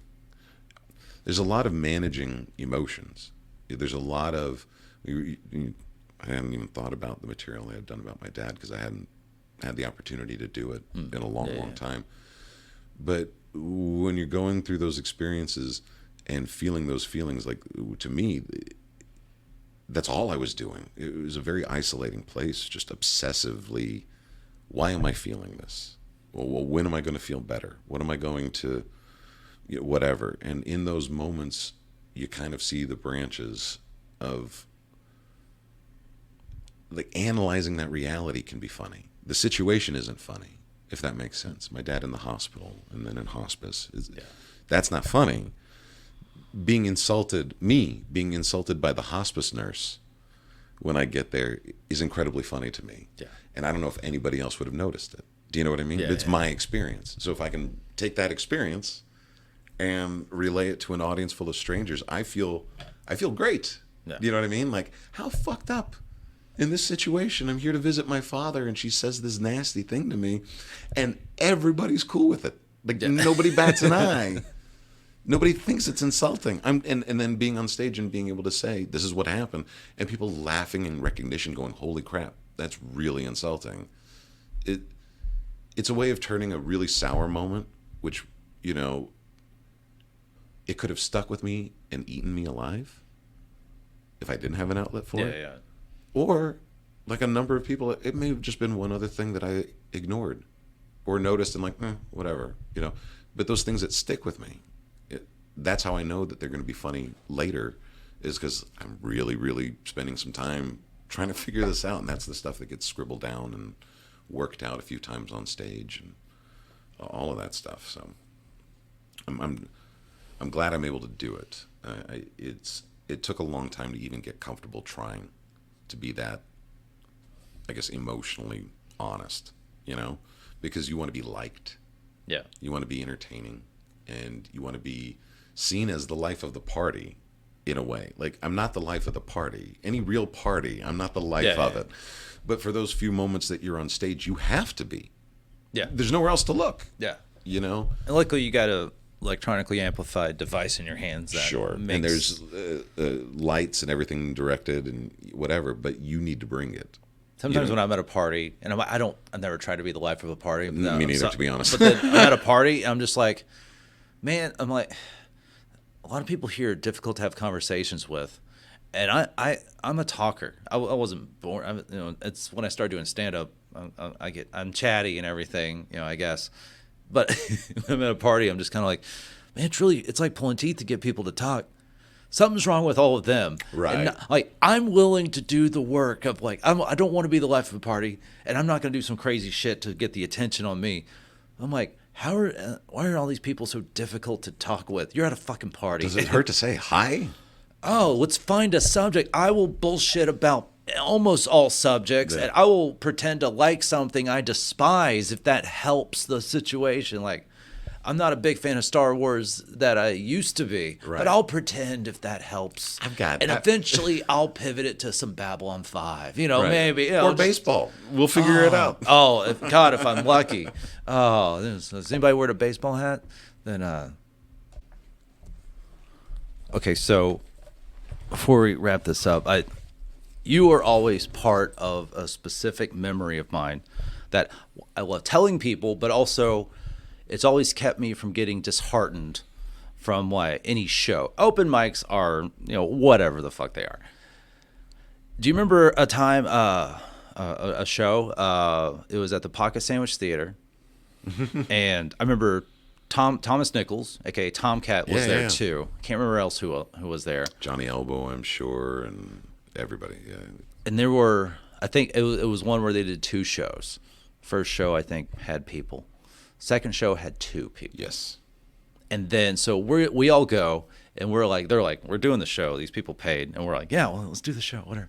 There's a lot of managing emotions. There's a lot of... I hadn't even thought about the material I had done about my dad because I hadn't had the opportunity to do it in a long time. But when you're going through those experiences and feeling those feelings, like, to me, that's all I was doing. It was a very isolating place, just obsessively, why am I feeling this? Well, when am I going to feel better? What am I going to, whatever. And in those moments, you kind of see the branches of, like, analyzing that reality can be funny. The situation isn't funny, if that makes sense. My dad in the hospital and then in hospice, that's not funny. Being insulted by the hospice nurse when I get there is incredibly funny to me. Yeah. And I don't know if anybody else would have noticed it. Do you know what I mean? Yeah, it's my experience. So if I can take that experience and relay it to an audience full of strangers, I feel great. Yeah. You know what I mean? Like, how fucked up in this situation? I'm here to visit my father and she says this nasty thing to me and everybody's cool with it. Like, nobody bats an eye. Nobody thinks it's insulting. And then being on stage and being able to say, this is what happened, and people laughing in recognition going, holy crap, that's really insulting. It's a way of turning a really sour moment, which, it could have stuck with me and eaten me alive if I didn't have an outlet for it. Yeah. Or, like a number of people, it may have just been one other thing that I ignored or noticed and like, whatever, But those things that stick with me, that's how I know that they're going to be funny later, is because I'm really, really spending some time trying to figure this out. And that's the stuff that gets scribbled down and worked out a few times on stage and all of that stuff. So I'm glad I'm able to do it. It took a long time to even get comfortable trying to be that, I guess, emotionally honest, because you want to be liked. Yeah. You want to be entertaining, and you want to be seen as the life of the party in a way. Like, I'm not the life of the party. Any real party, I'm not the life of it. But for those few moments that you're on stage, you have to be. Yeah. There's nowhere else to look. Yeah. And luckily you got a electronically amplified device in your hands. That sure. And there's lights and everything directed and whatever, but you need to bring it. Sometimes when I'm at a party, and I've never tried to be the life of a party. Me neither, to be honest. But then I'm at a party, and I'm just like, man, a lot of people here are difficult to have conversations with. And I'm a talker. I wasn't born, it's when I started doing stand-up, I'm chatty and everything, I guess. But when I'm at a party, I'm just kind of like, man, it's like pulling teeth to get people to talk. Something's wrong with all of them. Right. And I'm willing to do the work of I don't want to be the life of a party, and I'm not going to do some crazy shit to get the attention on me. I'm like, why are all these people so difficult to talk with? You're at a fucking party. Does it hurt to say hi? Oh, let's find a subject. I will bullshit about almost all subjects, and I will pretend to like something I despise if that helps the situation. Like, I'm not a big fan of Star Wars that I used to be, but I'll pretend if that helps. Eventually I'll pivot it to some Babylon 5, maybe. Or baseball. We'll figure it out. If I'm lucky. Does anybody wear a baseball hat? Then, okay, so before we wrap this up, you are always part of a specific memory of mine that I love telling people, but also it's always kept me from getting disheartened from any show. Open mics are, whatever the fuck they are. Do you remember a time, a show? It was at the Pocket Sandwich Theater, and I remember Thomas Nichols, aka Tomcat, was there too. Can't remember else who was there. Johnny Elbow, I'm sure, and everybody. Yeah. And there were, I think it was one where they did two shows. First show, I think, had people. Second show had 2 people. Yes. And then, so we all go, and they're like, we're doing the show. These people paid. And we're like, yeah, well, let's do the show, whatever.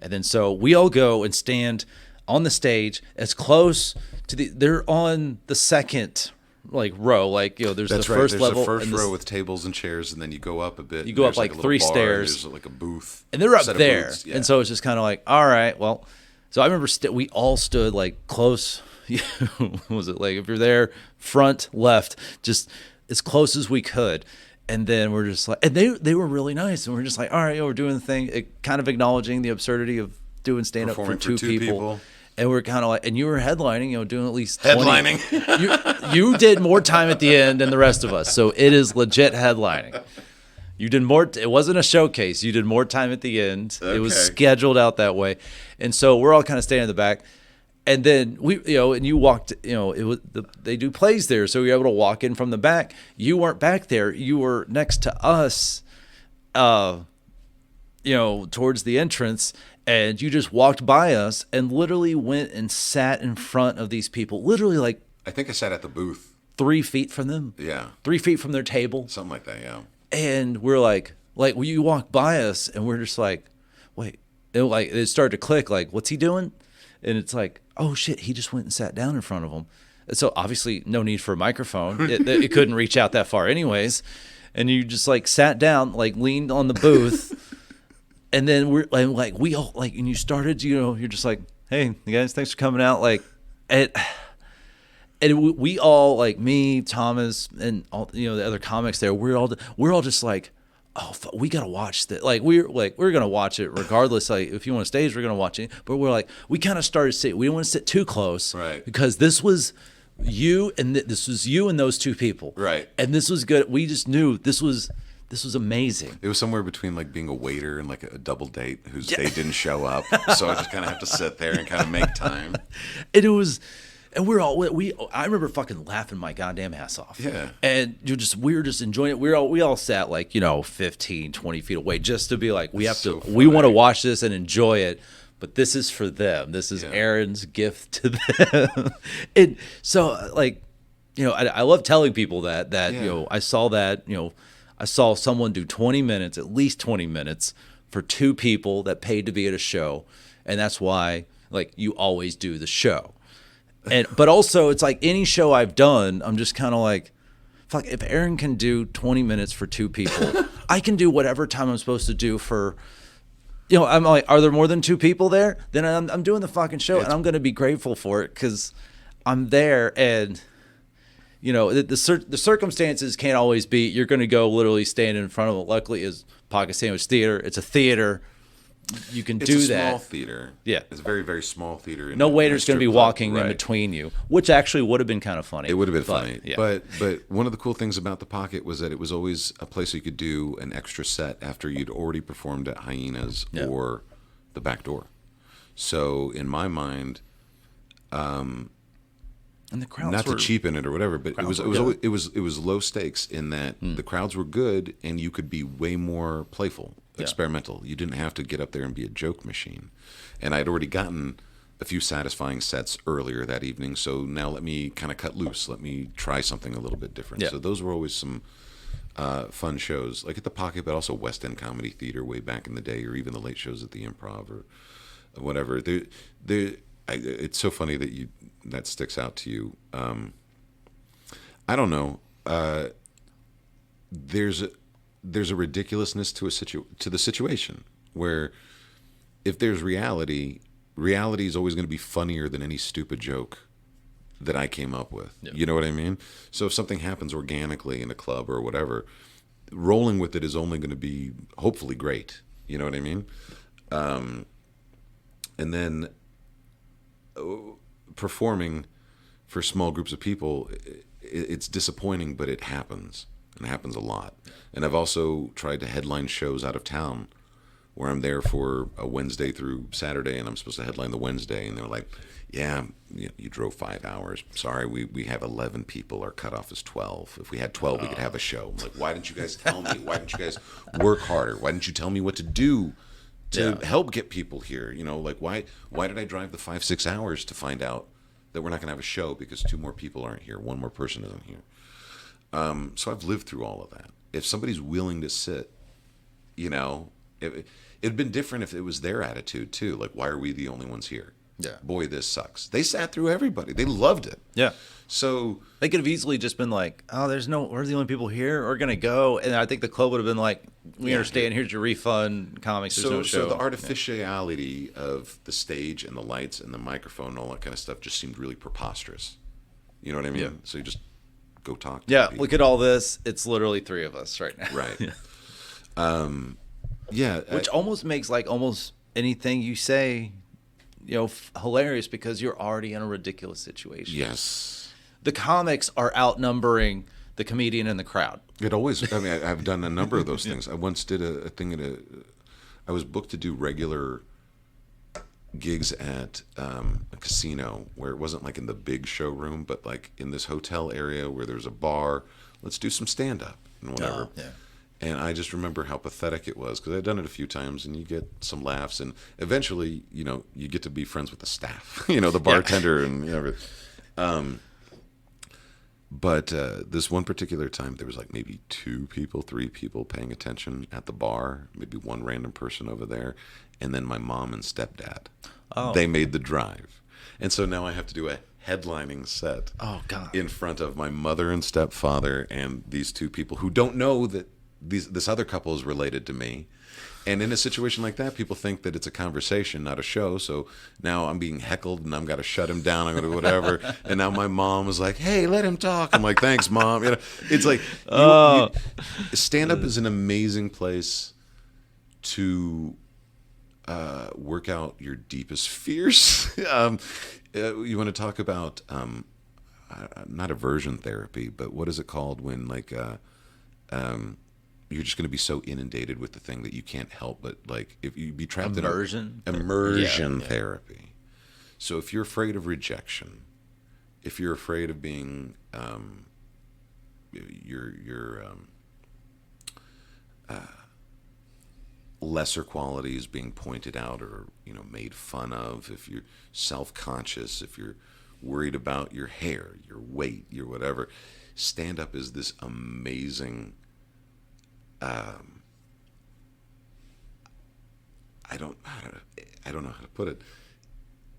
And then, so we all go and stand on the stage as close to they're on the second, row. There's That's the right. first There's level. a first row with tables and chairs, and then you go up a bit. You go up there's like a 3 bar, stairs. There's a booth. And they're up set of there. booths. Yeah. And so it's just kind of like, all right, well. So I remember we all stood close. Was it if you're there, front, left, just as close as we could. And then we're just and they were really nice. And we're just like, all right, we're doing the thing, kind of acknowledging the absurdity of doing stand-up for two people. And we're kind of and you were headlining, doing at least 20. Headlining. You did more time at the end than the rest of us. So it is legit headlining. You did more. It wasn't a showcase. You did more time at the end. Okay. It was scheduled out that way. And so we're all kind of standing in the back. And then and you walked, it was they do plays there, so you're able to walk in from the back. You weren't back there; you were next to us, towards the entrance, and you just walked by us and literally went and sat in front of these people, literally like I think I sat at the booth. 3 feet from them. Yeah, 3 feet from their table, something like that. Yeah, and we're like you walk by us, and we're just like, wait, and it started to click, like, what's he doing? And it's like, oh shit, he just went and sat down in front of them. So obviously no need for a microphone. It couldn't reach out that far anyways. And you just like sat down, like leaned on the booth. And then we all like, and you started, you're just like, hey, you guys, thanks for coming out. Like, and we all, like me, Thomas, and all, the other comics there, we're all just like, oh, we gotta watch that. Like we're gonna watch it regardless. Like if you want to stage, we're gonna watch it. But we're like, we kind of started sitting. We didn't want to sit too close, right? Because this was you and this was you and those 2 people, right? And this was good. We just knew this was amazing. It was somewhere between like being a waiter and like a double date whose date didn't show up, so I just kind of have to sit there and kind of make time. And it was. And I remember fucking laughing my goddamn ass off. Yeah. And we were just enjoying it. We all sat like, 15, 20 feet away just to be like, we want to watch this and enjoy it, but this is for them. This is Aaron's gift to them. And so like, I love telling people that, I saw that, I saw someone do 20 minutes, at least 20 minutes for 2 people that paid to be at a show. And that's why like you always do the show. But also, it's like any show I've done, I'm just kind of like, fuck, if Aaron can do 20 minutes for 2 people, I can do whatever time I'm supposed to do for, I'm like, are there more than 2 people there? Then I'm doing the fucking show, and I'm going to be grateful for it because I'm there. And, the circumstances can't always be, you're going to go literally stand in front of it. Luckily, it's Pocket Sandwich Theater. It's a theater. You can do that. It's a small theater. Yeah. It's a very, very small theater. No waiter's going to be walking in between you, which actually would have been kind of funny. It would have been funny. Yeah. But one of the cool things about the Pocket was that it was always a place you could do an extra set after you'd already performed at Hyenas or the Back Door. So in my mind, and the crowds not to cheapen it or whatever, but it was low stakes in that the crowds were good and you could be way more playful. Experimental. You didn't have to get up there and be a joke machine. And I'd already gotten a few satisfying sets earlier that evening, so now let me kind of cut loose. Let me try something a little bit different. So those were always some fun shows, like at the Pocket, but also West End Comedy Theater way back in the day, or even the late shows at the Improv or whatever. It's so funny that that sticks out to you. I don't know. There's a ridiculousness to the situation where if there's reality is always going to be funnier than any stupid joke that I came up with. Yeah. You know what I mean? So if something happens organically in a club or whatever, rolling with it is only going to be hopefully great. You know what I mean? And then performing for small groups of people, it's disappointing, but it happens. And it happens a lot. And I've also tried to headline shows out of town where I'm there for a Wednesday through Saturday, and I'm supposed to headline the Wednesday, and they're like, yeah, you drove 5 hours. Sorry, we have 11 people. Our cutoff is 12. If we had 12, we could have a show. I'm like, why didn't you guys tell me? Why didn't you guys work harder? Why didn't you tell me what to do to help get people here? Like why did I drive the 5-6 hours to find out that we're not going to have a show because 2 more people aren't here, 1 more person isn't here? So I've lived through all of that. If somebody's willing to sit, it'd been different if it was their attitude too. Like, why are we the only ones here? Yeah. Boy, this sucks. They sat through everybody. They loved it. Yeah. So they could have easily just been like, oh, we're the only people here. We're going to go. And I think the club would have been like, we understand. Here's your refund. Comics, there's no show. So the artificiality of the stage and the lights and the microphone and all that kind of stuff just seemed really preposterous. You know what I mean? Yeah. So you just go talk to people. Look at all this. It's literally 3 of us right now. Right. Which almost makes like almost anything you say, hilarious because you're already in a ridiculous situation. Yes. The comics are outnumbering the comedian in the crowd. It always, I've done a number of those things. I once did a thing I was booked to do regular gigs at a casino where it wasn't like in the big showroom, but like in this hotel area where there's a bar. Let's do some stand up and whatever. Oh, yeah. And I just remember how pathetic it was because I'd done it a few times, and you get some laughs, and eventually, you get to be friends with the staff, the bartender and everything. But this one particular time, there was like maybe 2 people, 3 people paying attention at the bar, maybe one random person over there, and then my mom and stepdad. Oh. They made the drive. And so now I have to do a headlining set Oh, God. in front of my mother and stepfather and these 2 people who don't know that this other couple is related to me. And in a situation like that, people think that it's a conversation, not a show. So now I'm being heckled, and I'm got to shut him down. I'm going to whatever. And now my mom was like, "Hey, let him talk." I'm like, "Thanks, Mom." It's like stand up is an amazing place to work out your deepest fears. You want to talk about not aversion therapy, but what is it called when like you're just going to be so inundated with the thing that you can't help but like if you be trapped Immersion? in immersion therapy. So if you're afraid of rejection, if you're afraid of being your lesser qualities being pointed out or made fun of, if you're self-conscious, if you're worried about your hair, your weight, your whatever, stand up is this amazing I don't know how to put it.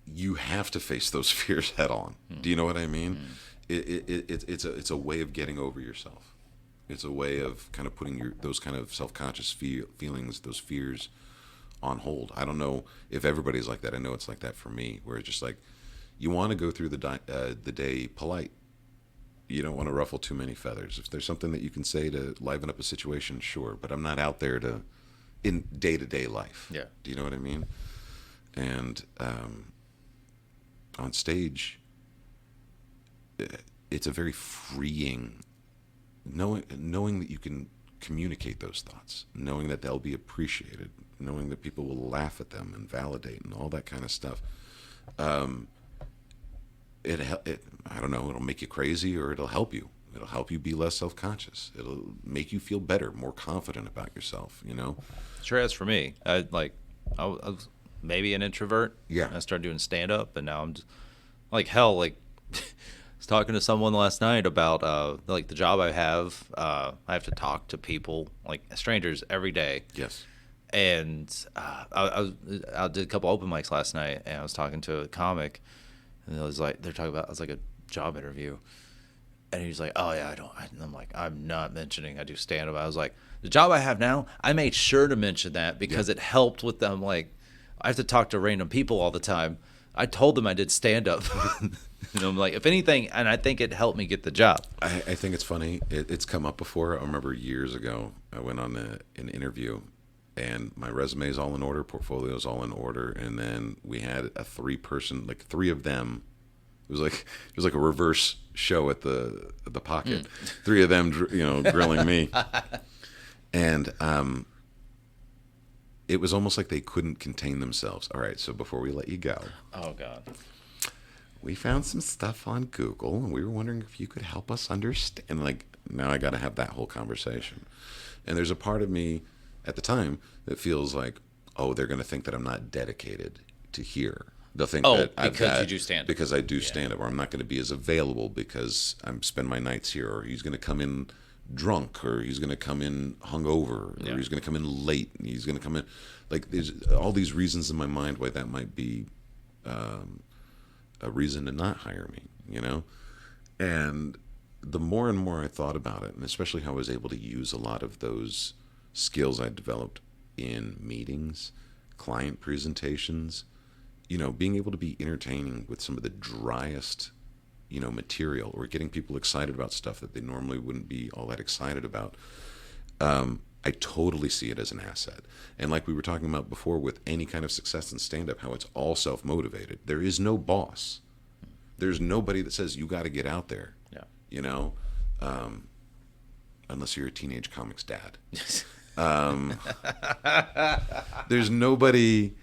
You have to face those fears head on. Do you know what I mean? It's a way of getting over yourself. It's a way of kind of putting those kind of self-conscious feelings, those fears, on hold. I don't know if everybody's like that. I know it's like that for me, where it's just like you want to go through the day polite. You don't want to ruffle too many feathers. If there's something that you can say to liven up a situation, sure. But I'm not out there in day-to-day life. Yeah. Do you know what I mean? And on stage, it's a very freeing, knowing that you can communicate those thoughts, knowing that they'll be appreciated, knowing that people will laugh at them and validate and all that kind of stuff. I don't know, it'll make you crazy or it'll help you. It'll help you be less self-conscious. It'll make you feel better, more confident about yourself, Sure has for me. I was maybe an introvert. Yeah. I started doing stand-up, and now I'm just, like hell. Like, I was talking to someone last night about like the job I have. I have to talk to people, like strangers, every day. Yes. And I did a couple open mics last night, and I was talking to a comic, and it was like they're talking about it was like a job interview, and he's like, "Oh yeah, and I'm like, I'm not mentioning I do stand up." I was like, the job I have now, I made sure to mention that because it helped with them. Like, I have to talk to random people all the time. I told them I did stand up. I'm like, if anything, and I think it helped me get the job. I think it's funny. It's come up before. I remember years ago, I went on an interview, and my resume is all in order, portfolio is all in order, and then we had a 3-person, like 3 of them. It was like a reverse show at the Pocket. 3 of them, grilling me, and it was almost like they couldn't contain themselves. All right, so before we let you go, Oh God. we found some stuff on Google, and we were wondering if you could help us understand. And like now, I got to have that whole conversation. And there's a part of me at the time that feels like, oh, they're going to think that I'm not dedicated to here. They'll think that because you do stand-up. because I do stand up, or I'm not going to be as available because I'm spend my nights here, or he's going to come in drunk, or he's going to come in hungover, or he's going to come in late, and he's going to come in like there's all these reasons in my mind why that might be a reason to not hire me, And the more and more I thought about it, and especially how I was able to use a lot of those skills I developed in meetings, client presentations, being able to be entertaining with some of the driest, material, or getting people excited about stuff that they normally wouldn't be all that excited about. I totally see it as an asset. And like we were talking about before with any kind of success in stand-up, how it's all self-motivated. There is no boss. There's nobody that says you got to get out there, unless you're a teenage comic's dad. There's nobody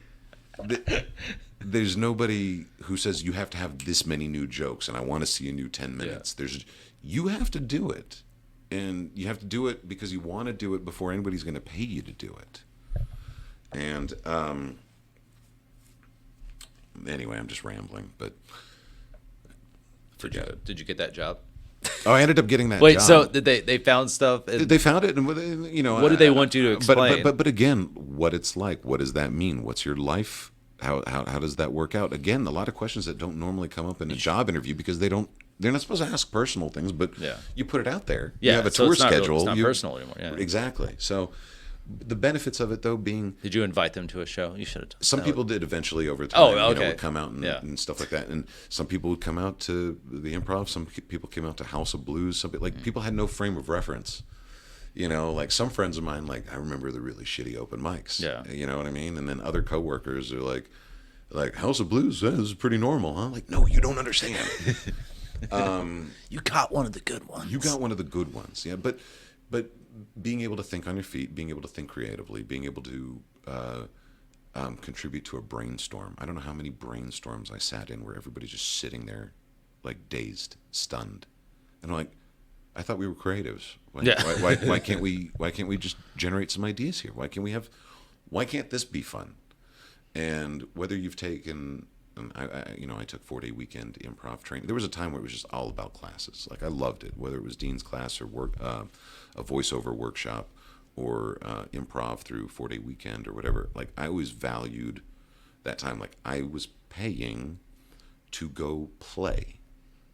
there's nobody who says you have to have this many new jokes and I want to see a new 10 minutes. You have to do it. And you have to do it because you want to do it before anybody's going to pay you to do it. And anyway, I'm just rambling, but forget it. Did you get that job? Oh, I ended up getting that Wait, job. so did they found stuff? They found it, and you know. What did they want you to explain? But again, what it's like. What does that mean? What's your life? How does that work out? Again, a lot of questions that don't normally come up in a job interview because they're not supposed to ask personal things, but you put it out there. Yeah, you have a so tour it's not schedule. It's not personal anymore. Yeah. Exactly. So the benefits of it, though, being... Did you invite them to a show? You should have done. Some people did eventually over time. Oh, okay. Would come out and stuff like that. And some people would come out to the Improv. Some people came out to House of Blues. People had no frame of reference. You know, like some friends of mine, like I remember the really shitty open mics. Yeah. You know what I mean? And then other coworkers are like House of Blues, this is pretty normal, huh? Like, no, you don't understand. You got one of the good ones. You got one of the good ones, yeah. But being able to think on your feet, being able to think creatively, being able to contribute to a brainstorm. I don't know how many brainstorms I sat in where everybody's just sitting there, like dazed, stunned, and I'm like, I thought we were creatives. Why can't we just generate some ideas here? Why can't this be fun? And whether you've taken, I took 4-day weekend improv training. There was a time where it was just all about classes. Like I loved it, whether it was Dean's class or a voiceover workshop or improv through 4-day weekend or whatever. Like I always valued that time. Like I was paying to go play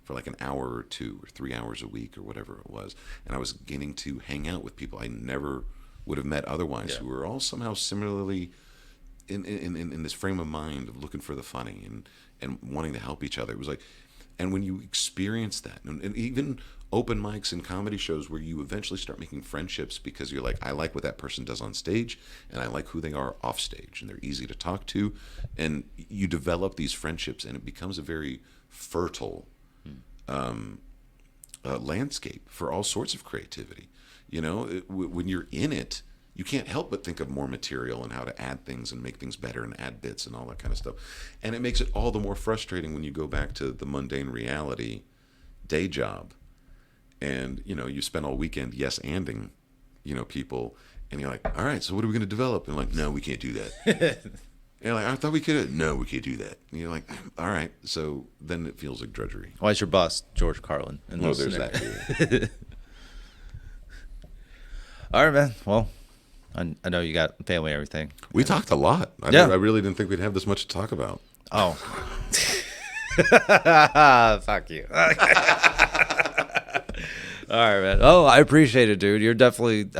for like an hour or 2 or 3 hours a week or whatever it was. And I was getting to hang out with people I never would have met otherwise who were all somehow similarly in this frame of mind of looking for the funny and wanting to help each other. It was like, and when you experience that, and even open mics and comedy shows where you eventually start making friendships because you're like, I like what that person does on stage and I like who they are off stage and they're easy to talk to, and you develop these friendships and it becomes a very fertile landscape for all sorts of creativity. You know, when you're in it, you can't help but think of more material and how to add things and make things better and add bits and all that kind of stuff. And it makes it all the more frustrating when you go back to the mundane reality day job and, you know, you spend all weekend yes-anding, you know, people, and you're like, all right, so what are we going to develop? And like, no, we can't do that. And you're like, I thought we could. No, we can't do that. And you're like, all right. So then it feels like drudgery. Why is your boss George Carlin? Oh, there's that too. All right, man. Well, I know you got family and everything. We talked a lot. I really didn't think we'd have this much to talk about. Oh. Fuck you. All right, man. Oh, I appreciate it, dude. You're definitely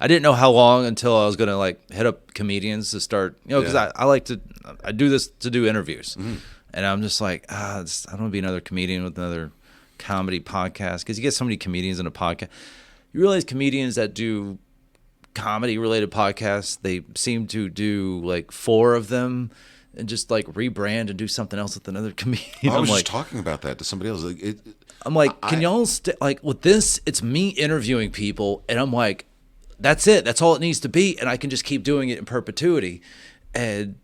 I didn't know how long until I was going to like hit up comedians to start, you know, because I do this to do interviews. Mm-hmm. And I'm just like, I don't want to be another comedian with another comedy podcast, because you get so many comedians in a podcast. You realize comedians that do comedy related podcasts, they seem to do like 4 of them and just like rebrand and do something else with another comedian. I was just talking about that to somebody else. I'm like, can y'all like with this? It's me interviewing people, and I'm like, that's it. That's all it needs to be, and I can just keep doing it in perpetuity, and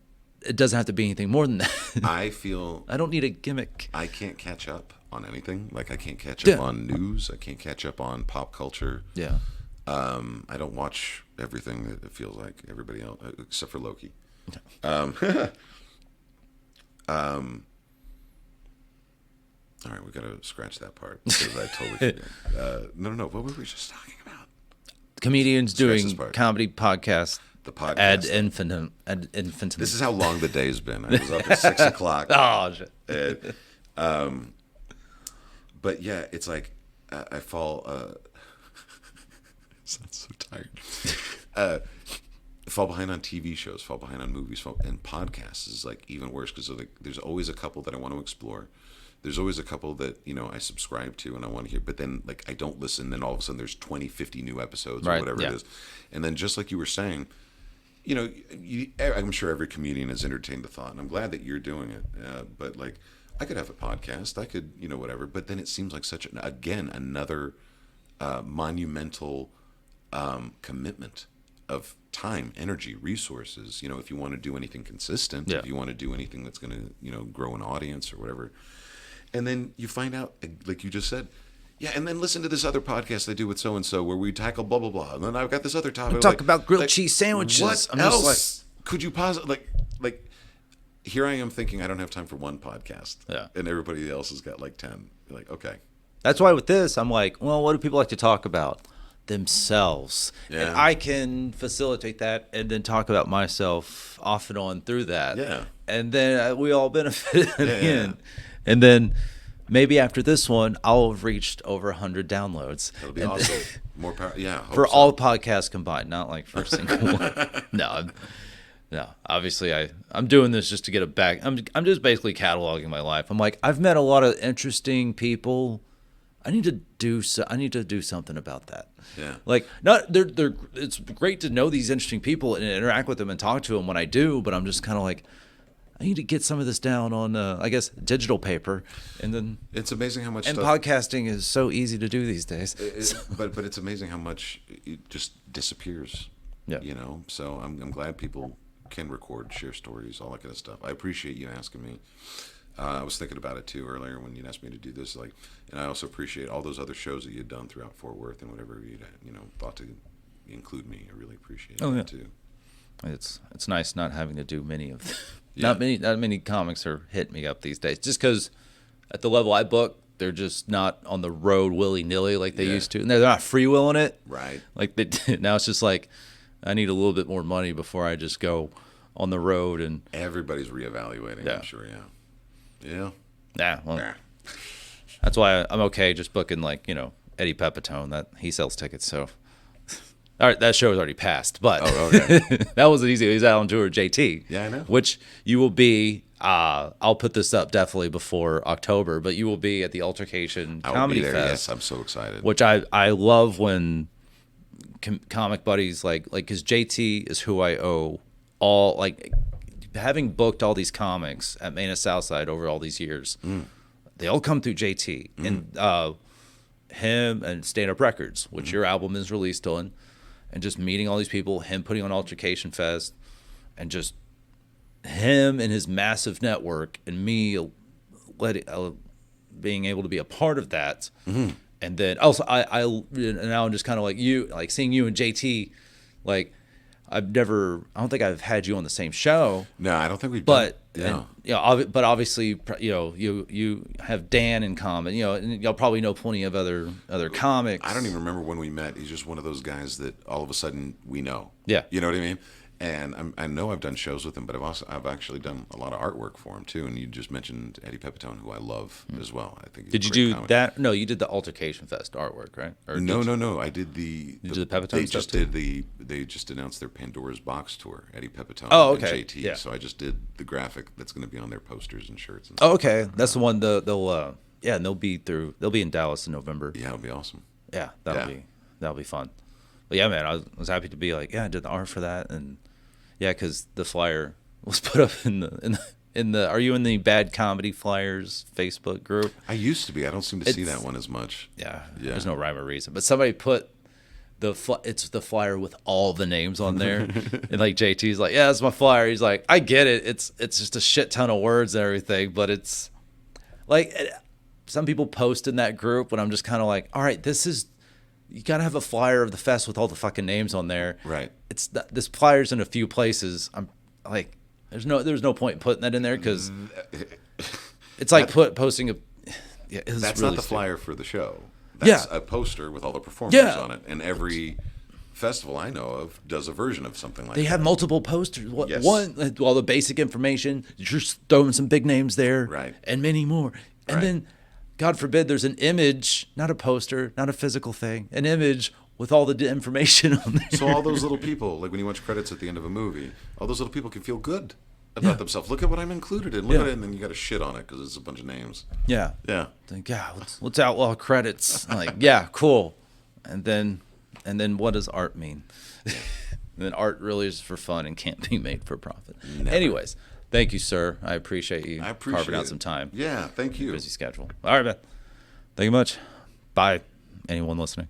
it doesn't have to be anything more than that. I feel I don't need a gimmick. I can't catch up on anything. Like I can't catch up on news. I can't catch up on pop culture. Yeah. I don't watch everything that it feels like everybody else, except for Loki. All right, we got to scratch that part because I totally forget. No. What were we just talking about? Comedians doing comedy podcasts. The podcast. Ad infinitum. This is how long the day's been. I was up at 6 o'clock. Oh, shit. But yeah, it's like I fall. Sounds so tired. Fall behind on TV shows, fall behind on movies, and podcasts is like even worse because there's always a couple that I want to explore. There's always a couple that, you know, I subscribe to and I want to hear, but then like I don't listen. Then all of a sudden there's 20, 50 new episodes or whatever it is. And then just like you were saying, you know, I'm sure every comedian has entertained the thought, and I'm glad that you're doing it. But like, I could have a podcast, I could, you know, whatever. But then it seems like such another monumental commitment of time, energy, resources. You know, if you want to do anything consistent, Yeah. if you want to do anything that's going to, you know, grow an audience or whatever. And then you find out, like you just said, yeah, and then listen to this other podcast I do with so-and-so where we tackle blah, blah, blah. And then I've got this other topic. Talk about grilled cheese sandwiches. What I'm else just could you possibly, like, here I am thinking I don't have time for one podcast. Yeah. And everybody else has got like 10. You're like, okay. That's why with this, I'm like, well, what do people like to talk about? Themselves. Yeah. And I can facilitate that and then talk about myself off and on through that. Yeah. And then we all benefit in the Yeah. end. And then maybe after this one, I'll have reached over 100 downloads. That'll be awesome. More power. Yeah. hope For so. all podcasts combined, not like for a single one. No, obviously I'm doing this just to get it back. I'm just basically cataloging my life. I'm like, I've met a lot of interesting people. I need to do something about that. Yeah. Like, not they're it's great to know these interesting people and interact with them and talk to them when I do, but I'm just kind of like, I need to get some of this down on I guess digital paper, and then It's amazing how much and stuff. podcasting is so easy to do these days. But it's amazing how much it just disappears. Yeah. You know, so I'm glad people can record, share stories, all that kind of stuff. I appreciate you asking me. I was thinking about it too earlier when you asked me to do this. Like, and I also appreciate all those other shows that you'd done throughout Fort Worth and whatever you thought to include me. I really appreciate that too. It's nice not having to do many of them. Yeah. Not many comics are hitting me up these days. Just because at the level I book, they're just not on the road willy nilly like they used to, and they're not freewheeling it. Right. Like now, it's just like I need a little bit more money before I just go on the road and. Everybody's reevaluating. Yeah. I'm sure. Yeah. Well, that's why I'm okay just booking like Eddie Pepitone. That he sells tickets, so. All right, that show is already passed, but okay. that was easy. He's out on tour with JT. Yeah, I know. Which you will be. I'll put this up definitely before October, but you will be at the Altercation I will Comedy be there. Fest. Yes, I'm so excited. Which I love when comic buddies like because JT is who I owe all like having booked all these comics at Maine and Southside over all these years. They all come through JT and him and Stand Up Records, which your album is released on. And just meeting all these people, him putting on Altercation Fest, and just him and his massive network, and me being able to be a part of that. And then also, now I'm just kind of like you, like seeing you and JT, like I don't think I've had you on the same show. No, I don't think we've But done. but obviously, you have Dan in common, and y'all probably know plenty of other comics. I don't even remember when we met. He's just one of those guys that all of a sudden we know. Yeah. You know what I mean? And I know I've done shows with him, but I've actually done a lot of artwork for him too. And you just mentioned Eddie Pepitone, who I love as well. I think. He's Did a you great do comic. that? No, you did the Altercation Fest artwork, right? Or No. I did the. You did the Pepitone They stuff just too? did They just announced their Pandora's Box tour. Eddie Pepitone. Oh, and okay. JT. Yeah. So I just did the graphic that's going to be on their posters and shirts. And Oh, stuff. okay. That's the one. They'll and they'll be in Dallas in November. Yeah, it'll be awesome. Yeah, that'll be fun. But yeah, man, I was happy to be like, I did the art for that, and yeah, because the flyer was put up in the. Are you in the Bad Comedy Flyers Facebook group? I used to be. I don't seem to see It's- that one as much. Yeah, Yeah. there's no rhyme or reason, but somebody put it's the flyer with all the names on there, and like JT's like, yeah, that's my flyer. He's like, I get it. It's just a shit ton of words and everything, but it's like some people post in that group, but I'm just kind of like, all right, you gotta have a flyer of the fest with all the fucking names on there. Right. This flyer's in a few places. I'm like, there's no point in putting that in there because it's like posting a. Yeah, it's That's really not the stupid. flyer for the show. That's Yeah. a poster with all the performers Yeah. on it. And every festival I know of does a version of something like They that. have multiple posters. Yes. One, all the basic information, just throwing some big names there, Right. and many more. And Right. then, God forbid, there's an image, not a poster, not a physical thing, an image with all the information on there. So all those little people, like when you watch credits at the end of a movie, all those little people can feel good about themselves. Look at what I'm included in. Look at it, and then you got to shit on it because it's a bunch of names. Yeah. Yeah. Think, yeah, let's outlaw credits. Like, yeah, cool. And then what does art mean? And then art really is for fun and can't be made for profit. Never. Anyways, thank you, sir. I appreciate you carving out it. some time. Yeah, thank you. Busy schedule. All right, man. Thank you much. Bye, anyone listening.